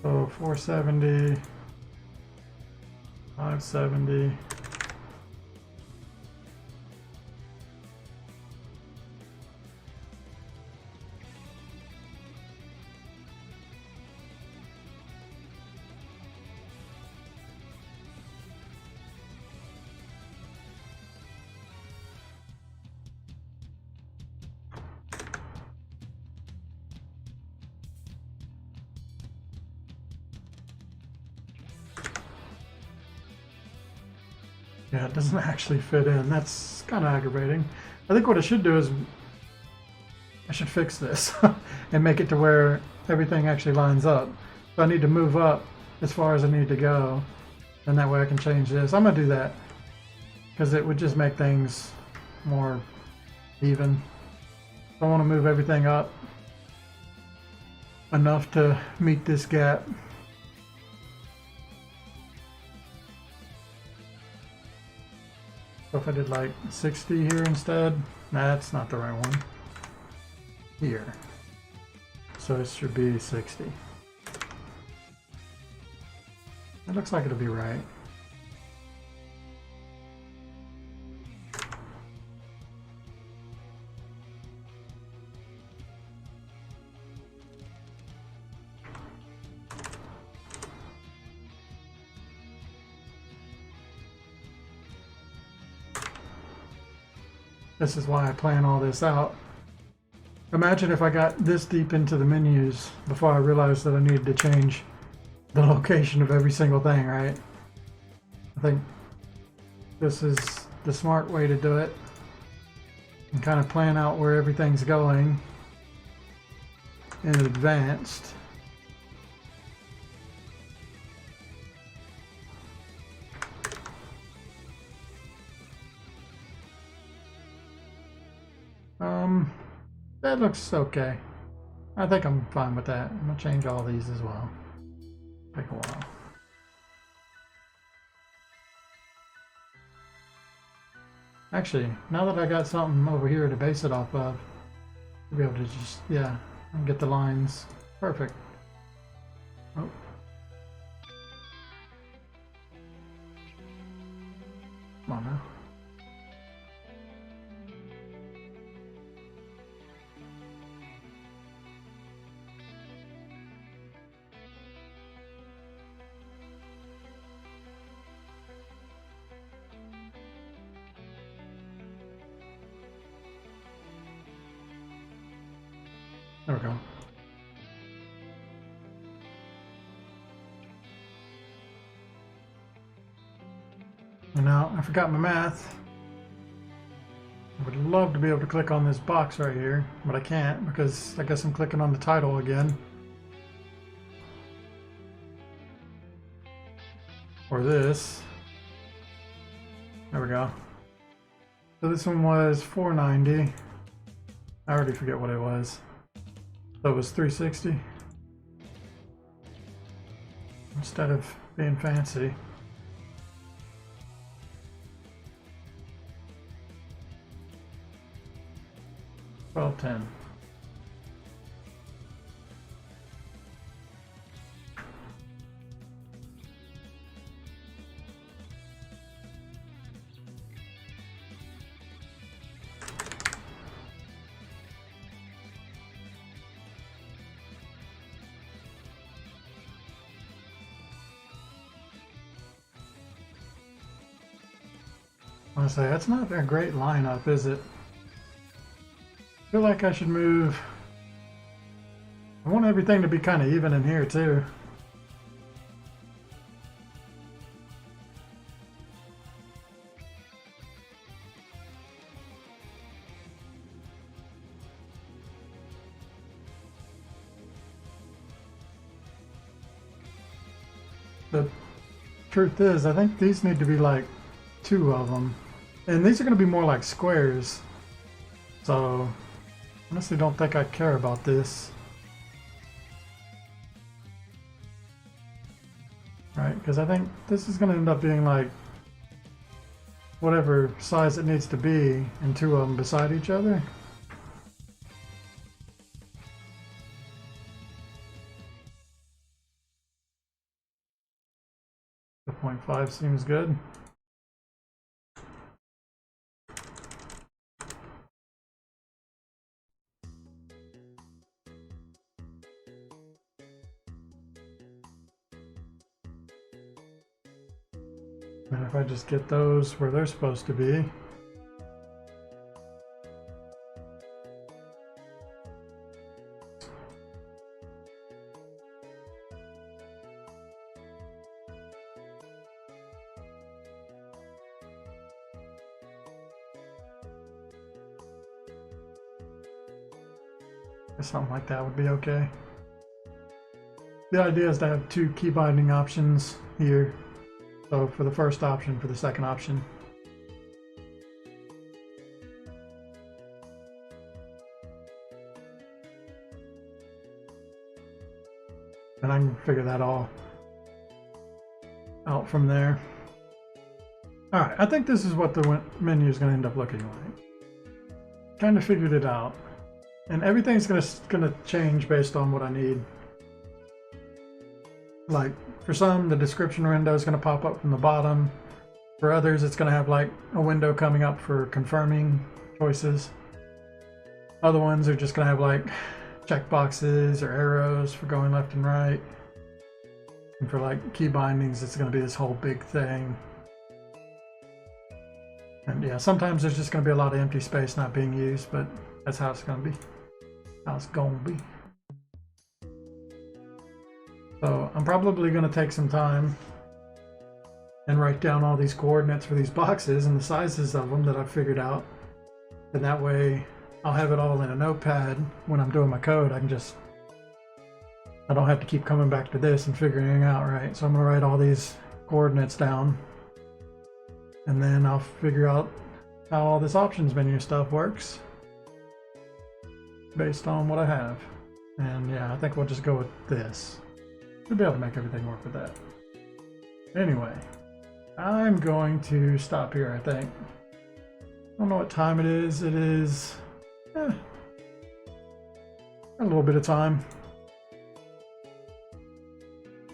So 470, 570. Yeah, it doesn't actually fit in. That's kind of aggravating. I think what I should do is I should fix this and make it to where everything actually lines up. So I need to move up as far as I need to go, and that way I can change this. I'm gonna do that because it would just make things more even. I want to move everything up enough to meet this gap. So if I did like 60 here instead, that's not the right one. Here. So it should be 60. It looks like it'll be right. This is why I plan all this out. Imagine if I got this deep into the menus before I realized that I needed to change the location of every single thing, right? I think this is the smart way to do it and kind of plan out where everything's going in advance. That looks okay. I think I'm fine with that. I'm gonna change all these as well. Take a while. Actually, now that I got something over here to base it off of, I'll be able to just, yeah, get the lines perfect. Oh. Come on now. There we go. And now I forgot my math. I would love to be able to click on this box right here, but I can't because I guess I'm clicking on the title again. Or this. There we go. So this one was $4.90. I already forget what it was. So it was $3.60 instead of being fancy. $12.10. Honestly, that's not a great lineup, is it? I feel like I should move. I want everything to be kind of even in here too. The truth is, I think these need to be like 2 of them. And these are going to be more like squares. So, honestly don't think I care about this. Right, because I think this is going to end up being like whatever size it needs to be, and 2 of them beside each other. The 0.5 seems good. And if I just get those where they're supposed to be. Something like that would be okay. The idea is to have 2 key binding options here. So for the first option, for the second option. And I can figure that all out from there. Alright, I think this is what the menu is going to end up looking like. Kind of figured it out. And everything's gonna change based on what I need. Like, for some, the description window is gonna pop up from the bottom. For others, it's gonna have like a window coming up for confirming choices. Other ones are just gonna have like checkboxes or arrows for going left and right. And for like key bindings, it's gonna be this whole big thing. And yeah, sometimes there's just going to be a lot of empty space not being used, but that's how it's going to be. How it's going to be. So I'm probably going to take some time and write down all these coordinates for these boxes and the sizes of them that I've figured out. And that way I'll have it all in a notepad when I'm doing my code. I don't have to keep coming back to this and figuring it out, right? So I'm going to write all these coordinates down, and then I'll figure out how all this options menu stuff works based on what I have. And yeah, I think we'll just go with this. We'll be able to make everything work with that. Anyway, I'm going to stop here, I think. I don't know what time it is. It is a little bit of time.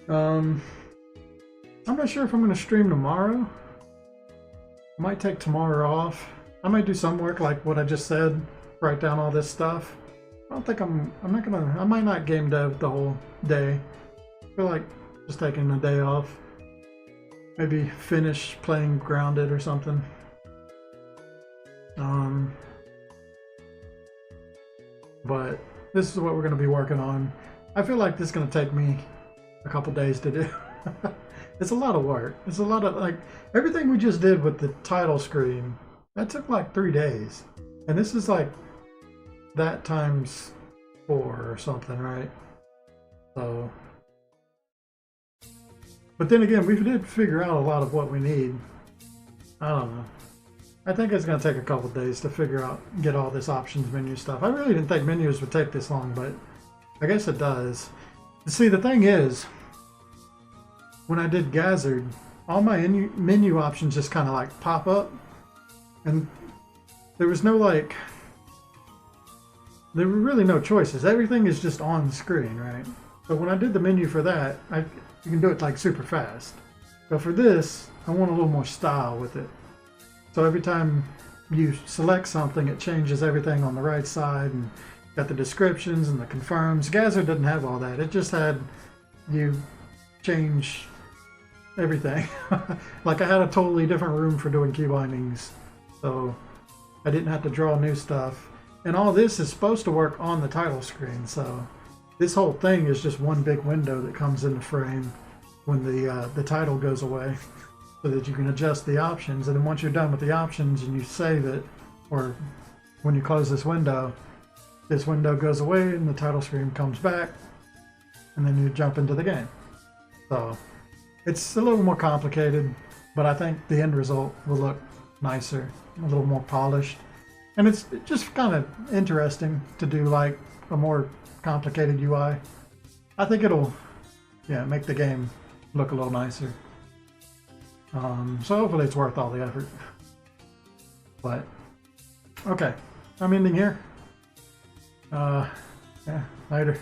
I'm not sure if I'm going to stream tomorrow. I might take tomorrow off. I might do some work like what I just said, write down all this stuff. I don't think I might not game dev the whole day. I feel like just taking a day off. Maybe finish playing Grounded or something. But this is what we're going to be working on. I feel like this is going to take me a couple days to do. It's a lot of work. It's a lot of, like, everything we just did with the title screen, that took like 3 days. And this is like that times 4 or something, right? So, but then again, we did figure out a lot of what we need. I don't know. I think it's going to take a couple days to figure out, get all this options menu stuff. I really didn't think menus would take this long, but I guess it does. See, the thing is, when I did Gazzard, all my menu options just kind of like pop up, and there was no like, there were really no choices. Everything is just on the screen, right? So when I did the menu for that, you can do it like super fast. But for this, I want a little more style with it. So every time you select something, it changes everything on the right side, and got the descriptions and the confirms. Gazzard didn't have all that. It just had you change everything. Like I had a totally different room for doing key bindings, so I didn't have to draw new stuff. And all this is supposed to work on the title screen, so this whole thing is just one big window that comes into frame when the title goes away, so that you can adjust the options. And then once you're done with the options and you save it, or when you close this window goes away and the title screen comes back, and then you jump into the game. So it's a little more complicated, but I think the end result will look nicer, a little more polished. And it's just kind of interesting to do like a more complicated UI. I think it'll, yeah, make the game look a little nicer. So hopefully it's worth all the effort. But, okay, I'm ending here. Yeah, later.